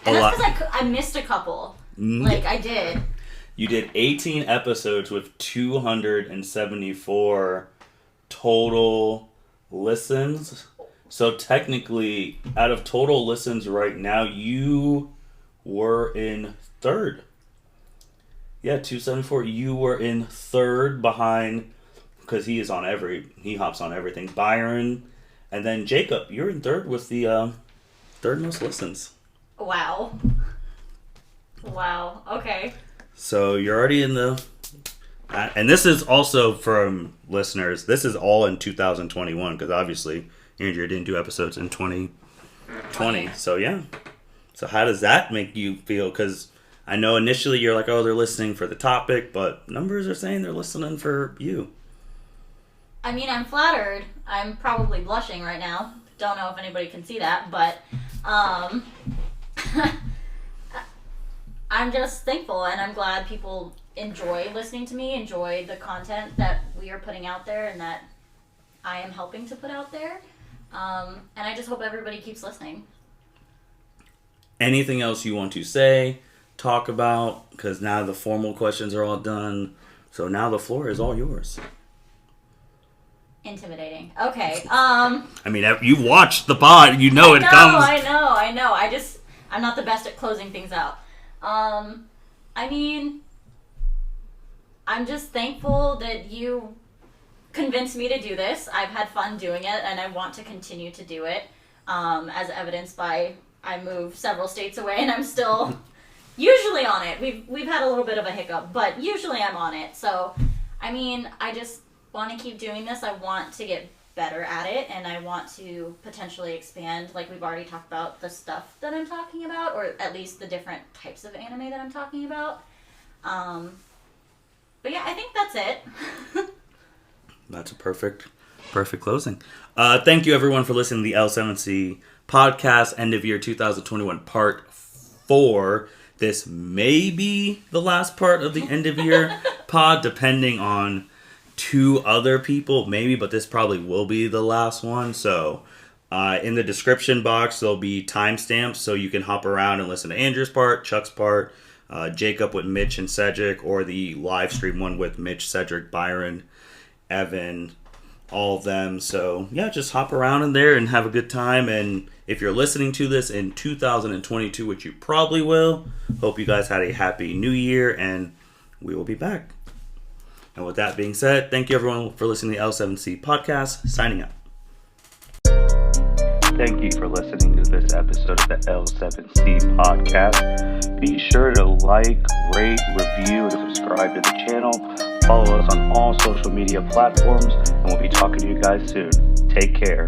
[SPEAKER 1] a lot.
[SPEAKER 10] And that's because I missed a couple. Like, I did.
[SPEAKER 1] You did 18 episodes with 274 total listens. So technically, out of total listens right now, you were in 3rd. Yeah, 274. You were in 3rd behind, because he hops on everything. Byron, and then Jacob. You're in 3rd with the 3rd most listens.
[SPEAKER 10] Wow. Okay.
[SPEAKER 1] So you're already in the. And this is also from listeners. This is all in 2021 because obviously Andrea didn't do episodes in 2020. So yeah. So how does that make you feel? Because I know initially you're like, oh, they're listening for the topic, but numbers are saying they're listening for you.
[SPEAKER 10] I mean, I'm flattered. I'm probably blushing right now. Don't know if anybody can see that, but I'm just thankful, and I'm glad people enjoy listening to me, enjoy the content that we are putting out there and that I am helping to put out there. And I just hope everybody keeps listening.
[SPEAKER 1] Anything else you want to say, talk about? Because now the formal questions are all done. So now the floor is all yours.
[SPEAKER 10] Intimidating. Okay.
[SPEAKER 1] I mean, you watched the pod. You know it comes.
[SPEAKER 10] I know. I'm not the best at closing things out. I mean, I'm just thankful that you convinced me to do this. I've had fun doing it, and I want to continue to do it, as evidenced by I moved several states away, and I'm still usually on it. We've had a little bit of a hiccup, but usually I'm on it. So, I mean, I just want to keep doing this. I want to get better at it, and I want to potentially expand, like we've already talked about, the stuff that I'm talking about, or at least the different types of anime that I'm talking about. But yeah, I think that's it.
[SPEAKER 1] That's a perfect closing. Thank you everyone for listening to the L7C podcast, end of year 2021 part 4. This may be the last part of the end of year pod, depending on 2 other people, maybe, but this probably will be the last one. So in the description box, there'll be timestamps so you can hop around and listen to Andrew's part, Chuck's part, Jacob with Mitch and Cedric, or the live stream one with Mitch, Cedric, Byron, Evan, all of them. So yeah, just hop around in there and have a good time. And if you're listening to this in 2022, which you probably will, hope you guys had a happy new year, and we will be back. And with that being said, thank you everyone for listening to the L7C podcast. Signing out.
[SPEAKER 11] Thank you for listening to this episode of the L7C podcast. Be sure to like, rate, review, and subscribe to the channel. Follow us on all social media platforms, and we'll be talking to you guys soon. Take care.